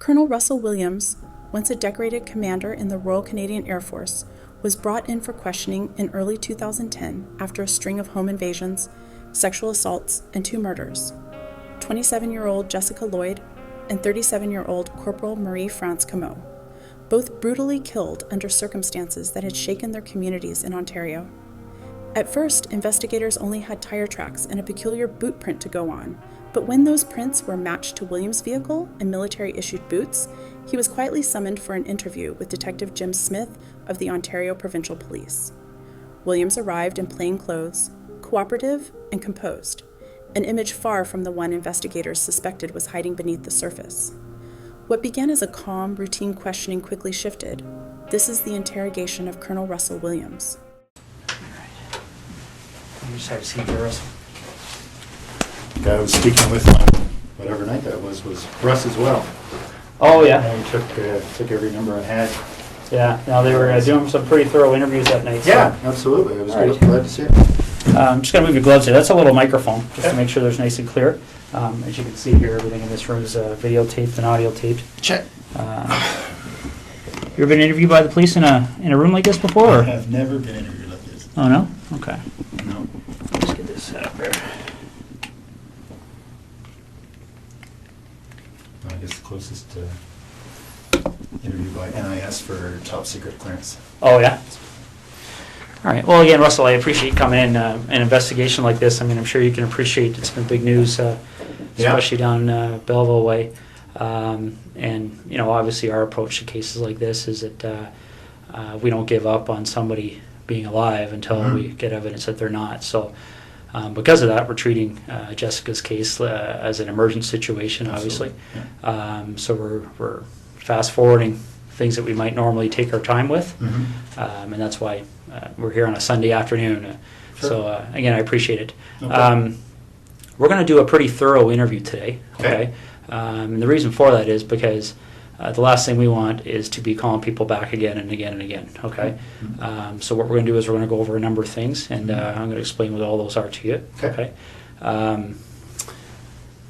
Colonel Russell Williams, once a decorated commander in the Royal Canadian Air Force, was brought in for questioning in early 2010 after a string of home invasions, sexual assaults, and 2 murders. 27-year-old Jessica Lloyd and 37-year-old Corporal Marie-France Comeau, both brutally killed under circumstances that had shaken their communities in Ontario. At first, investigators only had tire tracks and a peculiar boot print to go on, but when those prints were matched to Williams' vehicle and military-issued boots, he was quietly summoned for an interview with Detective Jim Smith of the Ontario Provincial Police. Williams arrived in plain clothes, cooperative and composed, an image far from the one investigators suspected was hiding beneath the surface. What began as a calm, routine questioning quickly shifted. This is the interrogation of Colonel Russell Williams. You just have a seat there, Russell. The guy I was speaking with on whatever night that was Russ as well. Oh, yeah. And he took every number I had. Yeah, now they were doing some pretty thorough interviews that night. Yeah, absolutely. I was All right. glad to see it. Just going to move your gloves here. That's a little microphone, just to make sure there's nice and clear. As you can see here, everything in this room is videotaped and audio taped. Check. You ever been interviewed by the police in a room like this before? I Or? have never been interviewed like this. Oh, no? Okay. No. Let's get this set up there. I guess the closest interview by NIS for top secret clearance. Oh, yeah? All right. Well, again, Russell, I appreciate coming in. An investigation like this, I mean, I'm sure you can appreciate it's been big news, especially down Belleville way. And, you know, obviously our approach to cases like this is that we don't give up on somebody being alive until we get evidence that they're not. So because of that, we're treating Jessica's case as an emergent situation, obviously. Yeah. So we're fast forwarding things that we might normally take our time with. And that's why we're here on a Sunday afternoon. Sure. So again, I appreciate it. Okay. We're going to do a pretty thorough interview today. Okay. And the reason for that is because the last thing we want is to be calling people back again and again and again. Okay. So what we're going to do is we're going to go over a number of things, and I'm going to explain what all those are to you. Okay. I'm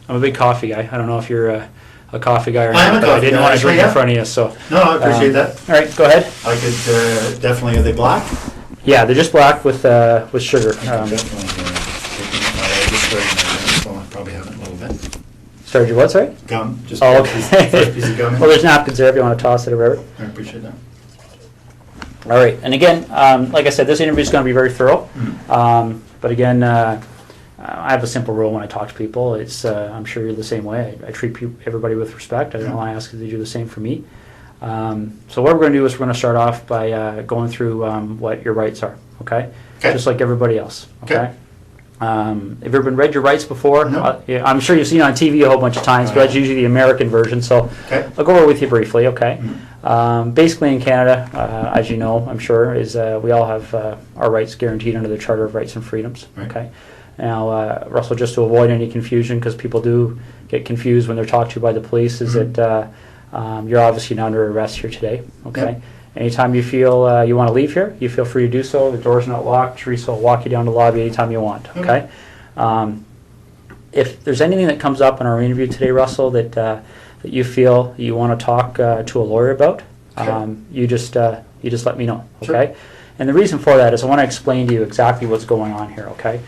a big coffee guy. I don't know if you're a coffee guy or I am not, a but I coffee didn't guy, want to drink actually, in front of you. So No, I appreciate that. all right, go ahead. I could definitely, are they black? Yeah, they're just black with sugar. I could definitely I just started my so I probably have it a little bit. Started your what, sorry? Gum, just Oh, first piece of gum. well, there's napkins there if you want to toss it or whatever. I appreciate that. All right, and again, like I said, this interview is going to be very thorough. But again, I have a simple rule when I talk to people. It's I'm sure you're the same way. I treat everybody with respect. I don't want to ask you to do the same for me. So what we're going to do is we're going to start off by going through what your rights are. Okay? Just like everybody else. Okay. Have you ever been read your rights before? No. Yeah, I'm sure you've seen it on TV a whole bunch of times, but that's usually the American version. So I'll go over with you briefly. Okay. Basically, in Canada, as you know, I'm sure, is we all have our rights guaranteed under the Charter of Rights and Freedoms. Right. Okay. Now, Russell, just to avoid any confusion, because people do get confused when they're talked to by the police, is that you're obviously not under arrest here today. Okay. Yep. Anytime you feel you want to leave here, you feel free to do so. The door's not locked. Teresa will walk you down the lobby anytime you want. Okay. If there's anything that comes up in our interview today, Russell, that you feel you want to talk to a lawyer about, you just let me know. Okay. Sure. And the reason for that is I want to explain to you exactly what's going on here. Okay.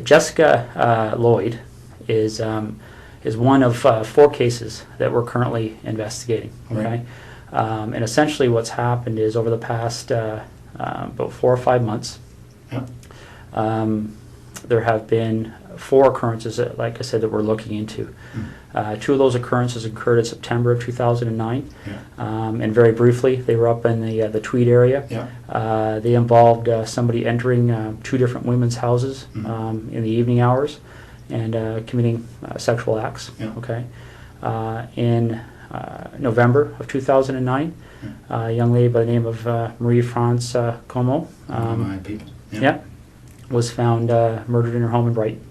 Jessica Lloyd is one of 4 cases that we're currently investigating. Okay. Right. And essentially what's happened is over the past about 4 or 5 months, there have been 4 occurrences that, like I said, that we're looking into. 2 of those occurrences occurred in September of 2009. And very briefly, they were up in the Tweed area. They involved somebody entering 2 different women's houses in the evening hours and committing sexual acts. Okay. In November of 2009, a young lady by the name of Marie-France Comeau was found murdered in her home in Brighton.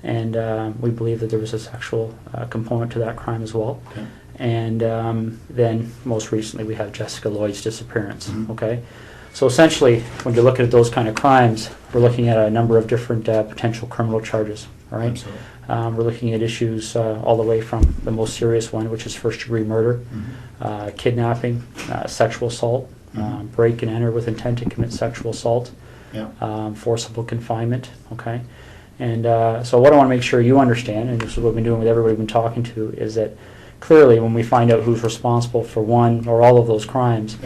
And we believe that there was a sexual component to that crime as well. And then most recently we have Jessica Lloyd's disappearance. Okay, so essentially when you're looking at those kind of crimes, we're looking at a number of different potential criminal charges. All right. We're looking at issues all the way from the most serious one, which is first-degree murder, kidnapping, sexual assault, break and enter with intent to commit sexual assault, forcible confinement, okay? And so what I want to make sure you understand, and this is what we've been doing with everybody we've been talking to, is that clearly when we find out who's responsible for one or all of those crimes,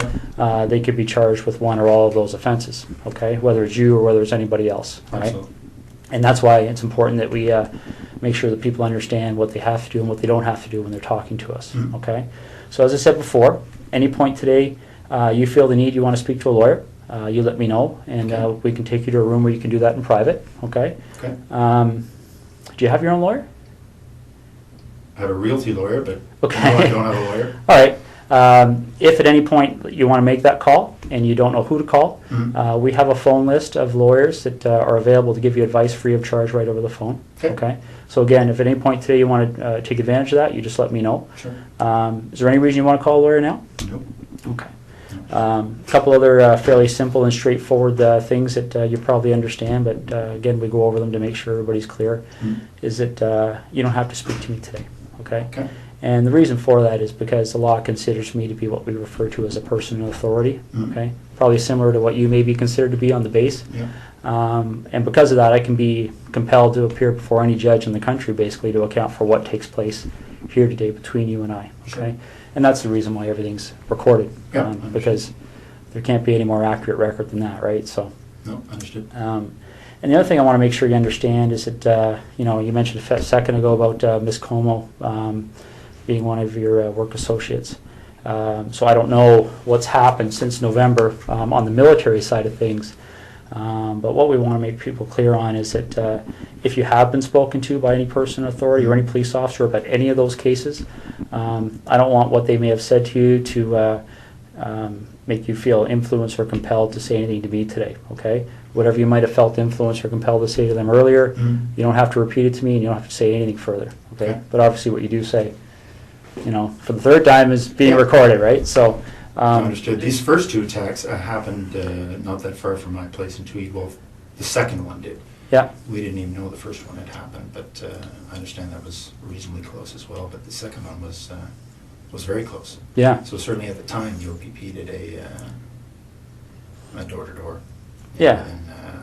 they could be charged with one or all of those offenses, okay? Whether it's you or whether it's anybody else, right? Absolutely. And that's why it's important that we make sure that people understand what they have to do and what they don't have to do when they're talking to us, okay? So as I said before, any point today you feel the need, you want to speak to a lawyer, you let me know, and we can take you to a room where you can do that in private, okay? Okay. Do you have your own lawyer? I have a realty lawyer, but Okay. no, I don't have a lawyer. All right. If at any point you want to make that call and you don't know who to call, we have a phone list of lawyers that are available to give you advice free of charge right over the phone. Okay. So again, if at any point today you want to take advantage of that, you just let me know. Sure. Is there any reason you want to call a lawyer now? Nope. Okay. A couple other fairly simple and straightforward things that you probably understand, but again, we go over them to make sure everybody's clear, is that you don't have to speak to me today, okay? Okay. And the reason for that is because the law considers me to be what we refer to as a person of authority, okay? Probably similar to what you may be considered to be on the base. Yeah. And because of that, I can be compelled to appear before any judge in the country, basically, to account for what takes place here today between you and I, okay? Sure. And that's the reason why everything's recorded, Yeah, because there can't be any more accurate record than that, right? So. No, understood. And the other thing I want to make sure you understand is that, you know, you mentioned a second ago about Miss Comeau being one of your work associates. So I don't know what's happened since November on the military side of things. But what we want to make people clear on is that if you have been spoken to by any person in authority or any police officer about any of those cases, I don't want what they may have said to you to make you feel influenced or compelled to say anything to me today, okay? Whatever you might have felt influenced or compelled to say to them earlier, you don't have to repeat it to me and you don't have to say anything further, okay? But obviously what you do say, you know, for the third time is being recorded, right? So. Understood. These first two attacks happened not that far from my place in Tweed. Well, the second one did. Yeah. We didn't even know the first one had happened, but I understand that was reasonably close as well. But the second one was very close. Yeah. So certainly at the time, the OPP did a door-to-door. Yeah.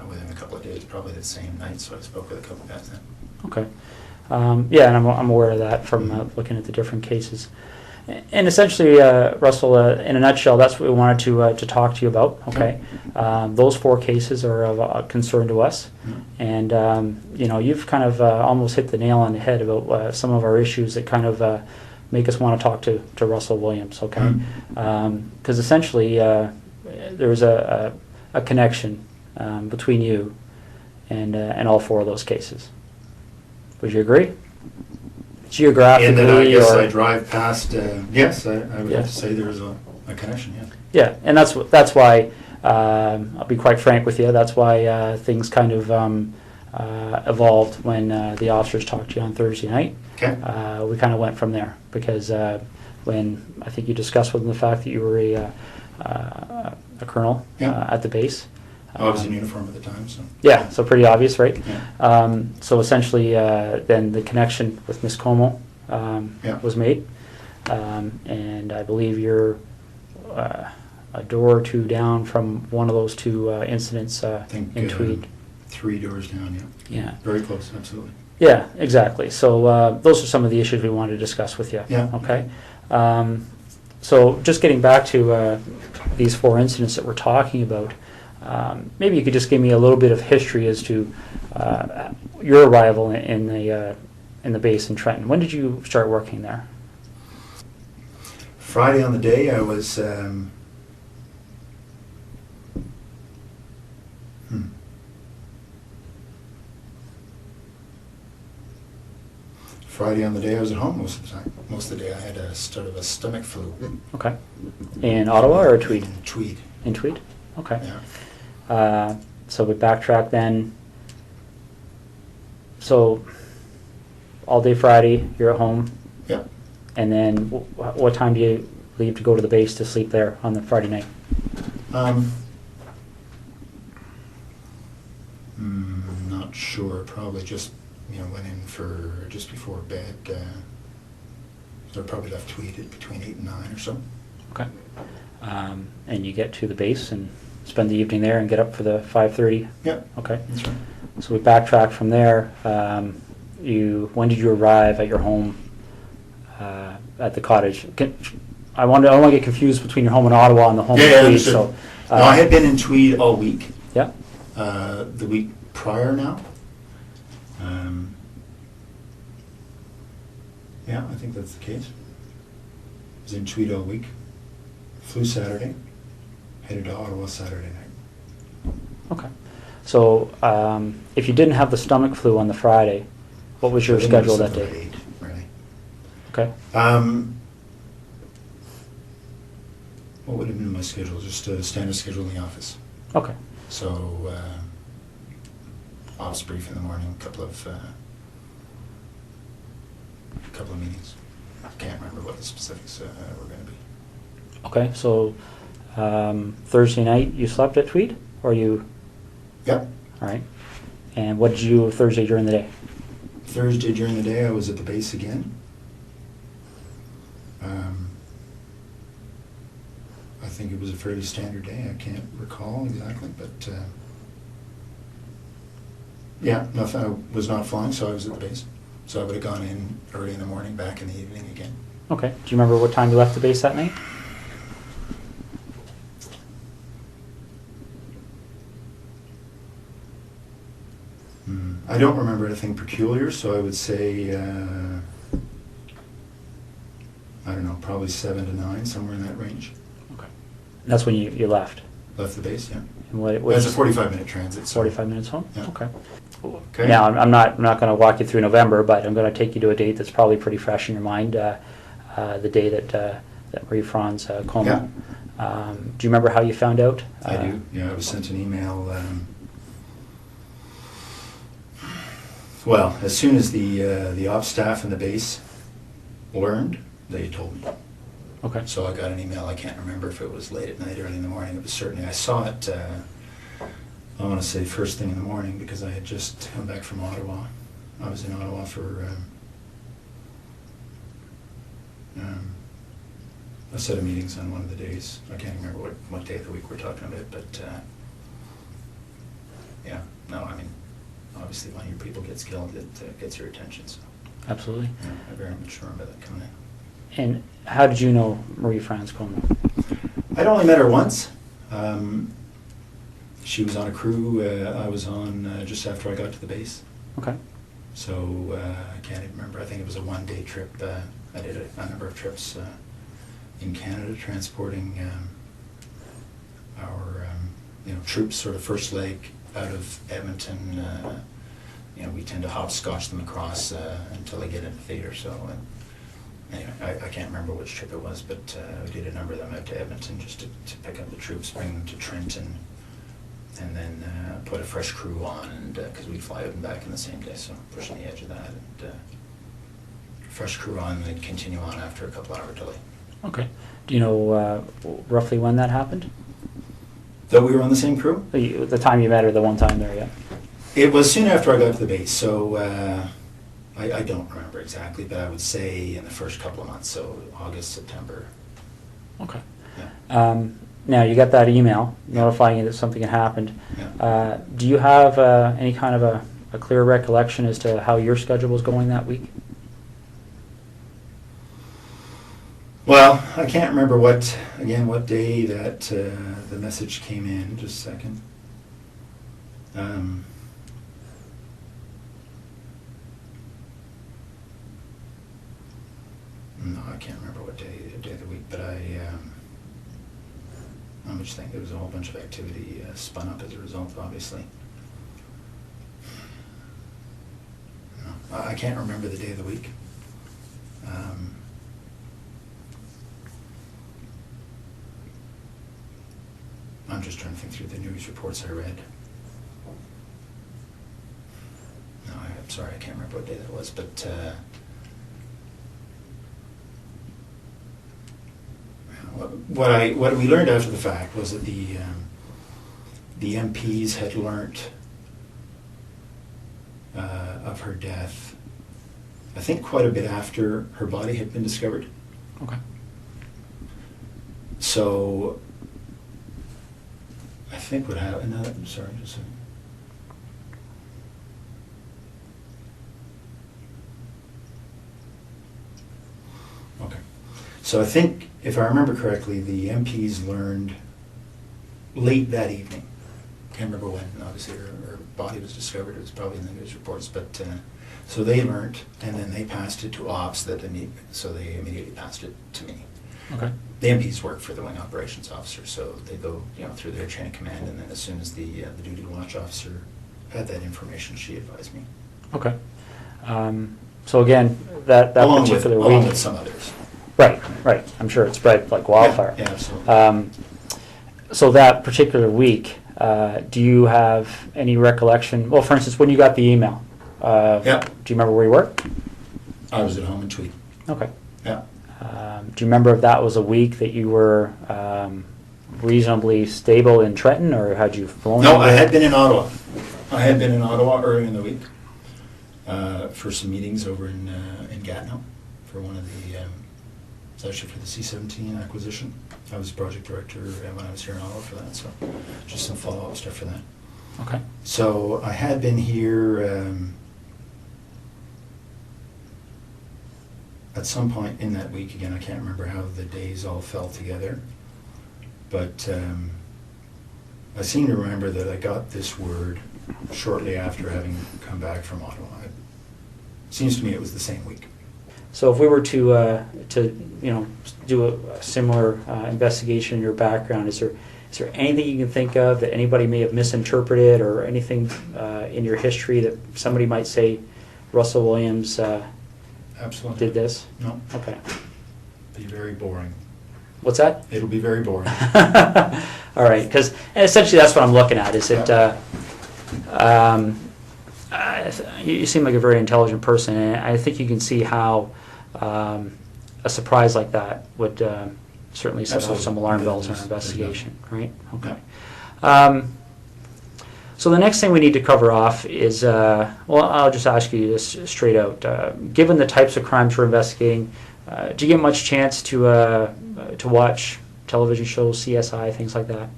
Within a couple of days, probably the same night. So I spoke with a couple of guys then. Okay. Yeah, and I'm aware of that from looking at the different cases. And essentially, Russell, in a nutshell, that's what we wanted to talk to you about. Okay, those four cases are of concern to us, and you know, you've kind of almost hit the nail on the head about some of our issues that kind of make us want to talk to Russell Williams. Okay, because essentially there's a connection between you and all four of those cases. Would you agree? Geographically, and then I guess or I drive past. Yes, I would have to say there is a connection. Yeah. Yeah, and that's why I'll be quite frank with you. That's why things kind of evolved when the officers talked to you on Thursday night. Okay. We kind of went from there because when I think you discussed with them the fact that you were a colonel at the base. I was in uniform at the time, so. Yeah, so pretty obvious, right? Yeah. So essentially, then the connection with Miss Comeau was made, and I believe you're a door or two down from one of those two incidents in Tweed. 3 doors down, yeah. Yeah. Very close, absolutely. Yeah, exactly. So those are some of the issues we wanted to discuss with you. Yeah. Okay. So just getting back to these four incidents that we're talking about. Maybe you could just give me a little bit of history as to your arrival in the base in Trenton. When did you start working there? Friday on the day I was. Friday on the day I was at home most of the time. Most of the day I had a sort of a stomach flu. Okay. In Ottawa or Tweed? In Tweed. In Tweed? Okay. Yeah. So we backtrack then. So all day Friday, you're at home. Yeah. And then what time do you leave to go to the base to sleep there on the Friday night? Not sure. Probably just went in for just before bed. So I probably left Tweed at between 8 and 9 or so. Okay. And you get to the base and spend the evening there and get up for the 5:30? Yep. Okay. That's right. So we backtrack from there. When did you arrive at your home at the cottage? I don't want to get confused between your home in Ottawa and the home in Tweed. Understood. So, No, I had been in Tweed all week. Yeah. The week prior now. Yeah, I think that's the case. Was in Tweed all week. Flew Saturday. Headed to Ottawa Saturday night. Okay. So if you didn't have the stomach flu on the Friday, what was your I think schedule it was that something day? like 8, really. Okay. What would have been my schedule? Just a standard schedule in the office. Okay. So, office brief in the morning, couple of meetings. I can't remember what the specifics were going to be. Okay. So Thursday night you slept at Tweed, or you? Yep. All right. And what did you do Thursday during the day? Thursday during the day, I was at the base again. I think it was a fairly standard day. I can't recall exactly, but yeah, nothing. I was not flying, so I was at the base. So I would have gone in early in the morning, back in the evening again. Okay. Do you remember what time you left the base that night? I don't remember anything peculiar, so I would say, I don't know, probably 7 to 9, somewhere in that range. Okay. And that's when you left? Left the base, yeah. And what That's a 45-minute transit. So 45 minutes home? Yeah. Okay. Okay. Now, I'm not going to walk you through November, but I'm going to take you to a date that's probably pretty fresh in your mind, the day that Marie-France Comeau. Yeah. Do you remember how you found out? I do. Yeah, I was sent an email. Well, as soon as the ops staff and the base learned, they told me. Okay. So I got an email. I can't remember if it was late at night, early in the morning. It was certainly, I saw it, I want to say first thing in the morning, because I had just come back from Ottawa. I was in Ottawa for a set of meetings on one of the days. I can't remember what day of the week we're talking about, but yeah, no, I mean, obviously when your people gets killed, it gets your attention. So Absolutely. yeah, I very much remember that coming in. And how did you know Marie-France Comeau? I'd only met her once. She was on a crew I was on just after I got to the base. Okay. So I can't even remember. I think it was a one-day trip. I did a number of trips in Canada, transporting our troops, sort of first leg out of Edmonton. We tend to hopscotch them across until they get into theater. So anyway, I can't remember which trip it was, but we did a number of them out to Edmonton just to pick up the troops, bring them to Trenton, and then put a fresh crew on, and because we'd fly out and back in the same day, so pushing the edge of that, and fresh crew on, and they'd continue on after a couple-hour delay. Okay. Do you know roughly when that happened? Though we were on the same crew? The time you met her, the one time there, yeah? It was soon after I got to the base, so I don't remember exactly, but I would say in the first couple of months, so August, September. Okay. Yeah. Now, you got that email notifying you that something had happened. Yeah. Do you have any kind of a clear recollection as to how your schedule was going that week? Well, I can't remember what day that the message came in. Just a second. No, I can't remember what day of the week, but I'm just thinking there was a whole bunch of activity spun up as a result, obviously. No, I can't remember the day of the week. I'm just trying to think through the news reports I read. No, I'm sorry, I can't remember what day that was, but what we learned after the fact was that the MPs had learnt of her death, I think quite a bit after her body had been discovered. Okay. So I think what happened, sorry, just a second. Okay. So I think, if I remember correctly, the MPs learned late that evening. Can't remember when, obviously, her body was discovered. It was probably in the news reports. But so they learned, and then they passed it to ops. So they immediately passed it to me. Okay. The MPs work for the wing operations officer, so they go, through their chain of command, and then as soon as the duty watch officer had that information, she advised me. Okay. So again, that along particular with, week. along with some others. Right. I'm sure it spread like wildfire. Yeah, absolutely. So that particular week, do you have any recollection? Well, for instance, when you got the email, Yeah. do you remember where you were? I was at home in Tweed. Okay. Yeah. Do you remember if that was a week that you were reasonably stable in Trenton, or had you flown? No, over? I had been in Ottawa. I had been in Ottawa early in the week for some meetings over in Gatineau for one of the, it's actually for the C-17 acquisition. I was project director when I was here in Ottawa for that, so just some follow-up stuff for that. Okay. So I had been here at some point in that week. Again, I can't remember how the days all fell together, but I seem to remember that I got this word shortly after having come back from Ottawa. It seems to me it was the same week. So if we were to do a similar investigation in your background, is there anything you can think of that anybody may have misinterpreted, or anything in your history that somebody might say Russell Williams Absolutely. did this? No. Okay. Be very boring. What's that? It'll be very boring. All right, because essentially that's what I'm looking at. Is that you seem like a very intelligent person, and I think you can see how a surprise like that would certainly set off Absolutely. some alarm bells in There's our investigation, right? Okay. Yeah. So the next thing we need to cover off is, I'll just ask you this straight out. Given the types of crimes we're investigating, do you get much chance to watch television shows, CSI, things like that?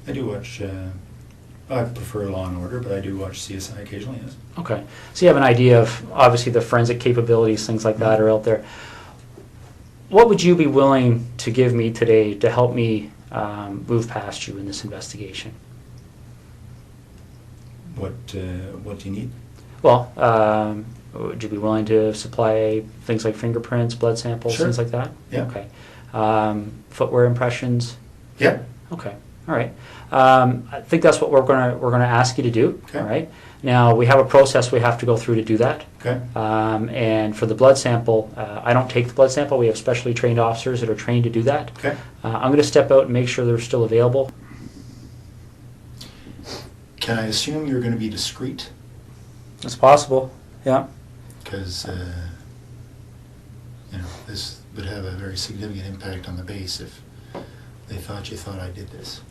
I do watch, I prefer Law and Order, but I do watch CSI occasionally, yes. Okay. So you have an idea of, obviously, the forensic capabilities, things like that are out there. What would you be willing to give me today to help me move past you in this investigation? What do you need? Well, would you be willing to supply things like fingerprints, blood samples, Sure. things like that? Yeah. Okay. Footwear impressions? Yeah. Okay. All right. I think that's what we're gonna ask you to do. Okay. All right. Now we have a process we have to go through to do that. Okay. And for the blood sample, I don't take the blood sample. We have specially trained officers that are trained to do that. Okay. I'm going to step out and make sure they're still available. Can I assume you're going to be discreet? It's possible. Yeah. Because, this would have a very significant impact on the base if they thought you thought I did this.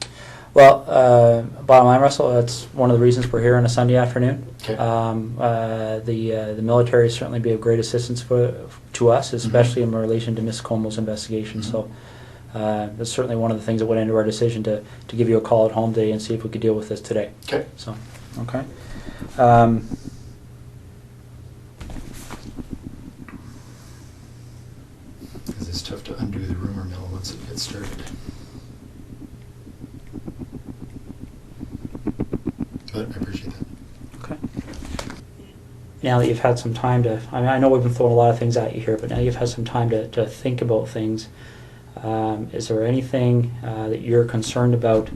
Well, bottom line, Russell, that's one of the reasons we're here on a Sunday afternoon. Okay. The military certainly be of great assistance to us, especially in relation to Miss Comeau's investigation. Mm-hmm. So that's certainly one of the things that went into our decision to give you a call at home today and see if we could deal with this today. Okay. So, okay. Because it's tough to undo the rumor mill once it gets started. But I appreciate that. Okay. Now that you've had some time to, I know we've been throwing a lot of things at you here, but now you've had some time to think about things. Is there anything that you're concerned about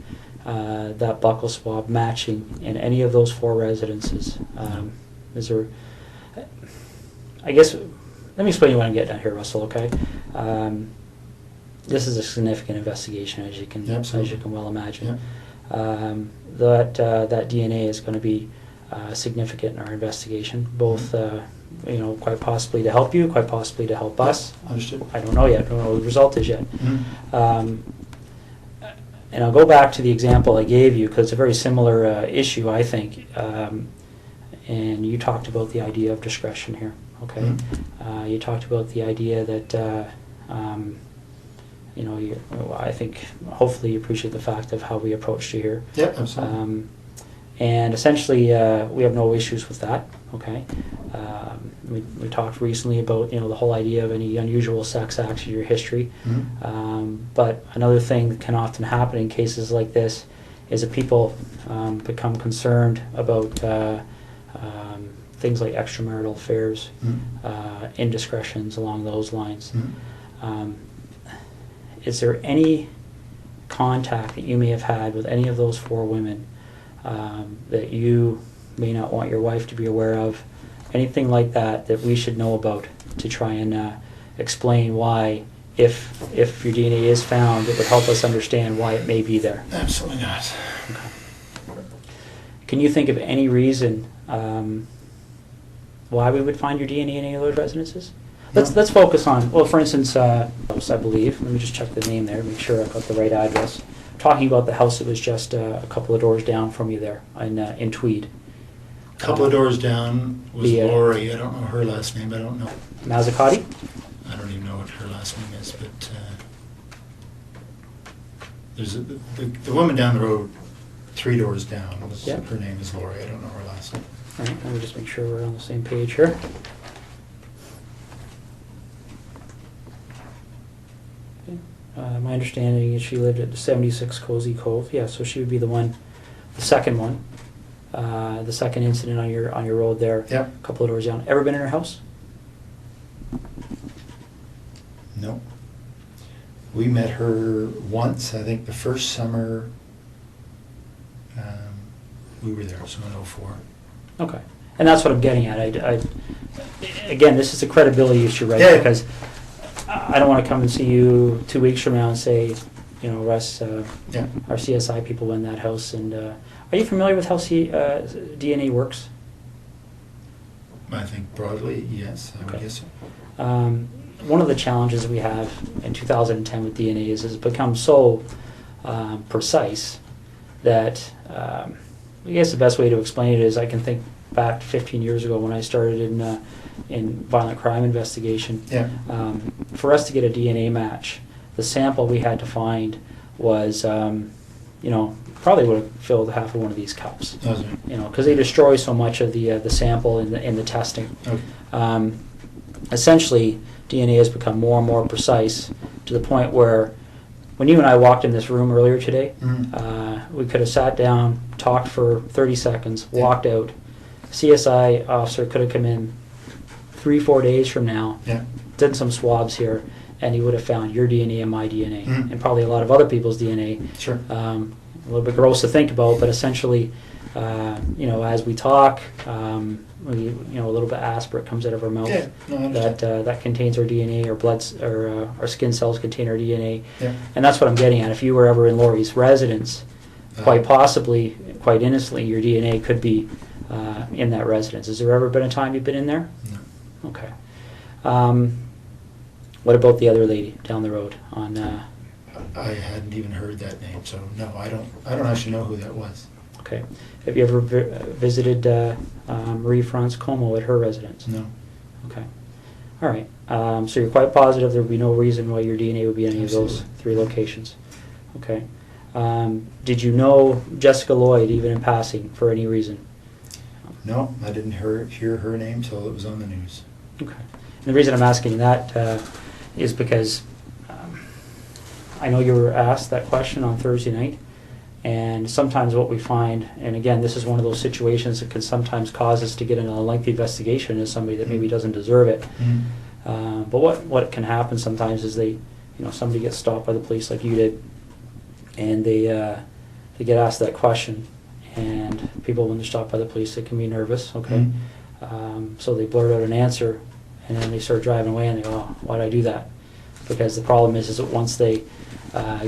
that buccal swab matching in any of those 4 residences? Is there? I guess let me explain what I'm getting at here, Russell. Okay. This is a significant investigation, as you can well imagine. Yeah. That DNA is going to be significant in our investigation, both quite possibly to help you, quite possibly to help us. Understood. I don't know yet. I don't know what the result is yet. Mm-hmm. And I'll go back to the example I gave you because it's a very similar issue, I think. and you talked about the idea of discretion here. Okay, you talked about the idea that you know, I think hopefully you appreciate the fact of how we approached you here. Yeah, absolutely. And essentially, we have no issues with that. Okay, we talked recently about, you know, the whole idea of any unusual sex acts in your history. But another thing that can often happen in cases like this is that people become concerned about things like extramarital affairs, indiscretions along those lines. Is there any contact that you may have had with any of those 4 women that you may not want your wife to be aware of? Anything like that that we should know about to try and explain why, if your DNA is found, it would help us understand why it may be there? Absolutely not. Okay. Can you think of any reason why we would find your DNA in any of those residences? Let's focus on, well, for instance, I believe, let me just check the name there, make sure I've got the right address. Talking about the house that was just a couple of doors down from you there in Tweed. A couple of doors down was Lori. I don't know her last name. I don't know. Mazzacati? I don't even know what her last name is, but there's the woman down the road, 3 doors down. Her name is Lori. I don't know her last name. All right, let me just make sure we're on the same page here. My understanding is she lived at 76 Cozy Cove. Yeah, so she would be the one, the second one, the second incident on your road there. Yep. A couple of doors down. Ever been in her house? No. We met her once, I think the first summer we were there, so in 2004. Okay. And that's what I'm getting at. Again, this is a credibility issue, right? Yeah. Because I don't want to come and see you 2 weeks from now and say, you know, Russ, our CSI people went in that house. And are you familiar with how DNA works? I think broadly, yes, I would guess so. One of the challenges we have in 2010 with DNA is it's become so precise that I guess the best way to explain it is I can think back 15 years ago when I started in violent crime investigation. Yeah. For us to get a DNA match, the sample we had to find was, you know, probably would have filled half of one of these cups. Okay. You know, because they destroy so much of the sample in the testing. Okay. Essentially, DNA has become more and more precise to the point where when you and I walked in this room earlier today, we could have sat down, talked for 30 seconds, walked out. CSI officer could have come in 3-4 days from now, did some swabs here, and he would have found your DNA and my DNA, and probably a lot of other people's DNA. Sure. A little bit gross to think about, but essentially, you know, as we talk, you know, a little bit aspirate comes out of our mouth that contains our DNA, or or our skin cells contain our DNA, and that's what I'm getting at. If you were ever in Lori's residence, quite possibly, quite innocently, your DNA could be in that residence. Has there ever been a time you've been in there? No. Okay. What about the other lady down the road on? I hadn't even heard that name, so no, I don't actually know who that was. Okay. Have you ever visited Marie France Comeau at her residence? No. Okay. All right. So you're quite positive there would be no reason why your DNA would be in any of those 3 locations. Okay. Did you know Jessica Lloyd even in passing for any reason? No, I didn't hear her name till it was on the news. Okay. And the reason I'm asking that is because I know you were asked that question on Thursday night, and sometimes what we find, and again, this is one of those situations that can sometimes cause us to get into a lengthy investigation as somebody that maybe doesn't deserve it. But what can happen sometimes is somebody gets stopped by the police like you did, and they get asked that question, and people, when they're stopped by the police, they can be nervous, okay? So they blurt out an answer, and then they start driving away, and they go, oh, why did I do that? Because the problem is that once they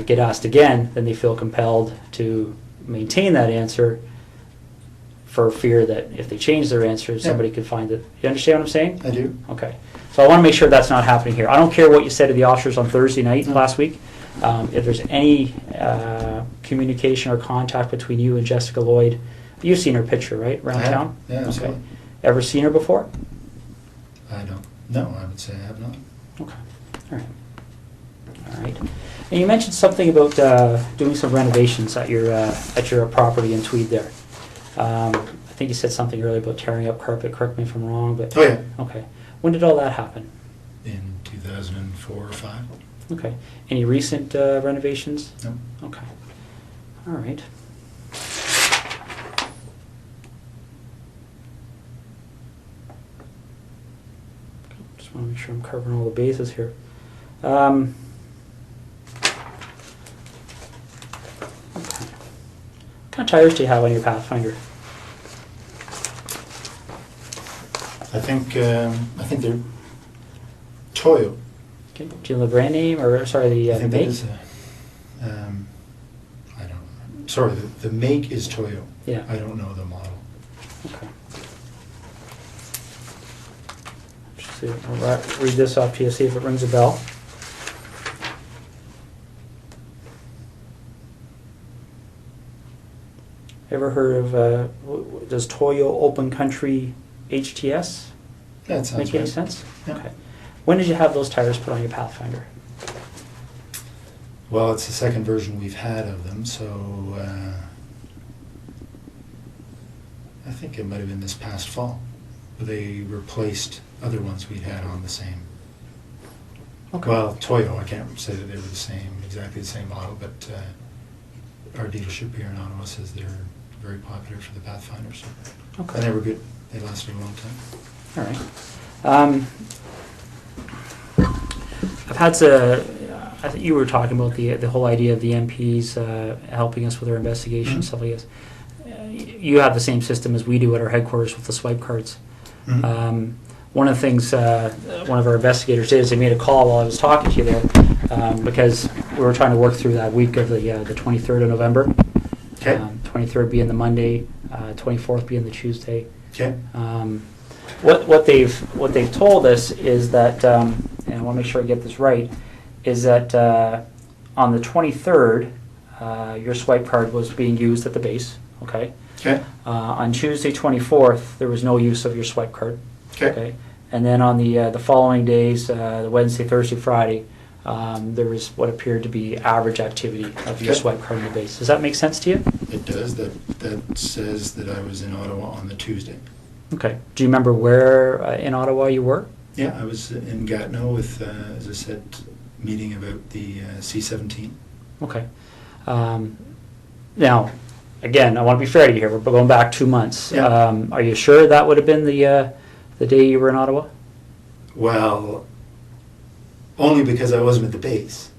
get asked again, then they feel compelled to maintain that answer for fear that if they change their answer, somebody could find it. You understand what I'm saying? I do. Okay. So I want to make sure that's not happening here. I don't care what you said to the officers on Thursday night last week. If there's any communication or contact between you and Jessica Lloyd, you've seen her picture, right, around town? Yeah, absolutely. Okay. Ever seen her before? I don't know. I would say I have not. Okay. All right. All right. And you mentioned something about doing some renovations at your property in Tweed there. I think you said something earlier about tearing up carpet. Correct me if I'm wrong, but Oh yeah. okay. When did all that happen? In 2004 or 5. Okay. Any recent renovations? No. Okay. All right. Just want to make sure I'm covering all the bases here. Okay. What kind of tires do you have on your Pathfinder? I think they're Toyo. Okay. Do you know the brand name, or sorry, the I think that make? is I don't know. Sorry, the make is Toyo. Yeah. I don't know the model. Okay. Just see, I'll read this off to you, see if it rings a bell. Ever heard of, does Toyo Open Country HTS That sounds make any right. sense? Yeah. Okay. When did you have those tires put on your Pathfinder? Well, it's the second version we've had of them, so I think it might have been this past fall. They replaced other ones we'd had on the same. Okay. Well, Toyo, I can't say that they were exactly the same model, but our dealership here in Ottawa says they're very popular for the Pathfinders. Okay. And they were good. They lasted a long time. All right. I've had I think you were talking about the whole idea of the MPs helping us with our investigation, stuff like this. You have the same system as we do at our headquarters with the swipe cards. Mm-hmm. One of the things one of our investigators did is they made a call while I was talking to you there because we were trying to work through that week of the 23rd of November. Okay. 23rd being the Monday, 24th being the Tuesday. Okay. What they've told us is that, and I want to make sure I get this right, is that on the 23rd, your swipe card was being used at the base. Okay. Okay. On Tuesday 24th, there was no use of your swipe card. Okay. And then on the following days, the Wednesday, Thursday, Friday, there was what appeared to be average activity of your Okay. swipe card in the base. Does that make sense to you? It does. That says that I was in Ottawa on the Tuesday. Okay. Do you remember where in Ottawa you were? Yeah, I was in Gatineau with, as I said, meeting about the C-17. Okay. Now, again, I want to be fair to you here. We're going back 2 months. Yeah. Are you sure that would have been the day you were in Ottawa? Well, only because I wasn't at the base.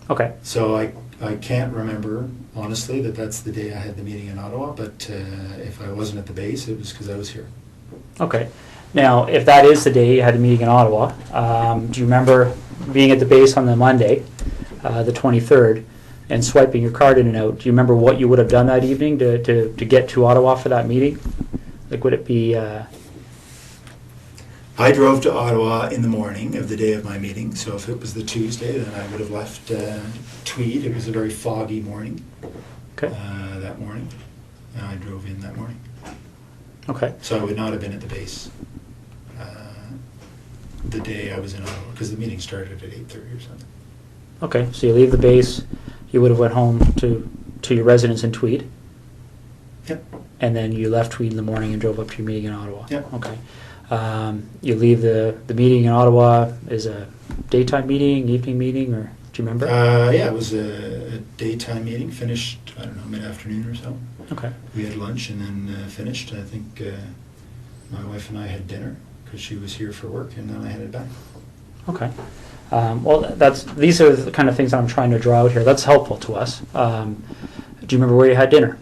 Okay. So I can't remember, honestly, that that's the day I had the meeting in Ottawa, but if I wasn't at the base, it was because I was here. Okay. Now, if that is the day you had a meeting in Ottawa, do you remember being at the base on the Monday, the 23rd, and swiping your card in and out? Do you remember what you would have done that evening to get to Ottawa for that meeting? Like, would it be... I drove to Ottawa in the morning of the day of my meeting, so if it was the Tuesday, then I would have left Tweed. It was a very foggy morning that morning, and I drove in that morning. Okay. So I would not have been at the base the day I was in Ottawa, because the meeting started at 8:30 or something. Okay, so you leave the base, you would have went home to your residence in Tweed, Yep. and then you left Tweed in the morning and drove up to your meeting in Ottawa. Yep. Okay. You leave the meeting in Ottawa is a daytime meeting, evening meeting, or do you remember? Yeah, it was a daytime meeting, finished, I don't know, mid-afternoon or so. Okay. We had lunch and then finished. I think my wife and I had dinner because she was here for work, and then I headed back. Okay. Well, these are the kind of things that I'm trying to draw out here. That's helpful to us. Do you remember where you had dinner?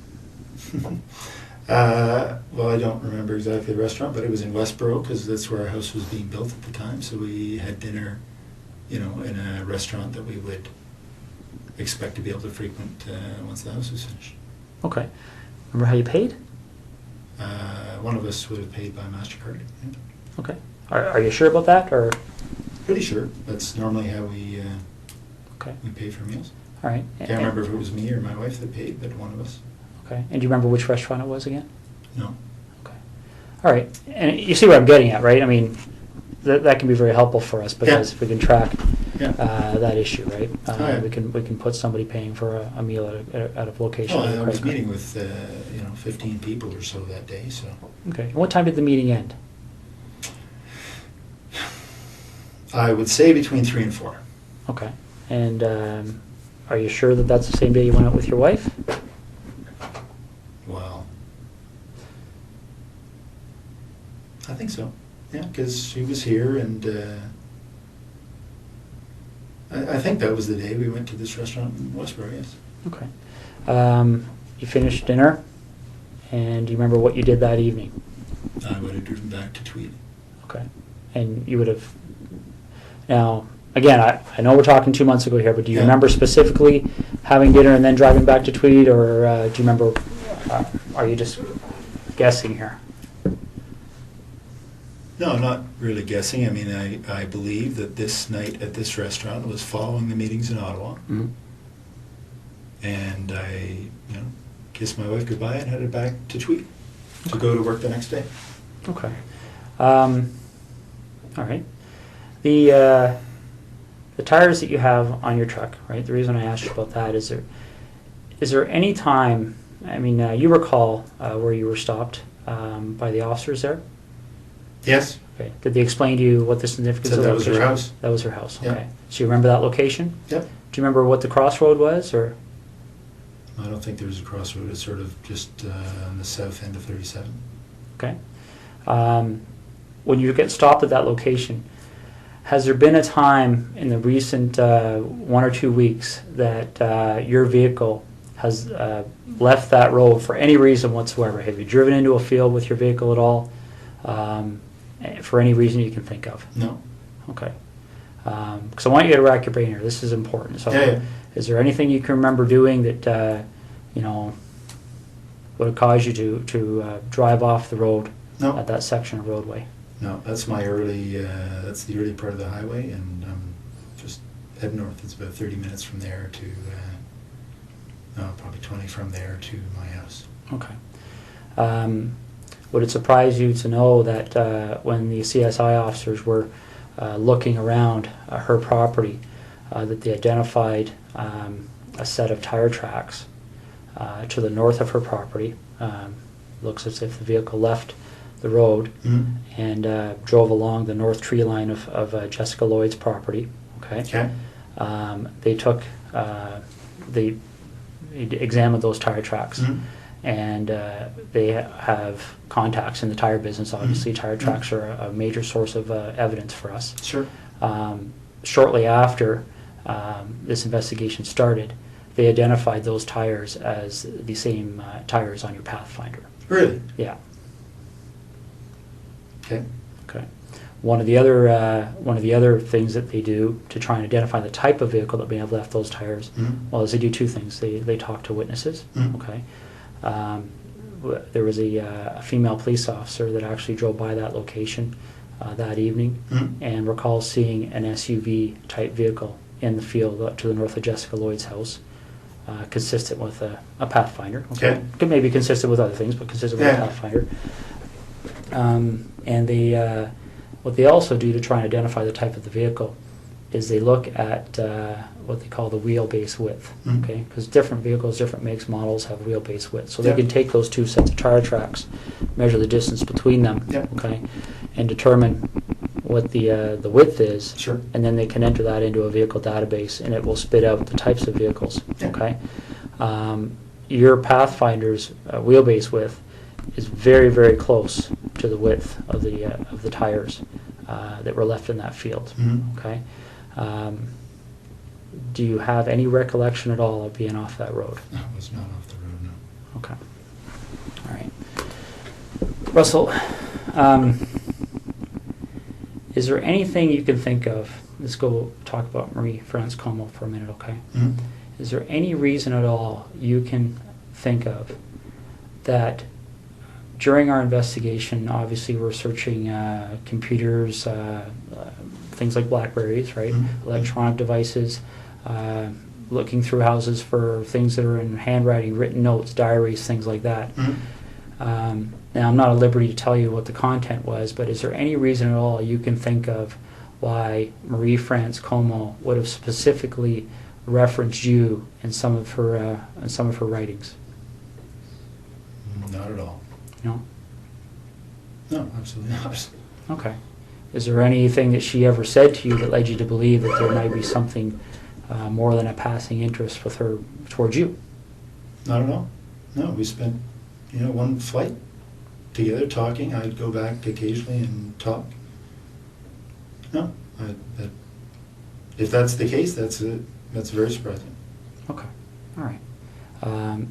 Well, I don't remember exactly the restaurant, but it was in Westboro because that's where our house was being built at the time. So we had dinner, in a restaurant that we would expect to be able to frequent once the house was finished. Okay. Remember how you paid? One of us would have paid by MasterCard. Yeah. Okay. Are you sure about that, or? Pretty sure. That's normally how we Okay. pay for meals. All right. Can't remember if it was me or my wife that paid, but one of us. Okay. And do you remember which restaurant it was again? No. Okay. All right, and you see what I'm getting at, right? I mean, that can be very helpful for us because if we can track that issue, right? We can put somebody paying for a meal at a location. Well, I was meeting with 15 people or so that day. So okay, and what time did the meeting end? I would say between 3 and 4. Okay, and are you sure that that's the same day you went out with your wife? Well, I think so. Yeah, because she was here, and I think that was the day we went to this restaurant in Westboro, yes. Okay. You finished dinner, and do you remember what you did that evening? I would have driven back to Tweed. Okay. And you would have... Now, again, I know we're talking 2 months ago here, but do you remember specifically having dinner and then driving back to Tweed, or do you remember... are you just guessing here? No, I'm not really guessing. I mean, I believe that this night at this restaurant was following the meetings in Ottawa. Mm-hmm. And I, kissed my wife goodbye and headed back to Tweed to go to work the next day. Okay. All right. The tires that you have on your truck, right? The reason I asked you about that is there any time, I mean, you recall where you were stopped by the officers there? Yes. Okay. Did they explain to you what the significance of that the was location? her house. That was her house. Yeah. Okay. So you remember that location? Yep. Do you remember what the crossroad was, or? I don't think there was a crossroad. It's sort of just on the south end of 37. Okay. When you get stopped at that location, has there been a time in the recent 1 or 2 weeks that your vehicle has left that road for any reason whatsoever? Have you driven into a field with your vehicle at all? For any reason you can think of? No. Okay. Because I want you to rack your brain here. This is important. So, is there anything you can remember doing that would have caused you to drive off the road at that section of roadway? No, that's my early. That's the early part of the highway, and just head north. It's about 30 minutes from there to. Probably 20 from there to my house. Okay. Would it surprise you to know that when the CSI officers were looking around her property, that they identified a set of tire tracks to the north of her property? Looks as if the vehicle left the road and drove along the north tree line of Jessica Lloyd's property. Okay. They took they examined those tire tracks. And they have contacts in the tire business. Obviously, tire tracks are a major source of evidence for us. Sure. Shortly after this investigation started, they identified those tires as the same tires on your Pathfinder. Really? Yeah. Okay. Okay. One of the other things that they do to try and identify the type of vehicle that may have left those tires, well, is they do two things. They talk to witnesses. Okay. There was a female police officer that actually drove by that location that evening and recalls seeing an SUV type vehicle in the field to the north of Jessica Lloyd's house, consistent with a Pathfinder. Okay. Could maybe consistent with other things, but consistent with a Pathfinder. And they, what they also do to try and identify the type of the vehicle is they look at what they call the wheelbase width, okay? Because different vehicles, different makes, models have wheelbase width. So they can take those two sets of tire tracks, measure the distance between them, okay, and determine what the width is, and then they can enter that into a vehicle database, and it will spit out the types of vehicles, okay? Your Pathfinder's wheelbase width is very, very close to the width of the tires that were left in that field, okay? Do you have any recollection at all of being off that road? I was not off the road, no. Okay. All right. Russell, is there anything you can think of? Let's go talk about Marie-France Comeau for a minute, okay? Is there any reason at all you can think of that during our investigation, obviously we're searching computers, things like Blackberries, right? Electronic devices, looking through houses for things that are in handwriting, written notes, diaries, things like that. Now, I'm not at liberty to tell you what the content was, but is there any reason at all you can think of why Marie France Comeau would have specifically referenced you in some of her writings? Not at all. No? No, absolutely not. Okay. Is there anything that she ever said to you that led you to believe that there might be something more than a passing interest with her towards you? Not at all. No, we spent, one flight together talking. I'd go back occasionally and talk. No, if that's the case, that's very surprising. Okay. All right.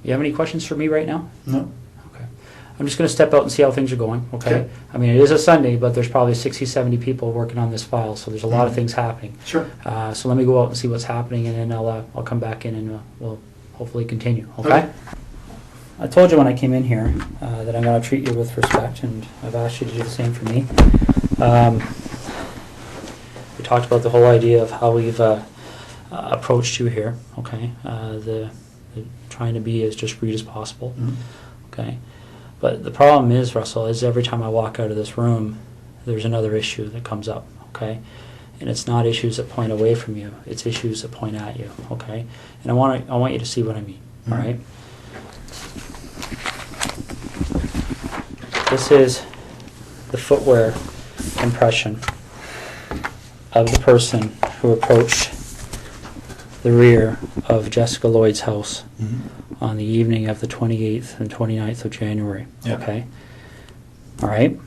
You have any questions for me right now? No. Okay. I'm just going to step out and see how things are going, okay? Okay. I mean, it is a Sunday, but there's probably 60, 70 people working on this file, so there's a lot of things happening. Sure. So let me go out and see what's happening, and then I'll come back in and we'll hopefully continue, okay? I told you when I came in here that I'm going to treat you with respect, and I've asked you to do the same for me. We talked about the whole idea of how we've approached you here, okay? The trying to be as discreet as possible, okay? But the problem is, Russell, is every time I walk out of this room, there's another issue that comes up, okay? And it's not issues that point away from you, it's issues that point at you, okay? And I want you to see what I mean, all right? This is the footwear impression of the person who approached the rear of Jessica Lloyd's house on the evening of the 28th and 29th of January. Yeah. Okay? All right?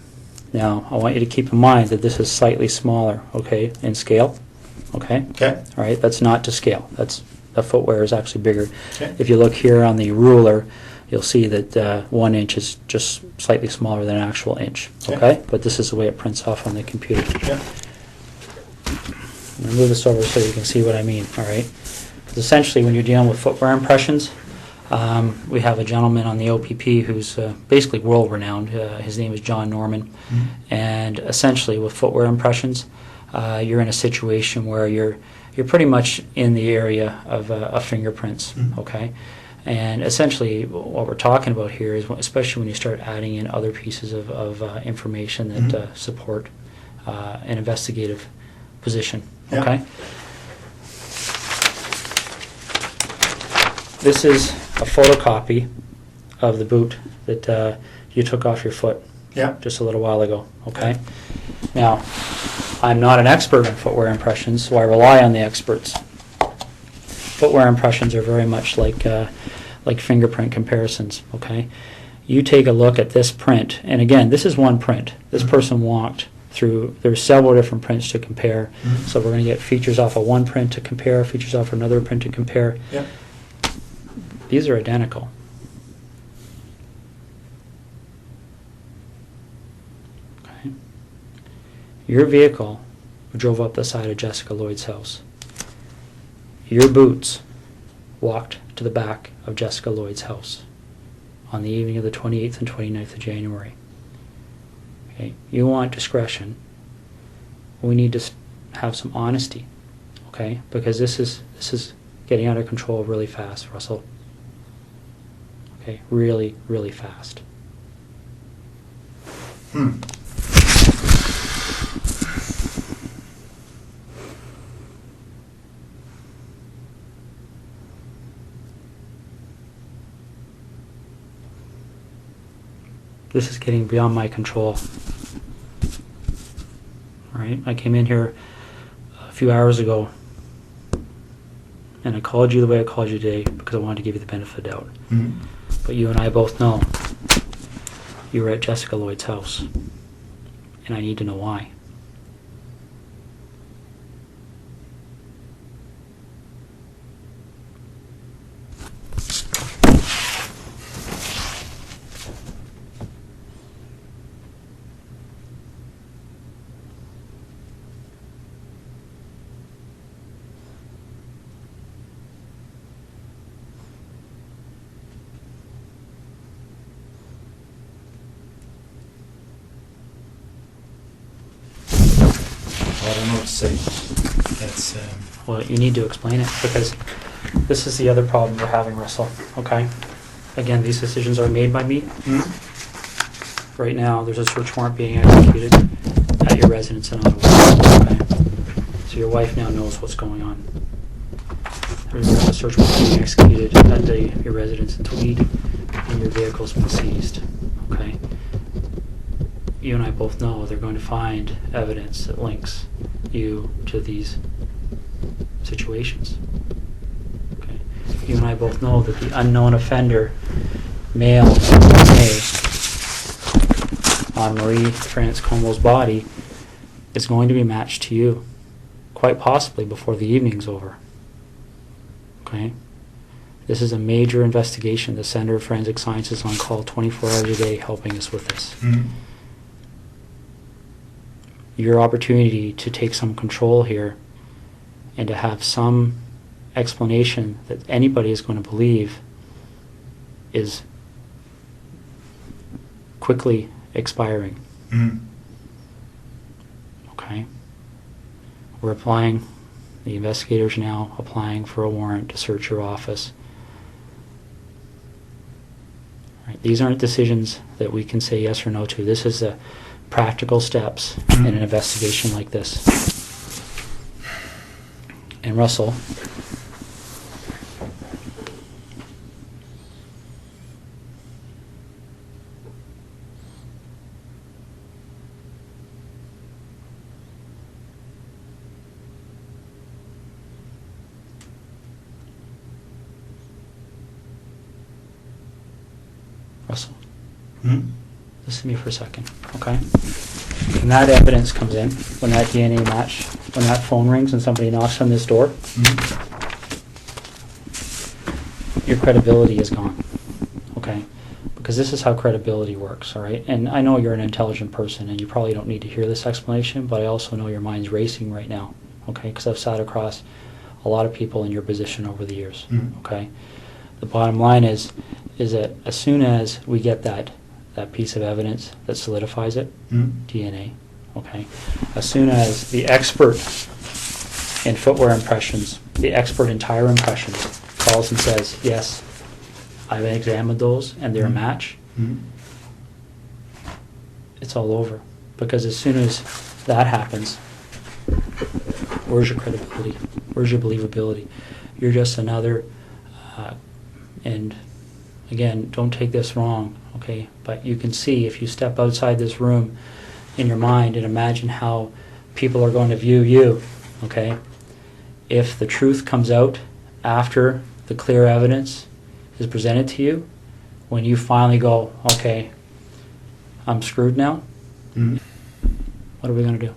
Now, I want you to keep in mind that this is slightly smaller, okay, in scale. Okay? Okay. All right? That's not to scale. The footwear is actually bigger. Okay. If you look here on the ruler, you'll see that 1 inch is just slightly smaller than an actual inch. Okay. Okay? But this is the way it prints off on the computer. Yeah. I'm going to move this over so you can see what I mean, all right? Because essentially when you're dealing with footwear impressions, we have a gentleman on the OPP who's basically world-renowned. His name is John Norman. And essentially with footwear impressions, you're in a situation where you're pretty much in the area of fingerprints, okay? And essentially what we're talking about here is, especially when you start adding in other pieces of information that support an investigative position, okay? This is a photocopy of the boot that you took off your foot just a little while ago, okay? Now, I'm not an expert in footwear impressions, so I rely on the experts. Footwear impressions are very much like fingerprint comparisons, okay? You take a look at this print, and again, this is one print. This person walked through, there's several different prints to compare, so we're going to get features off of one print to compare, features off another print to compare. Yeah. These are identical. Okay. Your vehicle drove up the side of Jessica Lloyd's house. Your boots walked to the back of Jessica Lloyd's house on the evening of the 28th and 29th of January. Okay. You want discretion. We need to have some honesty, okay? Because this is getting out of control really fast, Russell. Okay, really, really fast. This is getting beyond my control. All right, I came in here a few hours ago and I called you the way I called you today because I wanted to give you the benefit of the doubt. But you and I both know you were at Jessica Lloyd's house, and I need to know why. I don't know what to say. That's Well, you need to explain it because this is the other problem we're having, Russell, okay? Again, these decisions are made by me, right now, there's a search warrant being executed at your residence in Ottawa. Okay? So your wife now knows what's going on. There's a search warrant being executed at your residence in Tweed, and your vehicle's been seized. Okay? You and I both know they're going to find evidence that links you to these situations. Okay? You and I both know that the unknown offender male DNA on Marie France Comeau's body is going to be matched to you, quite possibly before the evening's over. Okay? This is a major investigation. The Center of Forensic Science is on call 24 hours a day helping us with this. Mm-hmm. Your opportunity to take some control here and to have some explanation that anybody is going to believe is quickly expiring. Mm-hmm. Okay? We're applying, the investigators now applying for a warrant to search your office. Right, these aren't decisions that we can say yes or no to. This is the practical steps in an investigation like this. And Russell, Mm-hmm. listen to me for a second, okay? When that evidence comes in, when that DNA match, when that phone rings and somebody knocks on this door, your credibility is gone, okay? Because this is how credibility works, all right? And I know you're an intelligent person and you probably don't need to hear this explanation, but I also know your mind's racing right now, okay? Because I've sat across a lot of people in your position over the years, okay? The bottom line is that as soon as we get that piece of evidence that solidifies it, DNA, okay? As soon as the expert in footwear impressions, the expert in tire impressions calls and says, yes, I've examined those and they're a match, it's all over. Because as soon as that happens, where's your credibility? Where's your believability? You're just another, and again, don't take this wrong, okay? But you can see if you step outside this room in your mind and imagine how people are going to view you, okay? If the truth comes out after the clear evidence is presented to you, when you finally go, okay, I'm screwed now, what are we going to do?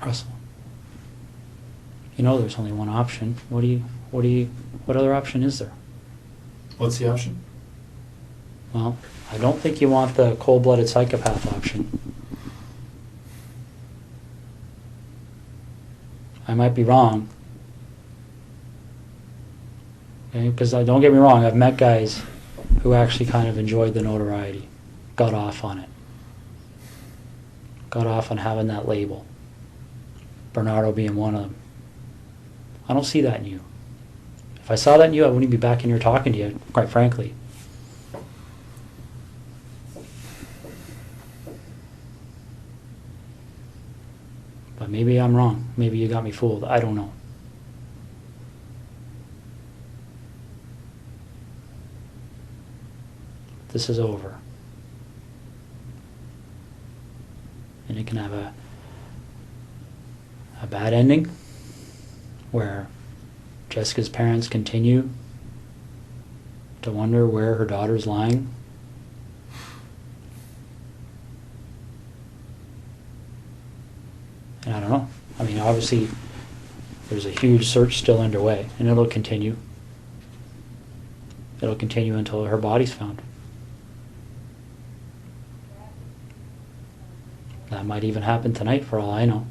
Russell, you know there's only one option. What other option is there? What's the option? Well, I don't think you want the cold-blooded psychopath option. I might be wrong. Okay, because don't get me wrong, I've met guys who actually kind of enjoyed the notoriety, got off on it, got off on having that label. Bernardo being one of them. I don't see that in you. If I saw that in you, I wouldn't be back in here talking to you, quite frankly. But maybe I'm wrong. Maybe you got me fooled. I don't know. This is over. And it can have a bad ending where Jessica's parents continue to wonder where her daughter's lying. And I don't know. I mean, obviously, there's a huge search still underway, and it'll continue. It'll continue until her body's found. That might even happen tonight, for all I know.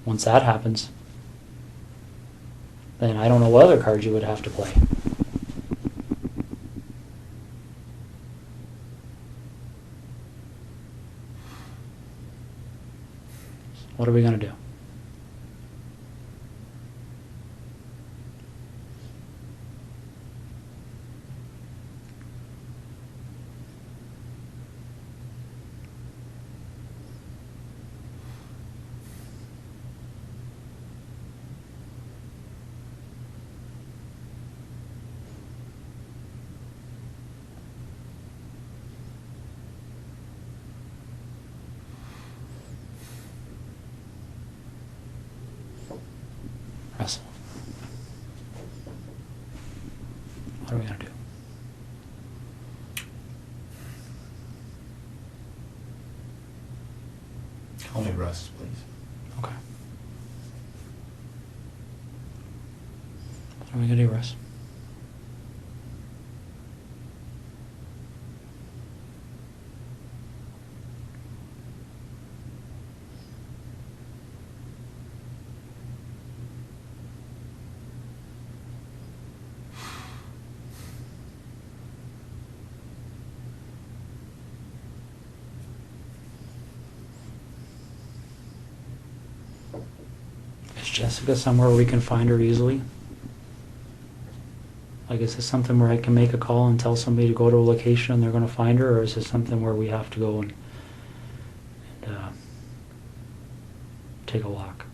Once that happens, then I don't know what other cards you would have to play. What are we going to do? Russell, what are we going to do? Call me Russ, please. Okay. What are we going to do, Russ? Is Jessica somewhere we can find her easily? Like, is this something where I can make a call and tell somebody to go to a location and they're going to find her, or is this something where we have to go and take a walk?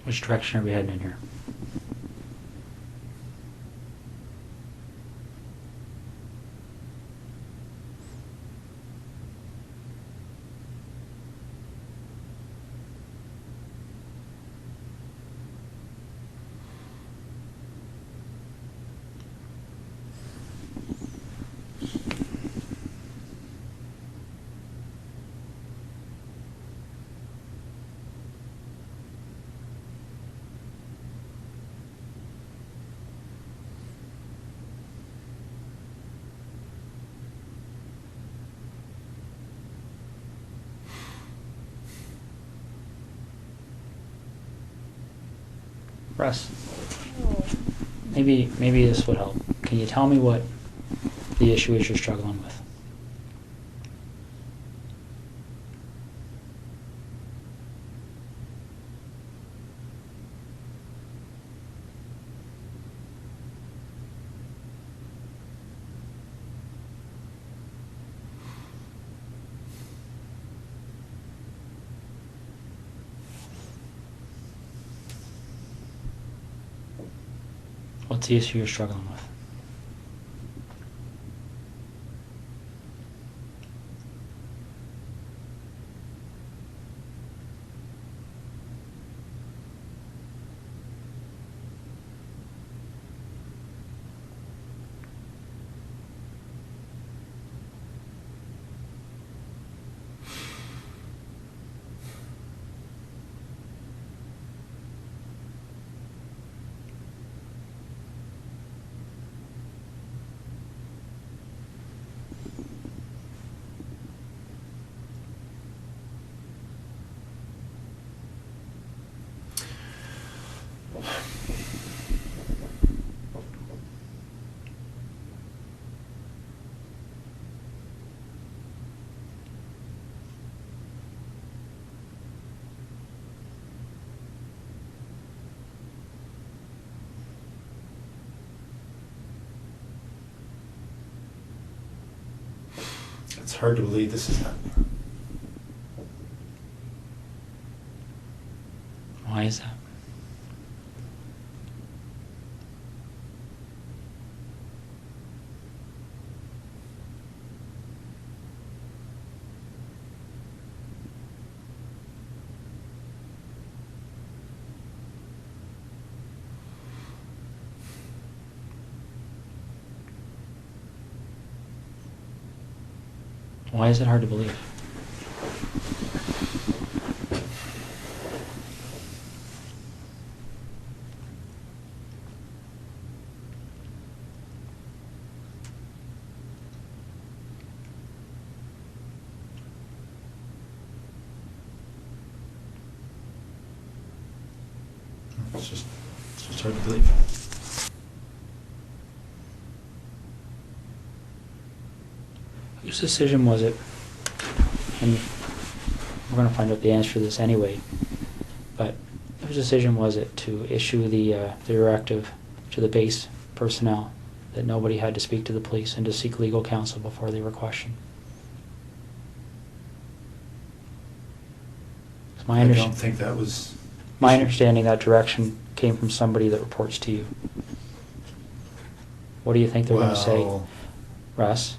Which direction are we heading in here? Russ, maybe this would help. Can you tell me what the issue is you're struggling with? What's the issue you're struggling with? It's hard to believe this is happening. Why is that? Why is it hard to believe? It's just hard to believe. Whose decision was it? And we're going to find out the answer to this anyway. But whose decision was it to issue the directive to the base personnel that nobody had to speak to the police and to seek legal counsel before they were questioned? It's I don't think that was... My understanding, that direction came from somebody that reports to you. What do you think they're going to say, Russ?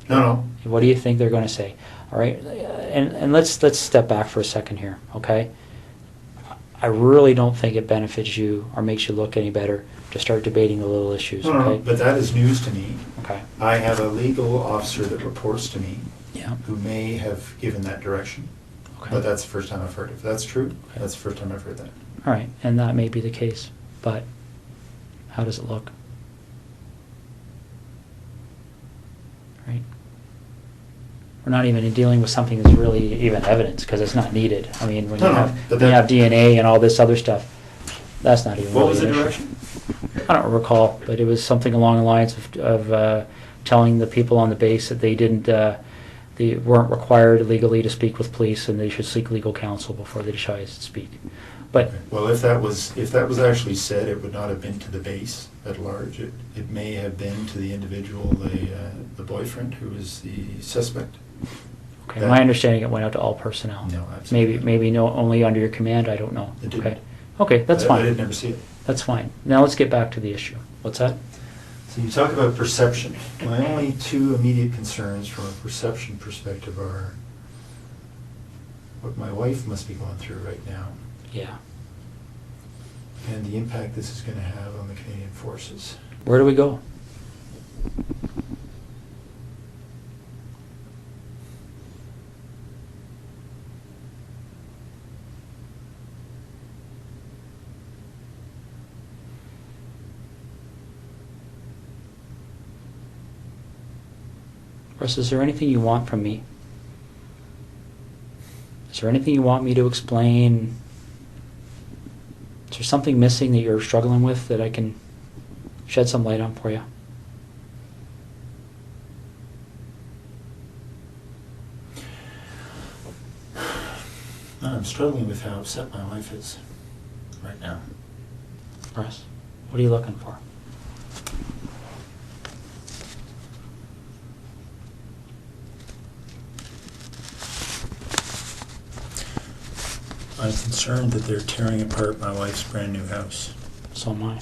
No. What do you think they're going to say? All right, and let's step back for a second here, okay? I really don't think it benefits you or makes you look any better to start debating the little issues, okay? No, but that is news to me. Okay. I have a legal officer that reports to me, Yeah. who may have given that direction. Okay. But that's the first time I've heard it. If that's true, Okay. that's the first time I've heard that. All right, and that may be the case, but how does it look? Right? We're not even dealing with something that's really even evidence, because it's not needed. I mean, when you have DNA and all this other stuff, that's not even What really was the an issue. direction? I don't recall, but it was something along the lines of telling the people on the base that they weren't required legally to speak with police, and they should seek legal counsel before they decided to speak. But Okay. Well, if that was actually said, it would not have been to the base at large. It may have been to the individual, the boyfriend who is the suspect. okay, my understanding, it went out to all personnel. No, absolutely. Maybe no, only under your command. I don't know. It didn't. Okay, okay, that's fine. I did never see it. That's fine. Now let's get back to the issue. What's that? So you talk about perception. My only two immediate concerns from a perception perspective are what my wife must be going through right now Yeah. and the impact this is going to have on the Canadian Forces. Where do we go? Russ, is there anything you want from me? Is there anything you want me to explain? Is there something missing that you're struggling with that I can shed some light on for you? I'm struggling with how upset my wife is right now. Russ, what are you looking for? I'm concerned that they're tearing apart my wife's brand new house. So am I.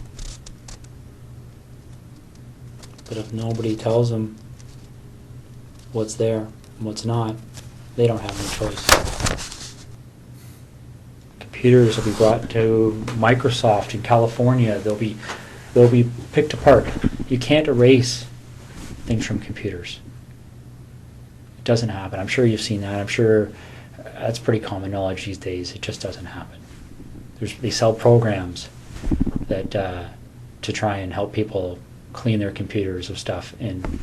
But if nobody tells them what's there and what's not, they don't have any choice. Computers will be brought to Microsoft in California. They'll be picked apart. You can't erase things from computers. It doesn't happen. I'm sure you've seen that. I'm sure that's pretty common knowledge these days. It just doesn't happen. They sell programs that to try and help people clean their computers of stuff, and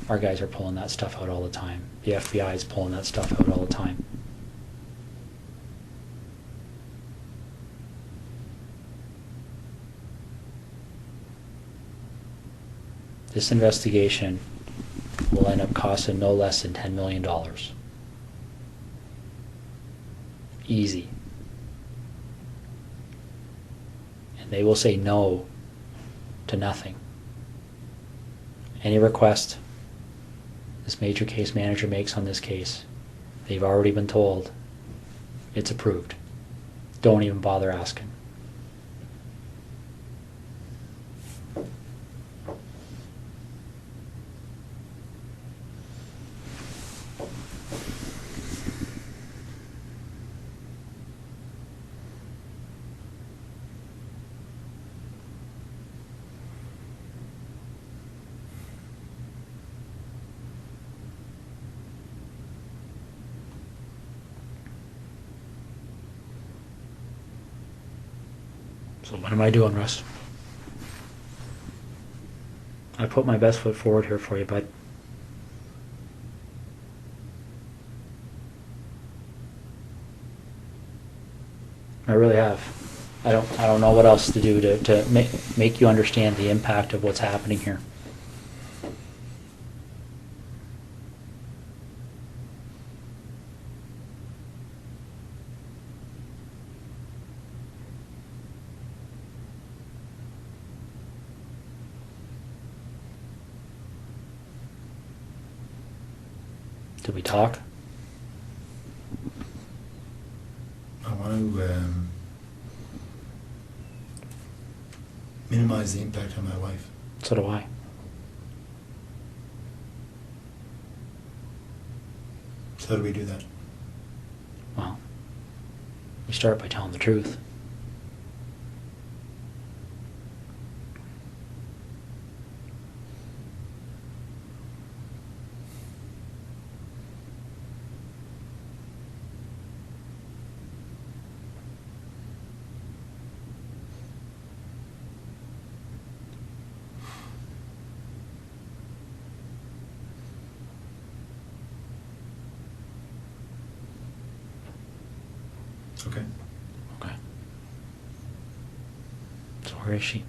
our guys are pulling that stuff out all the time. The FBI is pulling that stuff out all the time. This investigation will end up costing no less than $10 million. Easy. And they will say no to nothing. Any request this major case manager makes on this case, they've already been told it's approved. Don't even bother asking. So what am I doing, Russ? I put my best foot forward here for you, bud. I really have. I don't know what else to do to make you understand the impact of what's happening here. Did we talk? I want to minimize the impact on my wife. So do I. So how do we do that? Well, we start by telling the truth. Okay. Okay. So where is she?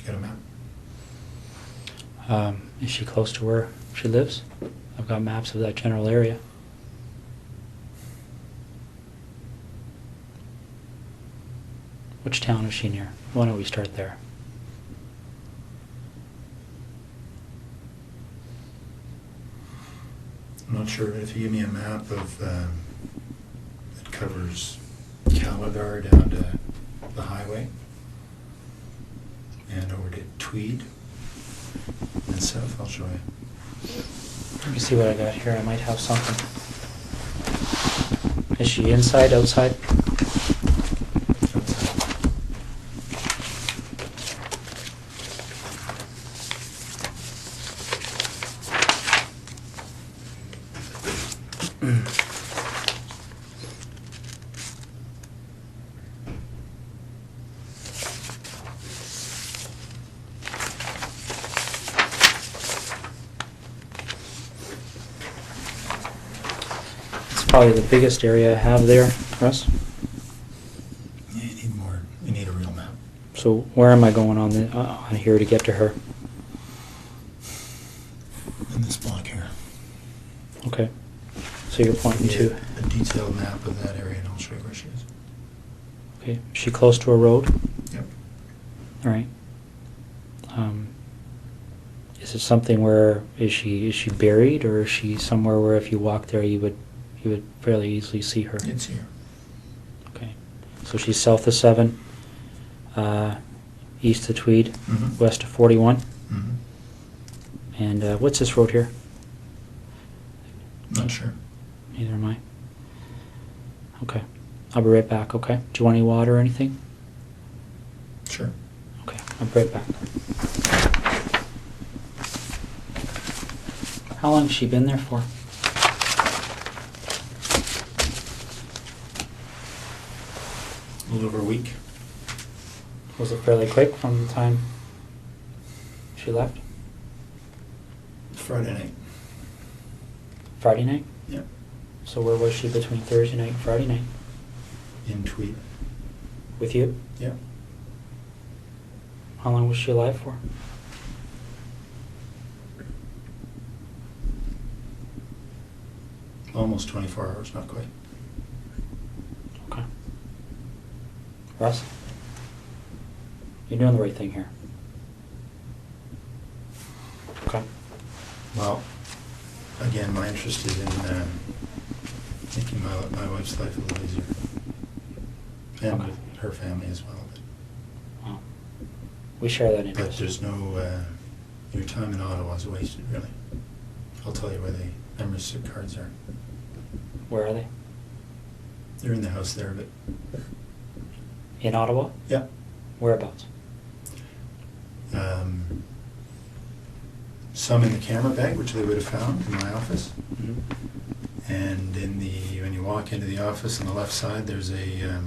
Get a map. Is she close to where she lives? I've got maps of that general area. Which town is she near? Why don't we start there? I'm not sure, but if you give me a map of that covers Calabar down to the highway and over to Tweed and south, I'll show you. Let me see what I got here. I might have something. Is she inside, outside? Probably the biggest area I have there, Russ. Yeah, you need more. You need a real map. So where am I going on here to get to her? In this block here. Okay. So you're pointing to a detailed map of that area, and I'll show you where she is. Okay. Is she close to a road? Yep. All right. Is it something where is she buried, or is she somewhere where if you walk there you would fairly easily see her? It's here. Okay. So she's south of 7, east of Tweed, west of 41. Mm-hmm. And what's this road here? Not sure. Neither am I. Okay. I'll be right back, okay? Do you want any water or anything? Sure. Okay, I'll be right back. How long has she been there for? A little over a week. Was it fairly quick from the time she left? Friday night. Friday night? Yep. So where was she between Thursday night and Friday night? In Tweed. With you? Yep. How long was she alive for? Almost 24 hours, not quite. Okay. Russ? You're doing the right thing here. Okay. Well, again, my interest is in making my wife's life a little easier. And Okay. with her family as well. Well, we share that But interest. there's no, your time in Ottawa is wasted, really. I'll tell you where the membership cards are. Where are they? They're in the house there, but In Ottawa? yeah. Whereabouts? some in the camera bag, which they would have found in my office. Mhm. And when you walk into the office on the left side, there's a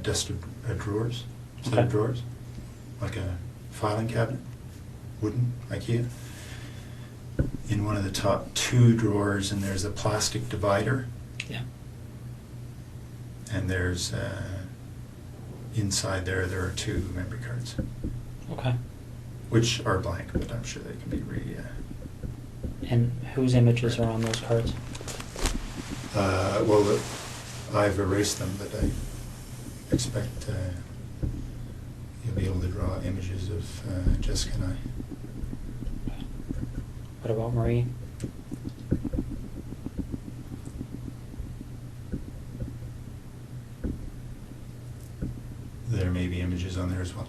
desk of drawers, set Okay. of drawers, like a filing cabinet, wooden, IKEA. In one of the top 2 drawers, and there's a plastic divider, Yeah. and there's inside there are 2 memory cards, Okay. which are blank, but I'm sure they can be And whose images are on those cards? well, I've erased them, but I expect you'll be able to draw images of Jessica and I. What about Marie? There may be images on there as well.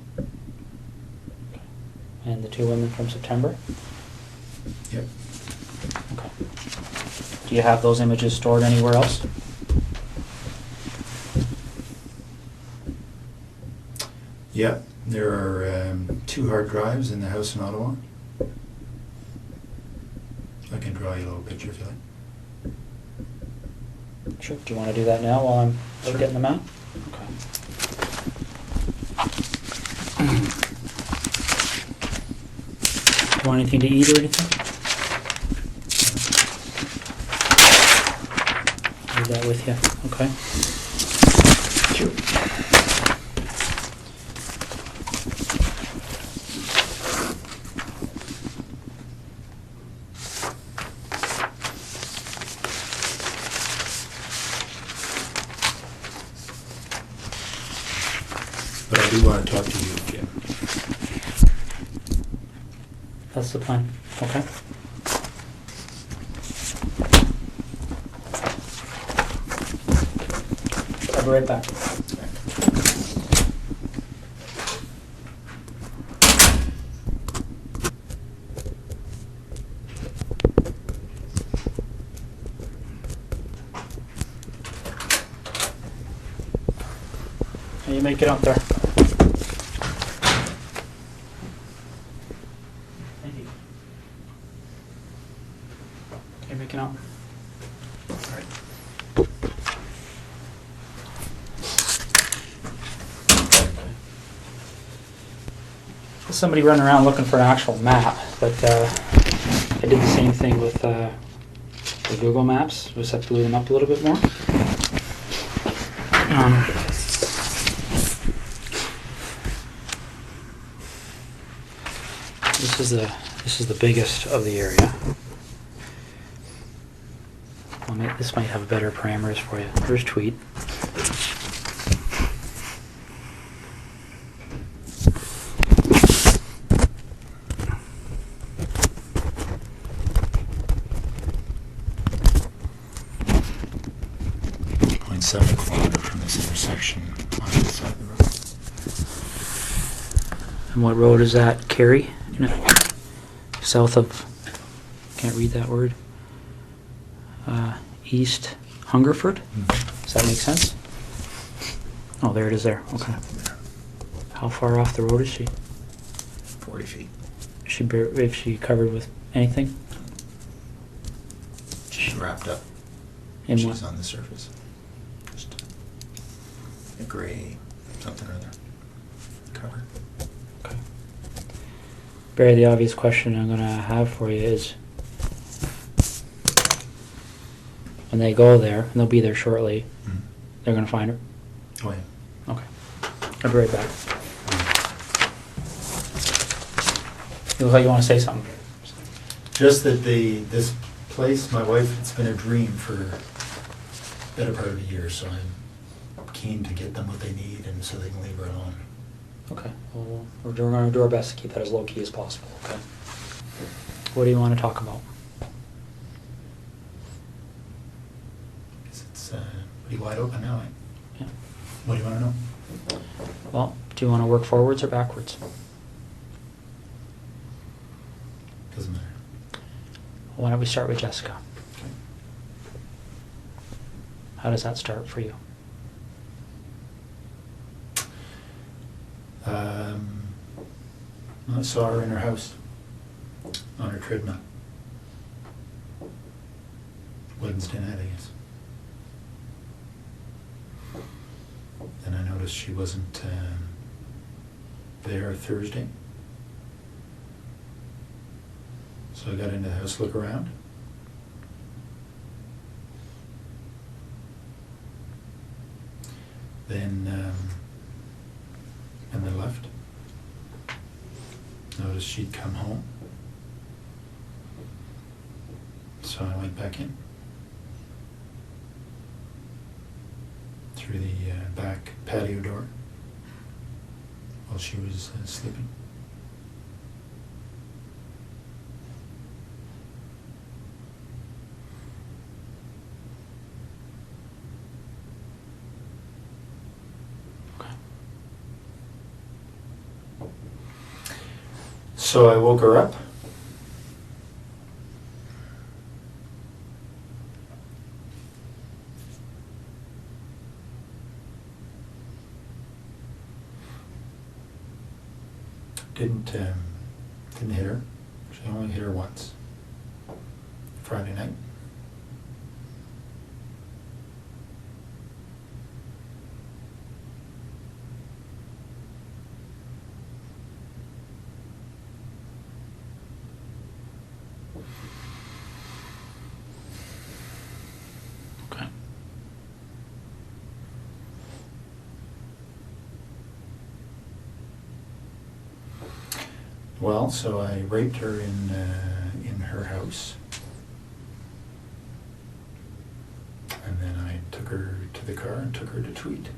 And the 2 women from September? Yep. Okay. Do you have those images stored anywhere else? Yeah, there are 2 hard drives in the house in Ottawa. I can draw you a little picture if you like. Sure. Do you want to do that now while I'm Sure. getting them out? Okay. You want anything to eat or anything? Leave that with you. Okay. Sure. But I do want to talk to you, Jim. That's the plan. Okay. I'll be right back. Can you make it up there? Thank you. Can you make it up? All right. Somebody running around looking for an actual map, but I did the same thing with the Google Maps. Just have to glue them up a little bit more. This is the biggest of the area. Well, this might have better parameters for you. There's Tweed. .7 kilometer from this intersection on the side of the road. And what road is that? Carey? South of, can't read that word. East Hungerford? Does that make sense? Oh, there it is there. Okay. How far off the road is she? 40 feet. Is she covered with anything? She's wrapped up. In She's what? on the surface. Just a gray something or other cover. Okay. Barry, the obvious question I'm going to have for you is, when they go there, and they'll be there shortly, they're going to find her? Oh, yeah. Okay. I'll be right back. You look like you want to say something. Just that this place, my wife, it's been a dream for the better part of a year, so I'm keen to get them what they need and so they can leave her alone. Okay. Well, we're going to do our best to keep that as low-key as possible, okay? What do you want to talk about? It's pretty wide open now, eh? Yeah. What do you want to know? Well, do you want to work forwards or backwards? Doesn't matter. Why don't we start with Jessica? Okay. How does that start for you? I saw her in her house, on her treadmill. Wednesday night, I guess. And I noticed she wasn't there Thursday. So I got into the house to look around. Then left. Noticed she'd come home. So I went back in. Through the back patio door while she was sleeping. Okay. So I woke her up. Didn't hit her. She only hit her once. Friday night. Okay. Well, so I raped her in her house, and then I took her to the car and took her to Tweed.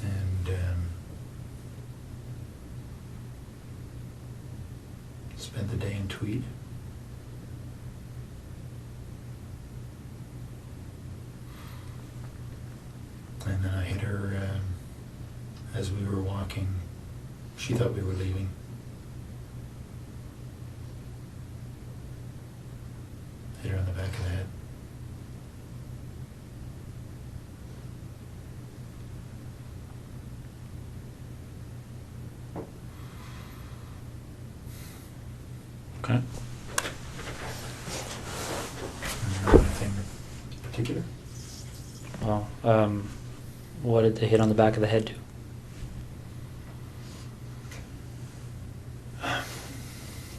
And spent the day in Tweed. And then I hit her as we were walking. She thought we were leaving. Hit her on the back of the head. Okay. Anything in particular? Well, what did the hit on the back of the head do?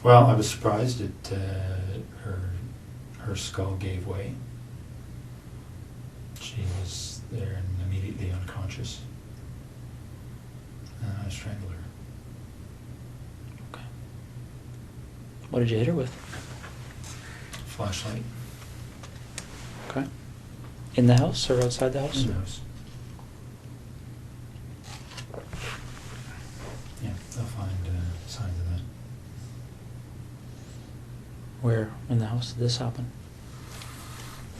Well, I was surprised that her skull gave way. She was there and immediately unconscious. I strangled her. Okay. What did you hit her with? Flashlight. Okay. In the house or outside the house? In the house. Yeah, they'll find signs of that. Where in the house did this happen?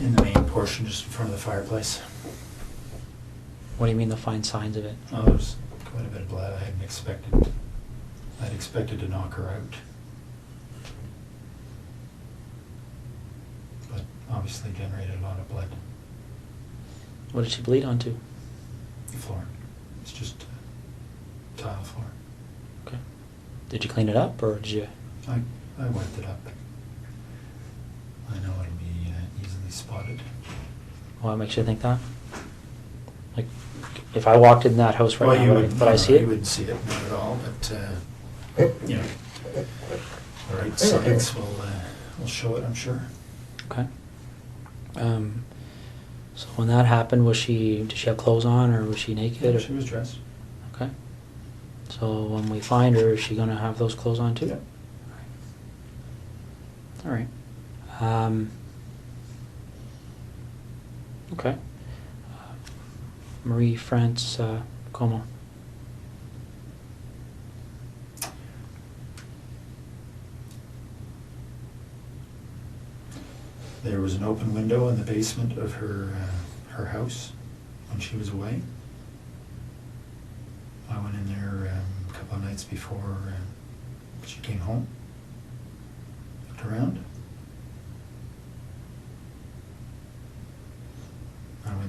In the main portion, just in front of the fireplace. What do you mean they'll find signs of it? Oh, there was quite a bit of blood. I hadn't expected. I'd expected to knock her out. But obviously generated a lot of blood. What did she bleed onto? The floor. It's just tile floor. Okay. Did you clean it up or did you? I wiped it up. I know it'll be easily spotted. What makes you think that? Like, if I walked in that house right now, would I see it? You wouldn't see it, not at all, but, you know, the right signs will show it, I'm sure. Okay. So when that happened, did she have clothes on or was she naked? Yeah, or? she was dressed. Okay. So when we find her, is she going to have those clothes on too? Yeah. All right. Okay. Marie France Comeau. There was an open window in the basement of her house when she was away. I went in there a couple of nights before she came home. Looked around.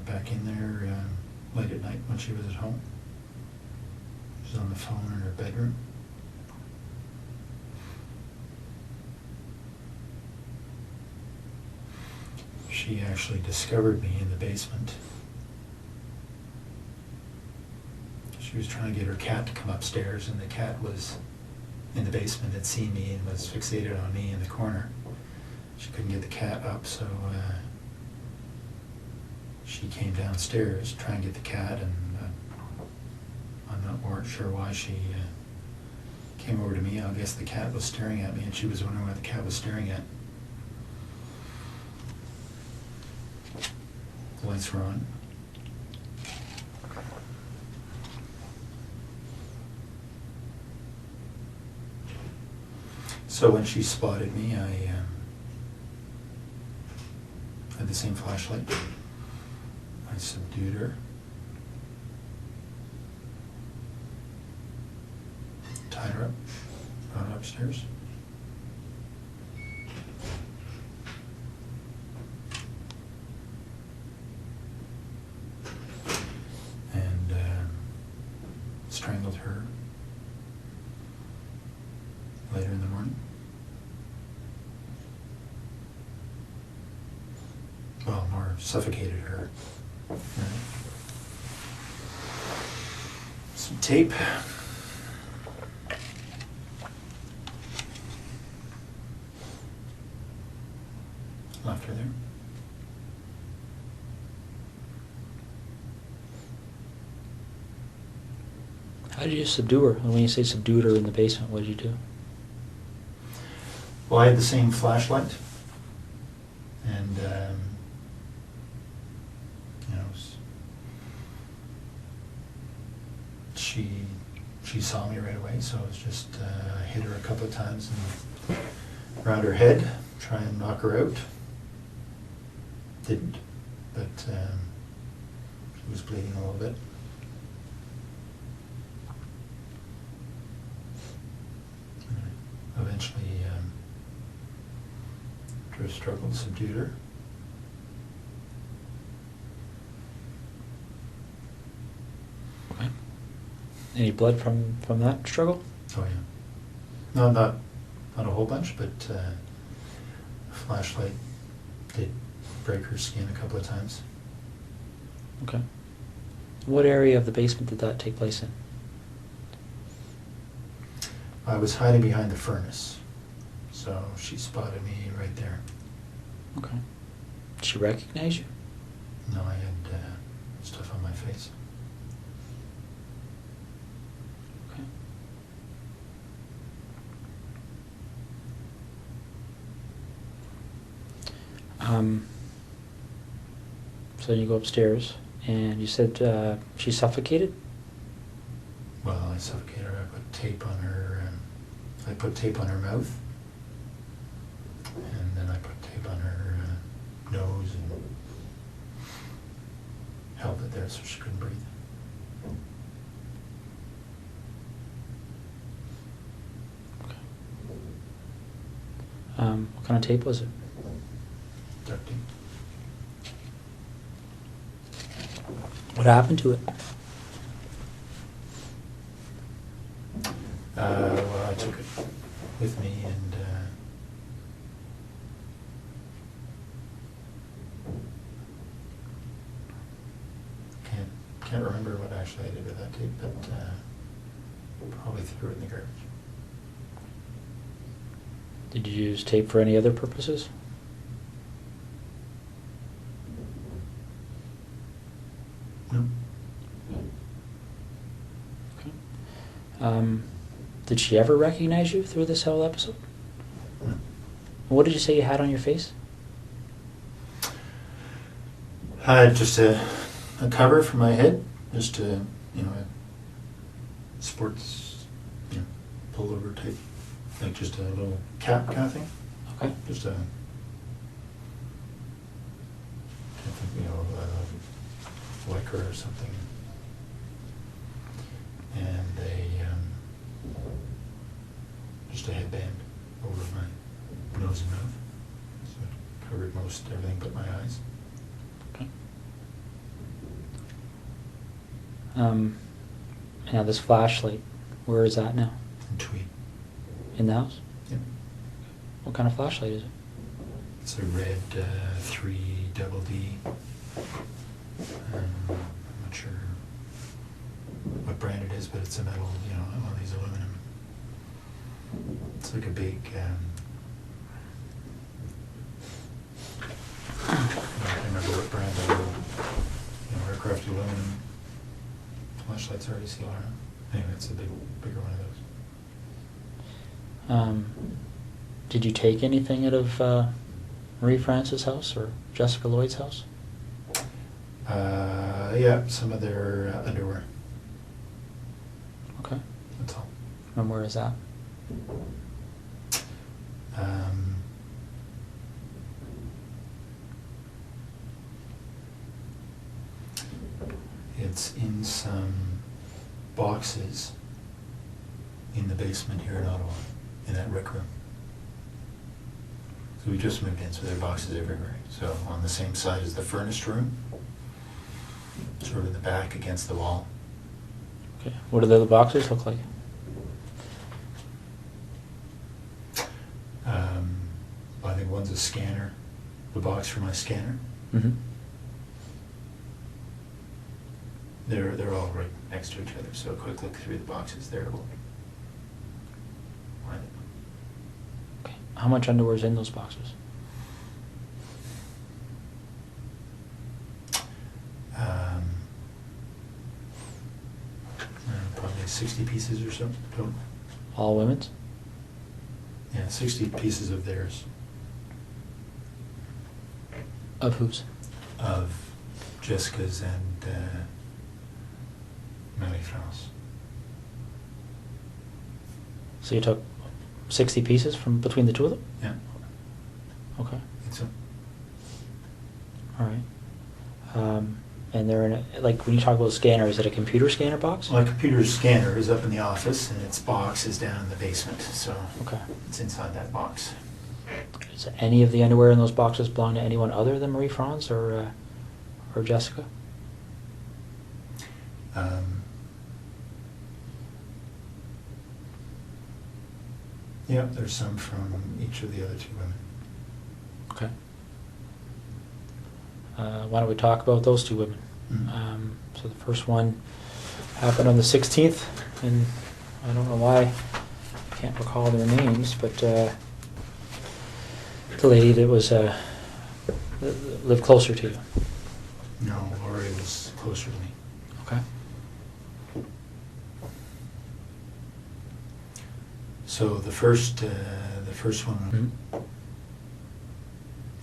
went back in there late at night when she was at home. She was on the phone in her bedroom. She actually discovered me in the basement. She was trying to get her cat to come upstairs, and the cat was in the basement, had seen me and was fixated on me in the corner. She couldn't get the cat up, so she came downstairs trying to get the cat, and weren't sure why she came over to me. I guess the cat was staring at me, and she was wondering what the cat was staring at. The lights were on. So when she spotted me, I had the same flashlight. I subdued her. Tied her up, brought her upstairs. And strangled her later in the morning. Well, more suffocated her. Some tape. Left her there. How did you subdue her? When you say subdued her in the basement, what did you do? Well, I had the same flashlight, and she saw me right away, so it was just I hit her a couple of times and around her head, try and knock her out. Didn't, but she was bleeding a little bit. Eventually, through a struggle, subdued her. Okay. Any blood from that struggle? Oh yeah. No, not a whole bunch, but a flashlight did break her skin a couple of times. Okay. What area of the basement did that take place in? I was hiding behind the furnace, so she spotted me right there. Okay. Did she recognize you? No, I had stuff on my face. Okay. So then you go upstairs, and you said she suffocated? Well, I suffocated her. I put tape on her. I put tape on her mouth, and then I put tape on her nose and held it there so she couldn't breathe. Okay. What kind of tape was it? Duct tape. What happened to it? Well, I took it with me, and can't remember what actually I did with that tape, but probably threw it in the garbage. Did you use tape for any other purposes? No. Okay. Did she ever recognize you through this whole episode? No. What did you say you had on your face? I had just a cover for my head, just a sports pullover type, like just a little cap kind of thing. Okay. Just a lycra or something, and just a headband over my nose and mouth, so it covered most everything but my eyes. Okay. Now this flashlight, where is that now? In Tweed. In the house? Yep. What kind of flashlight is it? It's a red 3 double D. I'm not sure what brand it is, but it's a metal, you know, one of these aluminum. It's like a big, I can't remember what brand of, you know, aircraft aluminum flashlights already see around. Anyway, it's a bigger one of those. Did you take anything out of Marie France's house or Jessica Lloyd's house? Yeah, some of their underwear. Okay. That's all. And where is that? It's in some boxes in the basement here in Ottawa, in that rec room. So we just moved in, so there are boxes everywhere. So on the same side as the furnace room, sort of in the back against the wall. Okay. What do the other boxes look like? I think one's a scanner, the box for my scanner. Mm-hmm. They're all right next to each other, so a quick look through the boxes there will find it. Okay. How much underwear is in those boxes? Probably 60 pieces or so total. All women's? Yeah, 60 pieces of theirs. Of whose? Of Jessica's and Marie France. So you took 60 pieces from between the two of them? Yeah, Okay. I think so. All right. And they're in a, like when you talk about a scanner, is it a computer scanner box? My computer scanner is up in the office, and its box is down in the basement, so Okay. it's inside that box. Does any of the underwear in those boxes belong to anyone other than Marie France or Jessica? Yeah, there's some from each of the other two women. Okay. Why don't we talk about those two women? Mm. So the first one happened on the 16th, and I don't know why I can't recall their names, but the lady that was lived closer to you. No, Lori was closer to me. Okay. So the first one, Mhm.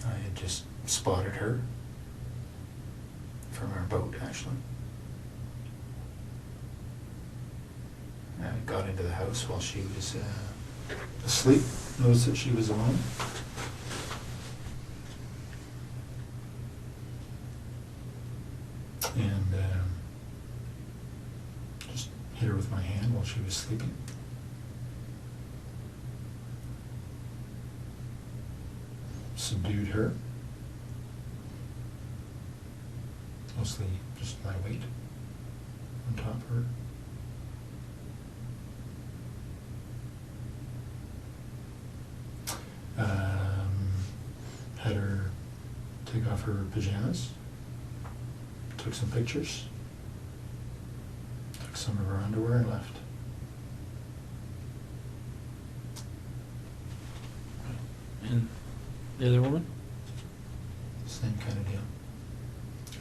I had just spotted her from our boat, actually. I got into the house while she was asleep, noticed that she was alone. And just hit her with my hand while she was sleeping. Subdued her. Mostly just my weight on top of her. Had her take off her pajamas. Took some pictures. Took some of her underwear and left. And the other woman? Same kind of deal.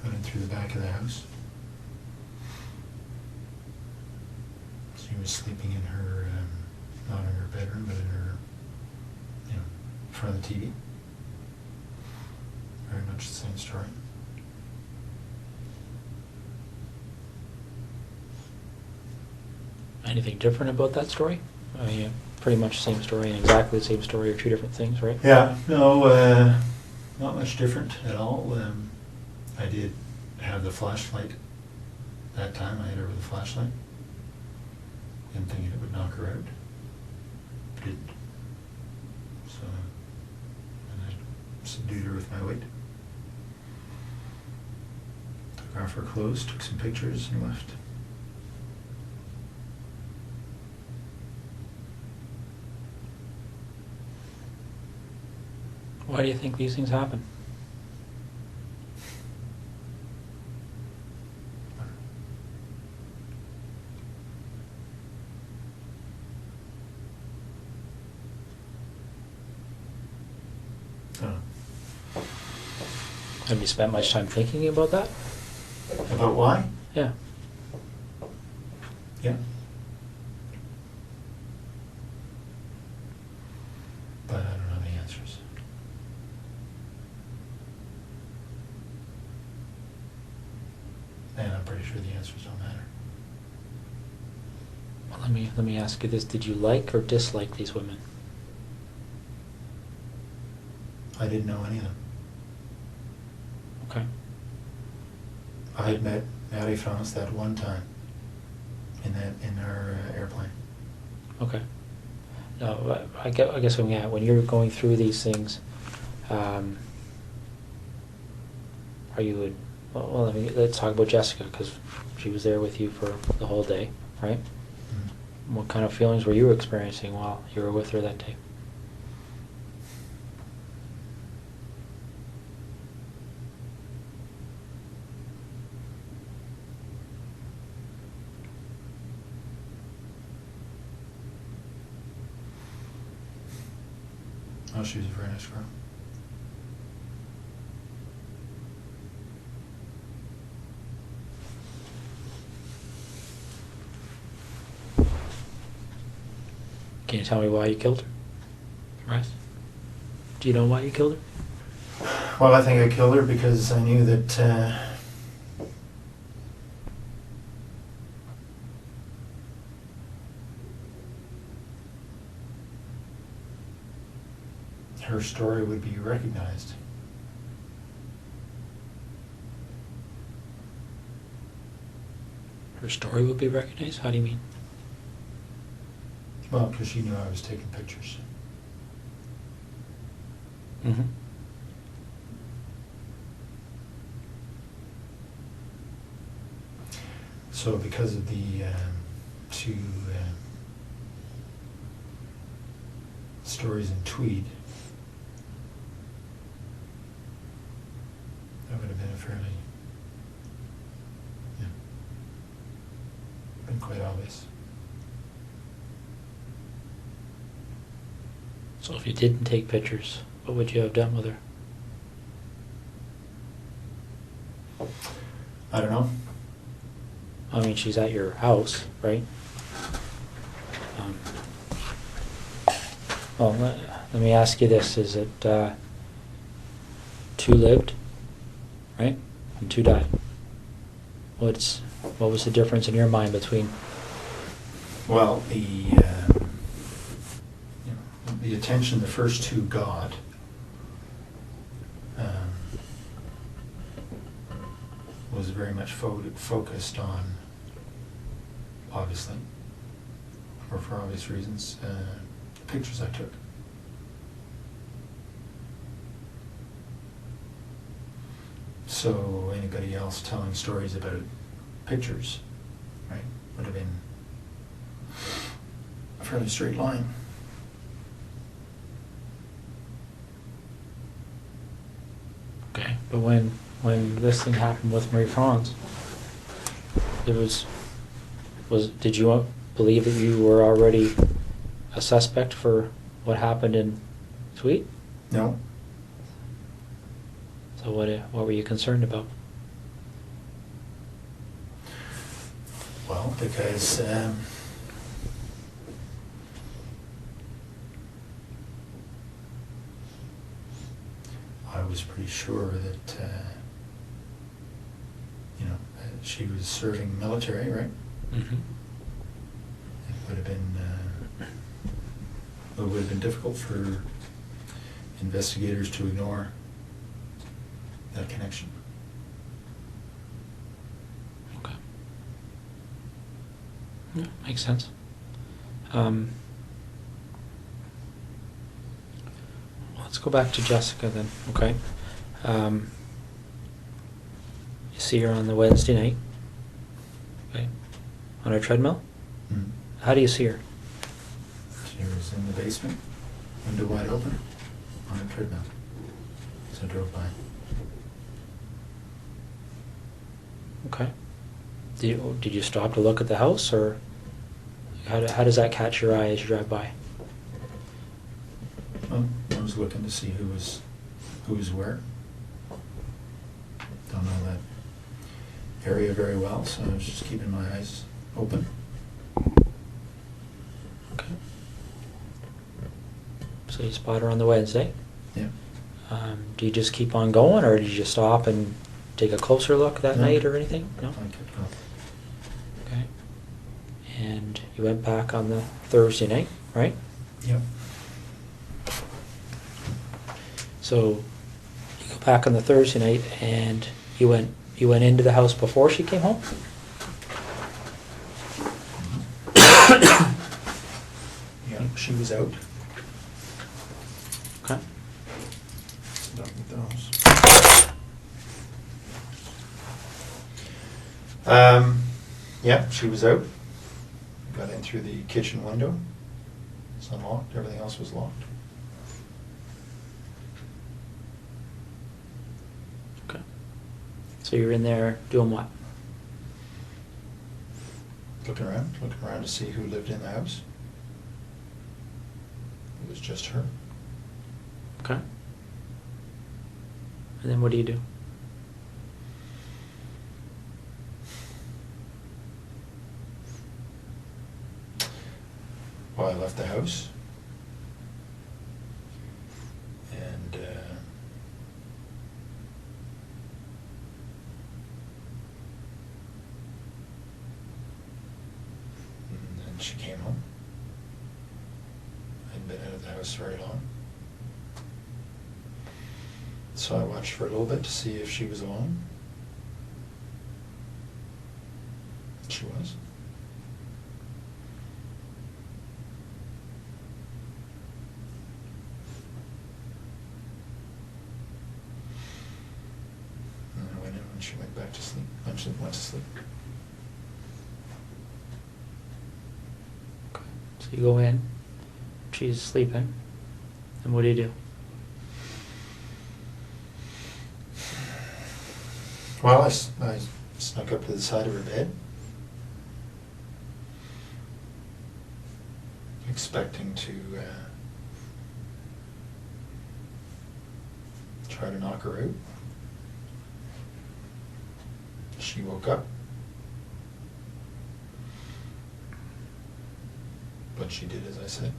Got in through the back of the house. She was sleeping in her, not in her bedroom, but in her, you know, in front of the TV. Very much the same story. Anything different about that story? I mean, pretty much the same story and exactly the same story are two different things, right? Yeah, no, not much different at all. I did have the flashlight that time. I hit her with a flashlight. And thinking it would knock her out. It did. So, and I subdued her with my weight. Took off her clothes, took some pictures, and left. Why do you think these things happen? Have you spent much time thinking about that? About why? Yeah. Yeah. But I don't know the answers. And I'm pretty sure the answers don't matter. Well, let me ask you this: did you like or dislike these women? I didn't know any of them. Okay. I had met Marie France that one time in our airplane. Okay. No, I guess when you're going through these things, are you? Well, let's talk about Jessica, because she was there with you for the whole day, right? Mm-hmm. What kind of feelings were you experiencing while you were with her that day? Oh, she was a very nice girl. Can you tell me why you killed her? Right? Do you know why you killed her? Well, I think I killed her because I knew that her story would be recognized. Her story would be recognized? How do you mean? Well, because she knew I was taking pictures. Mm-hmm. So because of the two stories in Tweed, that would have been a fairly, been quite obvious. So if you didn't take pictures, what would you have done with her? I don't know. I mean, she's at your house, right? Well, let me ask you this. Is it 2 lived, right? And 2 died. What was the difference in your mind between? Well, the attention the first 2 got was very much focused on, obviously, or for obvious reasons, the pictures I took. So anybody else telling stories about pictures, right, would have been a fairly straight line. Okay, but when this thing happened with Marie France, did you believe that you were already a suspect for what happened in Tweed? No. So what were you concerned about? Well, because I was pretty sure that she was serving military, right? Mm-hmm. It would have been difficult for investigators to ignore that connection. Okay. Yeah, makes sense. Let's go back to Jessica then, okay? You see her on the Wednesday night, okay? On her treadmill? Mm-hmm. How do you see her? She was in the basement, window wide open, on a treadmill. So I drove by. Okay. Did you stop to look at the house, or how does that catch your eye as you drive by? Well, I was looking to see who was where. Don't know that area very well, so I was just keeping my eyes open. Okay. So you spot her on the Wednesday. Yeah. Do you just keep on going, or did you stop and take a closer look that No. night or anything? No? I kept going. Okay. And you went back on the Thursday night, right? Yep. So you go back on the Thursday night, and you went into the house before she came home? Yeah, she was out. Okay. Done with those. Yeah, she was out. Got in through the kitchen window. It's unlocked. Everything else was locked. Okay. So you're in there doing what? Looking around to see who lived in the house. It was just her. Okay. And then what do you do? Well, I left the house. And then she came home. I hadn't been out of the house very long. So I watched for a little bit to see if she was alone. She was. And I went in when she went back to sleep. When she went to sleep. Okay. So you go in, she's sleeping, and what do? Well, I snuck up to the side of her bed, expecting to try to knock her out. She woke up, but she did as I said,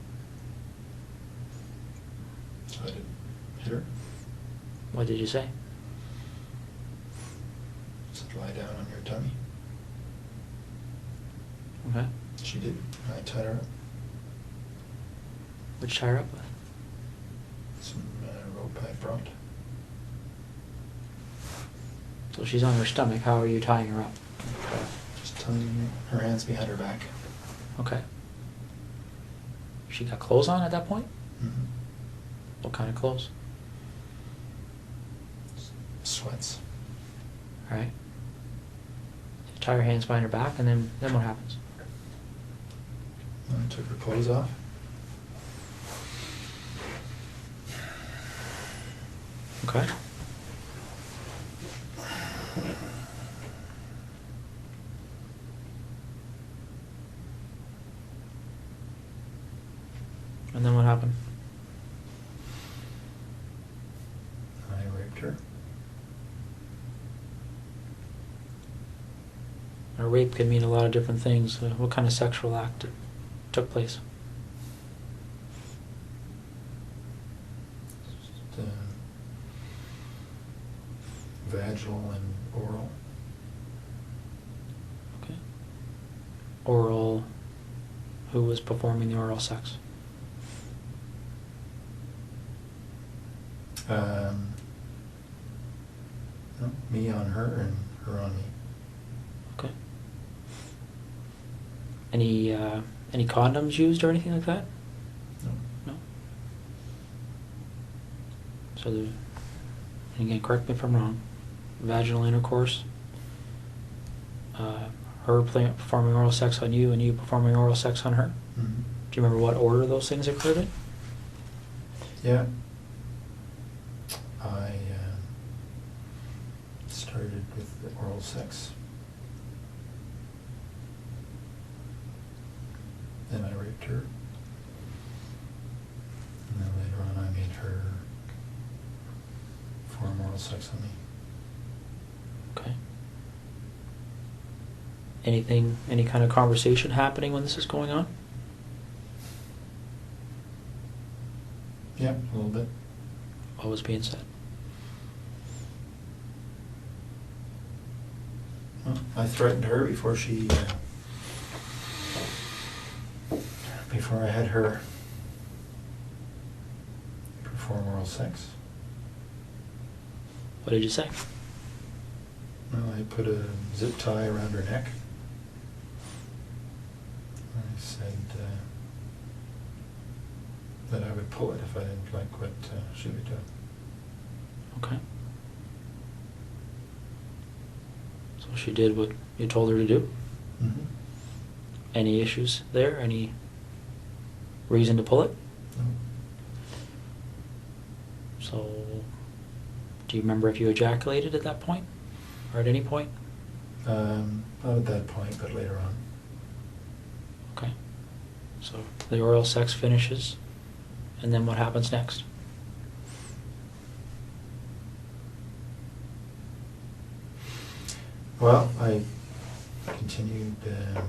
so I didn't hit her. What did you say? Said, lie down on your tummy. Okay. She did. I tied her up. What'd you tie her up with? Some rope I brought. So she's on her stomach. How are you tying her up? Just tying her hands behind her back. Okay. She got clothes on at that point? Mm-hmm. What kind of clothes? Sweats. All right. You tie her hands behind her back, and then what happens? I took her clothes off. Okay. And then what happened? I raped her. A rape could mean a lot of different things. What kind of sexual act took place? Just, vaginal and oral. Okay. Oral. Who was performing the oral sex? No, me on her and her on me. Okay. Any condoms used or anything like that? No. No. So and again, correct me if I'm wrong. Vaginal intercourse. Her performing oral sex on you, and you performing oral sex on her. Mm-hmm. Do you remember what order those things occurred in? Yeah. I started with the oral sex. Then I raped her. And then later on I made her perform oral sex on me. Okay. Anything, any kind of conversation happening when this is going on? Yeah, a little bit. What was being said? Well, I threatened her before she, before I had her perform oral sex. What did you say? Well, I put a zip tie around her neck. I said that I would pull it if I didn't like what she would do. Okay. So she did what you told her to do? Mm-hmm. Any issues there? Any reason to pull it? No. So, do you remember if you ejaculated at that point? Or at any point? Not at that point, but later on. Okay. So, the oral sex finishes, and then what happens next? Well, I continued to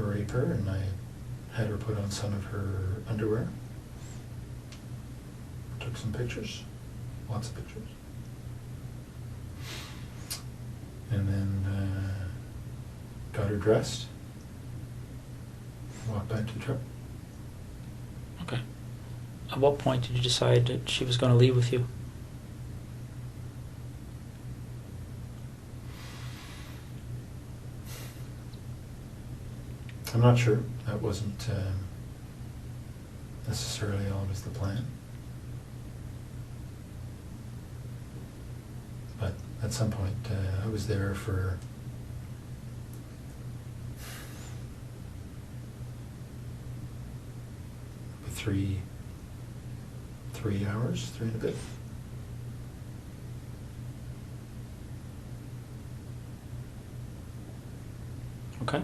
rape her, and I had her put on some of her underwear. Took some pictures, lots of pictures. And then got her dressed, walked back to the truck. Okay. At what point did you decide that she was going to leave with you? I'm not sure. That wasn't necessarily always the plan. But at some point, I was there for three hours, 3 and a bit. Okay.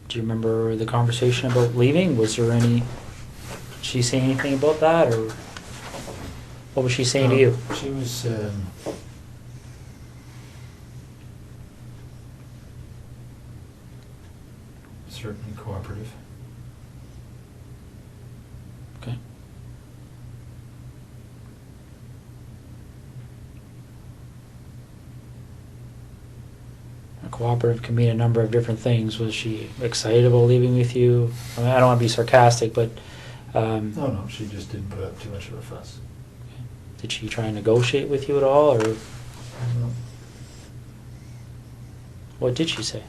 Do you remember the conversation about leaving? Was there any... Did she say anything about that, or what was she saying to you? She was certainly cooperative. Okay. Cooperative can mean a number of different things. Was she excited about leaving with you? I mean, I don't want to be sarcastic, but... No, she just didn't put up too much of a fuss. Okay. Did she try and negotiate with you at all, or... No. What did she say?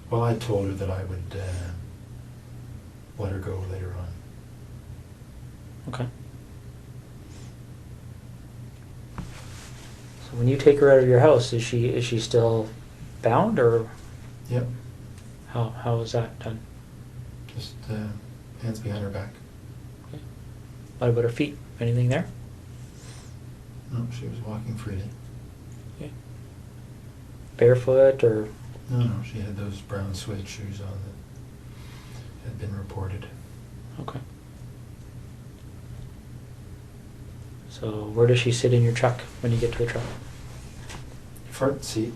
Well, I told her that I would let her go later on. Okay. So when you take her out of your house, is she still bound, or Yep. how is that done? Just hands behind her back. Okay. What about her feet? Anything there? No, she was walking freely. Okay. Barefoot, or... No, she had those brown suede shoes on that had been reported. Okay. So where does she sit in your truck when you get to the truck? Front seat,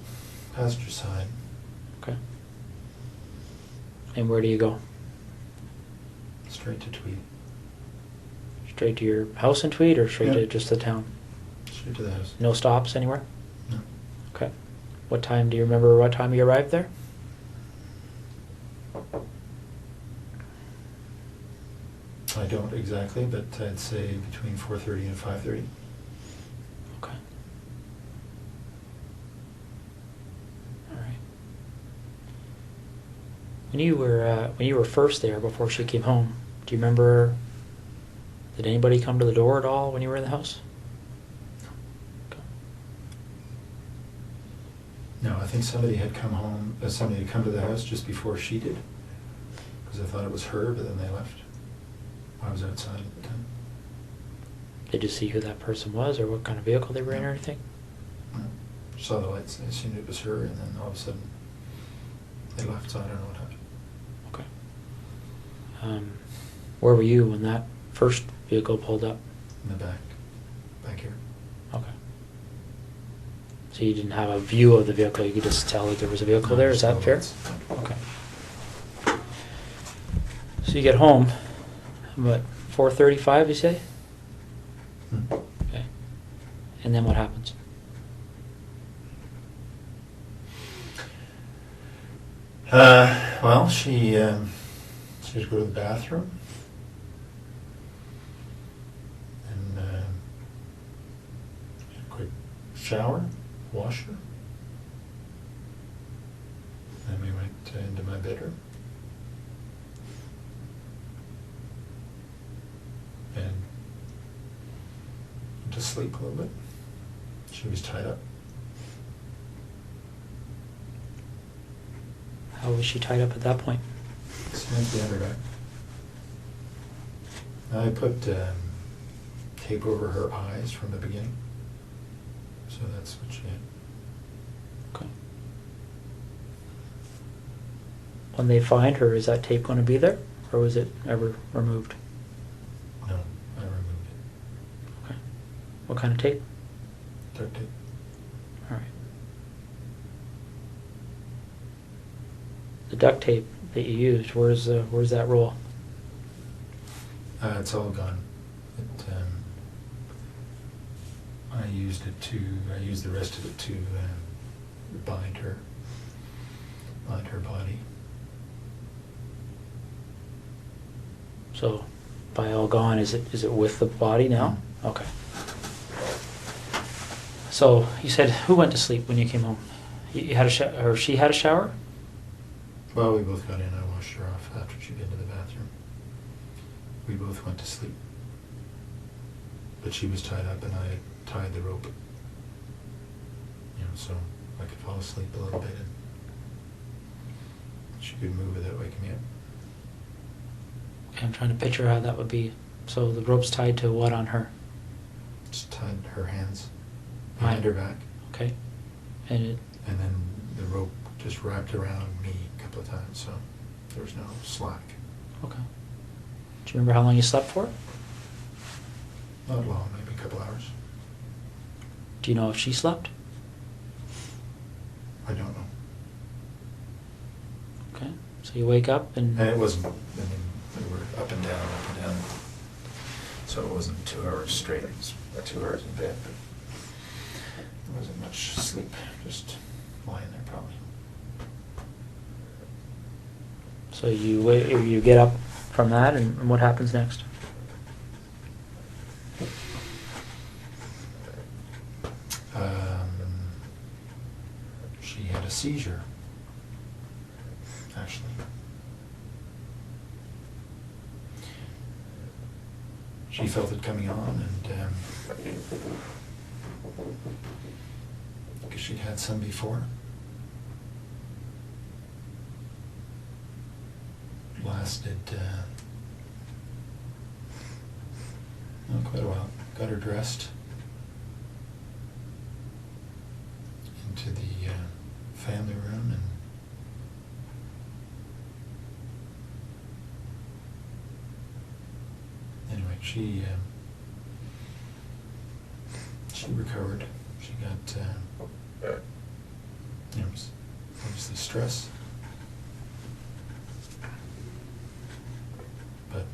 passenger side. Okay. And where do you go? Straight to Tweed. Straight to your house in Tweed, or straight Yeah. to just the town? Straight to the house. No stops anywhere? No. Okay. What time, do you remember what time you arrived there? I don't exactly, but I'd say between 4:30 and 5:30. Okay. All right. When you were first there before she came home, do you remember, did anybody come to the door at all when you were in the house? Okay. No, I think somebody had come home, somebody had come to the house just before she did, because I thought it was her, but then they left. I was outside at the time. Did you see who that person was, or what kind of vehicle they were in, or anything? No. Saw the lights, I assumed it was her, and then all of a sudden they left, so I don't know what happened. Okay. Where were you when that first vehicle pulled up? In the back here. Okay. So you didn't have a view of the vehicle, you could just tell that there was a vehicle there, is that fair? Lights. Okay. So you get home, what, 4:35 you say? Hmm. Okay. And then what happens? Well, she was go to the bathroom, and had a quick shower, wash her. Then we went into my bedroom. And went to sleep a little bit. She was tied up. How was she tied up at that point? Stands behind her back. I put tape over her eyes from the beginning. So that's what she had. Okay. When they find her, is that tape going to be there, or was it ever removed? No, I removed it. Okay. What kind of tape? Duct tape. All right. The duct tape that you used, where's that roll? It's all gone. I used the rest of it to bind her body. So, by all gone, is it with the body now? Mm. Okay. So you said, who went to sleep when you came home? You had a shower, or she had a shower? Well, we both got in. I washed her off after she'd been to the bathroom. We both went to sleep. But she was tied up and I tied the rope. So I could fall asleep a little bit and she could move without waking me up. Okay, I'm trying to picture how that would be. So the rope's tied to what on her? Just tied her hands behind her back. Okay. And then the rope just wrapped around me a couple of times, so there was no slack. okay. Do you remember how long you slept for? Not long, maybe a couple hours. Do you know if she slept? I don't know. Okay. So you wake up and... And it wasn't, I mean, we were up and down, so it wasn't 2 hours straight. It was 2 hours in bed, but there wasn't much sleep, just lying there probably. So you get up from that, and what happens next? She had a seizure, actually. She felt it coming on, and because she'd had some before. Lasted quite a while. Got her dressed, into the family room, and anyway, she recovered. She got obviously stress, but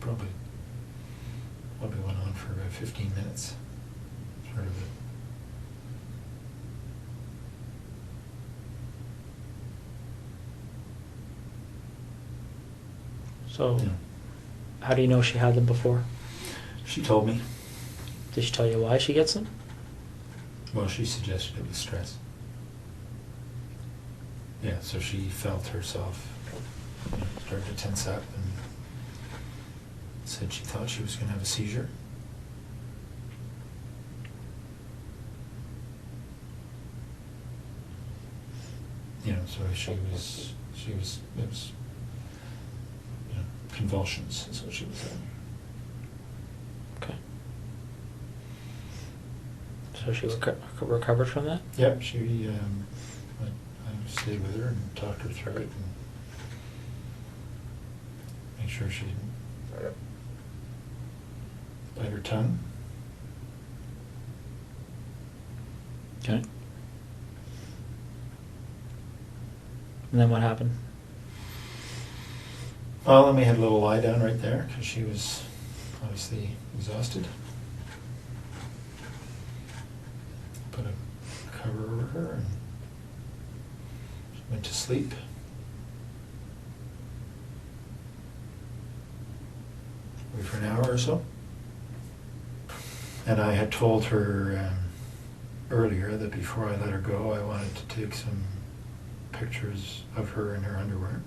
probably went on for about 15 minutes. Sort of it. So, Yeah. how do you know she had them before? She told me. Did she tell you why she gets them? Well, she suggested it was stress. Yeah, so she felt herself start to tense up and said she thought she was going to have a seizure. So she was It was, you know, convulsions, is what she was having. Okay. So she recovered from that? Yep, I stayed with her and talked her through it and made sure she didn't bite her tongue. Okay. And then what happened? Well, then we had a little lie down right there because she was obviously exhausted. Put a cover over her and she went to sleep. Wait for an hour or so. And I had told her earlier that before I let her go, I wanted to take some pictures of her in her underwear.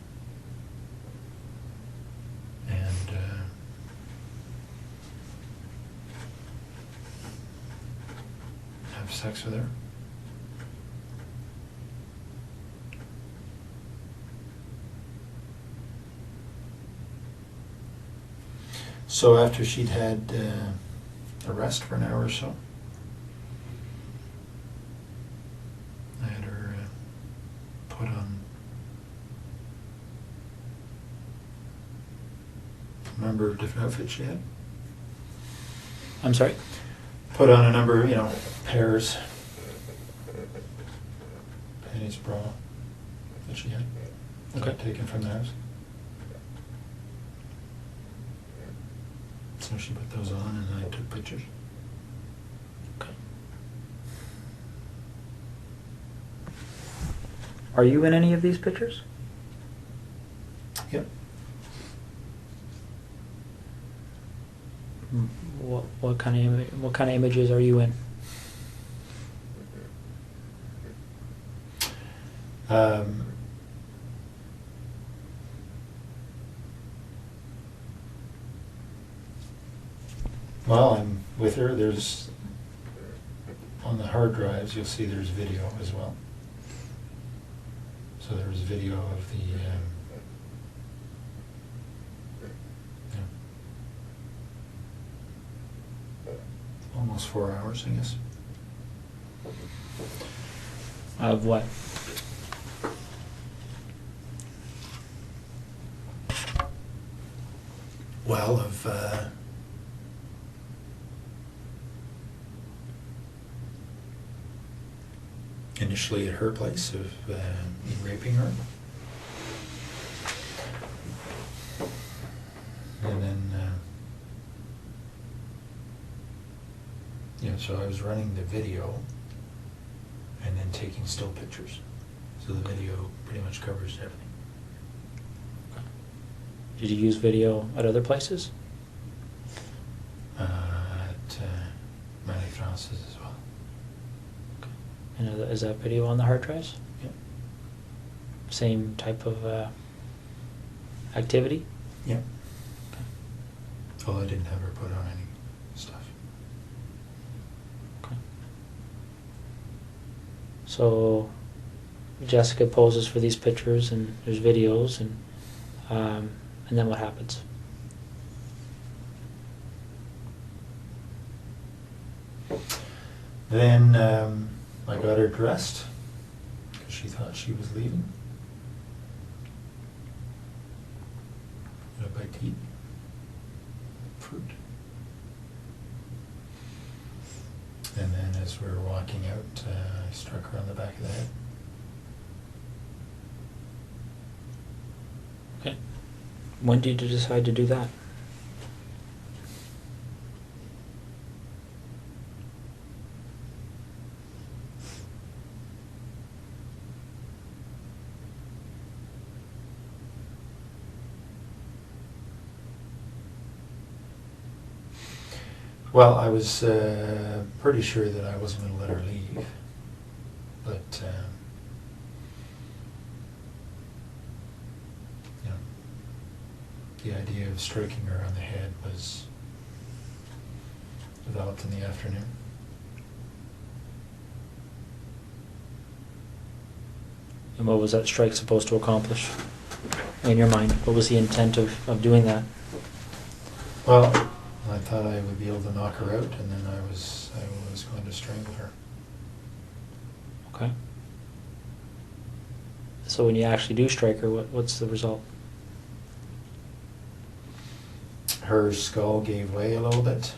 And have sex with her. So after she'd had a rest for an hour or so, I had her put on a number of different outfits she had. I'm sorry? Put on a number, you know, pairs, panties, bra that she had. That Okay. I'd taken from the house. So she put those on and I took pictures. Okay. Are you in any of these pictures? Yep. What kind of images are you in? Well, I'm with her. There's on the hard drives. You'll see there's video as well. So there's video of the. Almost 4 hours, I guess. Of what? Well, of initially at her place of me raping her, and then so I was running the video and then taking still pictures. So the video pretty much covers everything. Okay. Did you use video at other places? At Manic Francis as well. Okay. And is that video on the hard drives? Yep. Same type of activity? Yep. Okay. Although I didn't have her put on any stuff. Okay. So Jessica poses for these pictures and there's videos and then what happens? Then I got her dressed because she thought she was leaving. Got a bite to eat. Fruit. And then as we were walking out, I struck her on the back of the head. Okay. When did you decide to do that? Well, I was pretty sure that I wasn't going to let her leave, but the idea of striking her on the head was developed in the afternoon. And what was that strike supposed to accomplish? In your mind, what was the intent of doing that? Well, I thought I would be able to knock her out, and then I was going to strangle her. Okay. So when you actually do strike her, what's the result? Her skull gave way a little bit.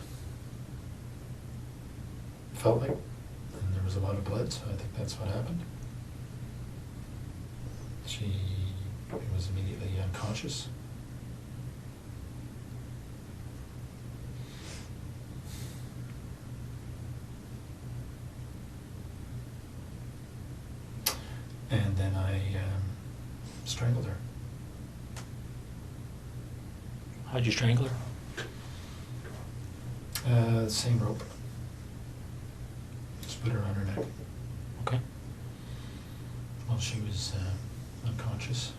Felt like, and there was a lot of blood, so I think that's what happened. She was immediately unconscious. And then I strangled her. How'd you strangle her? The same rope. Just put her on her neck Okay. while she was unconscious.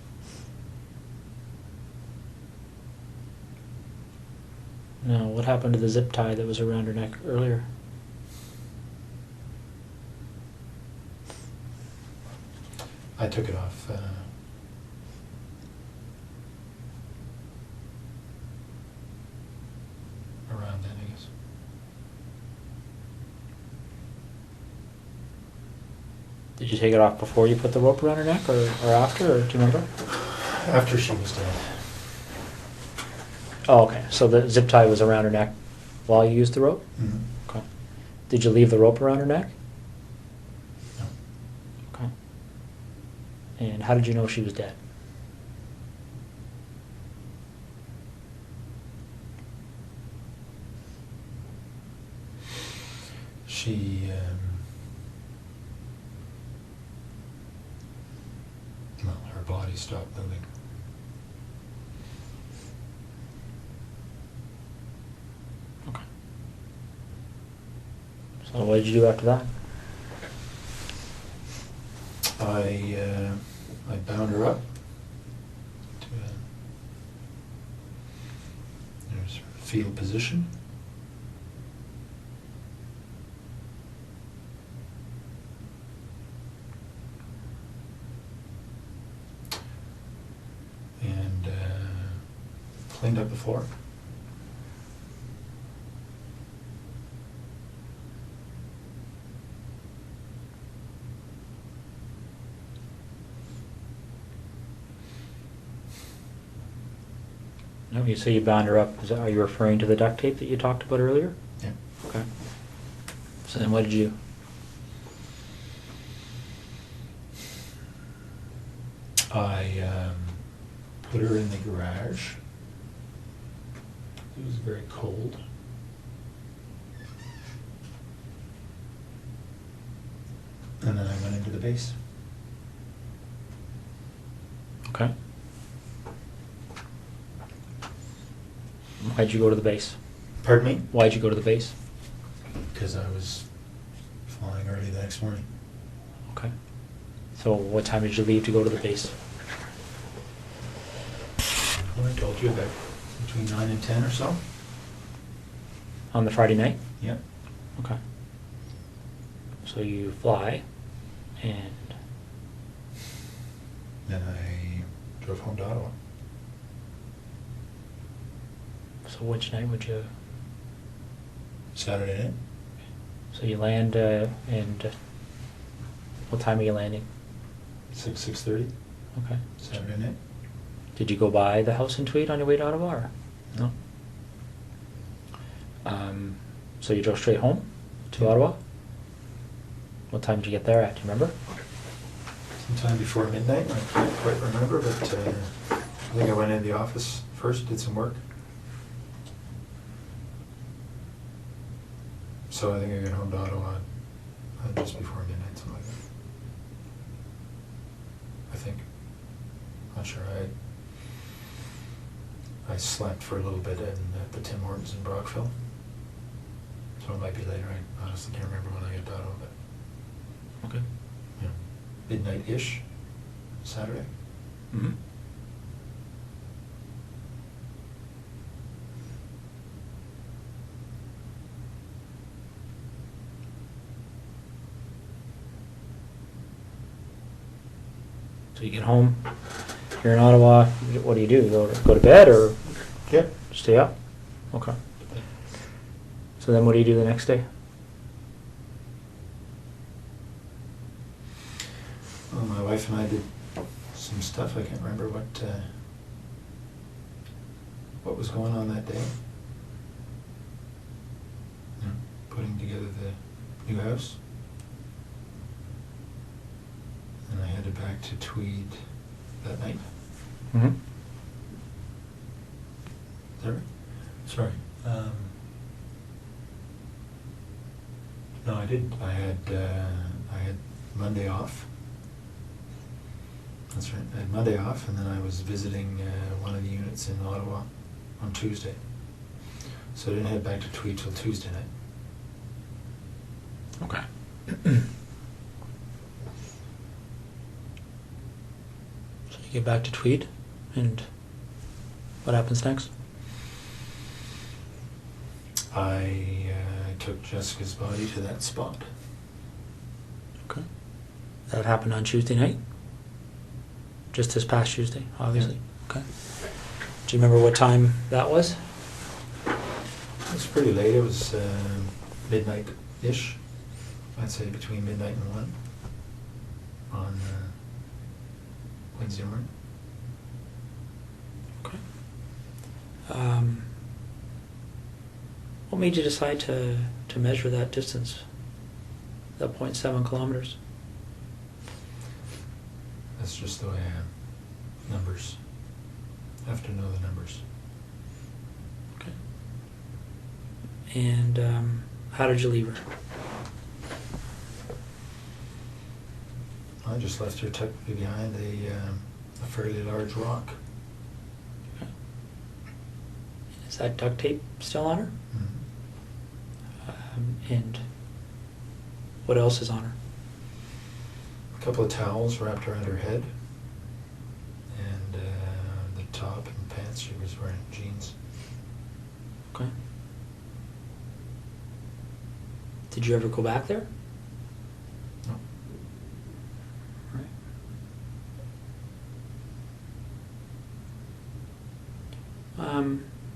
Now, what happened to the zip tie that was around her neck earlier? I took it off. Around then, I guess. Did you take it off before you put the rope around her neck, or after, or do you remember? After she was dead. Oh, okay. So the zip tie was around her neck while you used the rope? Mm-hmm. Okay. Did you leave the rope around her neck? No. Okay. And how did you know she was dead? She, well, her body stopped moving. Okay. So what did you do after that? I bound her up to a sort of fetal position. And cleaned up the floor. No, you say you bound her up. Are you referring to the duct tape that you talked about earlier? Yeah. Okay. So then what did you do? I put her in the garage. It was very cold. And then I went into the base. Okay. Why'd you go to the base? Pardon me? Why'd you go to the base? Because I was flying early the next morning. Okay. So what time did you leave to go to the base? Well, I told you about between 9 and 10 or so. On the Friday night? Yeah. Okay. So you fly, and Then I drove home to Ottawa. so which night would you? Saturday night. So you land, and what time are you landing? 6:30. Okay. Saturday night. Did you go by the house in Tweed on your way to Ottawa? Or? No. So you drove straight home to Yeah. Ottawa? What time did you get there at? Do you remember? Sometime before midnight. I can't quite remember, but I think I went into the office first, did some work. So I think I got home to Ottawa just before midnight, something like that. I think. Not sure. I slept for a little bit at the Tim Hortons in Brockville. So it might be later. I honestly can't remember when I got to Ottawa, but Okay. yeah, midnight-ish, Saturday. Mm-hmm. So you get home, you're in Ottawa, what do? Go to bed or Yeah. stay up? Okay. So then what do you do the next day? Well, my wife and I did some stuff. I can't remember what was going on that day. You know, putting together the new house. And I headed back to Tweed that night. Mm-hmm. Is that right? Sorry. No, I didn't. I had Monday off. That's right. I had Monday off, and then I was visiting one of the units in Ottawa on Tuesday. So I didn't head back to Tweed till Tuesday night. Okay. So you get back to Tweed, and what happens next? I took Jessica's body to that spot. Okay. That happened on Tuesday night? Just this past Tuesday, obviously. Yeah. Okay. Do you remember what time that was? It was pretty late. It was midnight-ish. I'd say between midnight and 1 on Wednesday morning. Okay. What made you decide to measure that distance, that 0.7 kilometers? That's just the way I am. Numbers. I have to know the numbers. Okay. And how did you leave her? I just left her tucked behind a fairly large rock. Okay. Is that duct tape still on her? Mm-hmm. And what else is on her? A couple of towels wrapped around her head, and the top and pants. She was wearing jeans. Okay. Did you ever go back there? No. Right.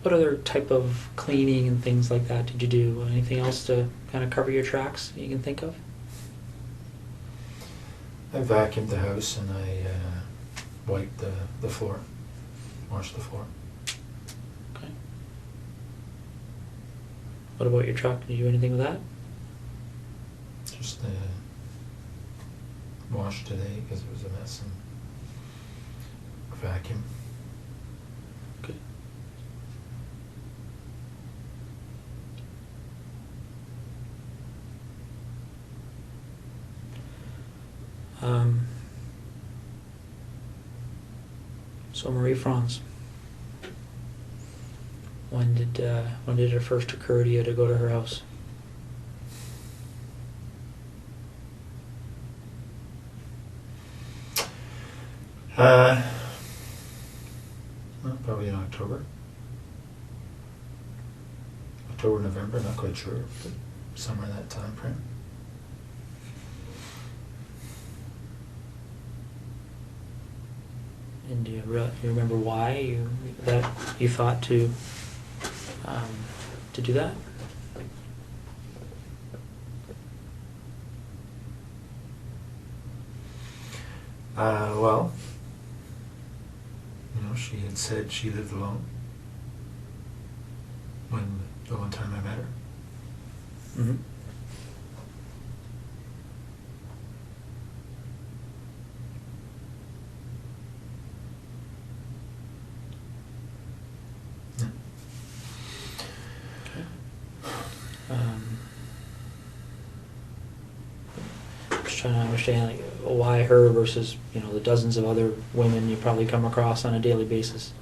What other type of cleaning and things like that did you do? Anything else to kind of cover your tracks that you can think of? I vacuumed the house and I wiped the floor, washed the floor. Okay. What about your truck? Did you do anything with that? Just washed today because it was a mess, and vacuum. Okay. So Marie France, when did it first occur to you to go to her house? Well, probably in October. October, November, not quite sure, but somewhere in that time frame. And do you remember why you thought to do that? Well, she had said she lived alone when the one time I met her. Mm-hmm. Yeah. Just trying to understand why her versus the dozens of other women you probably come across on a daily basis.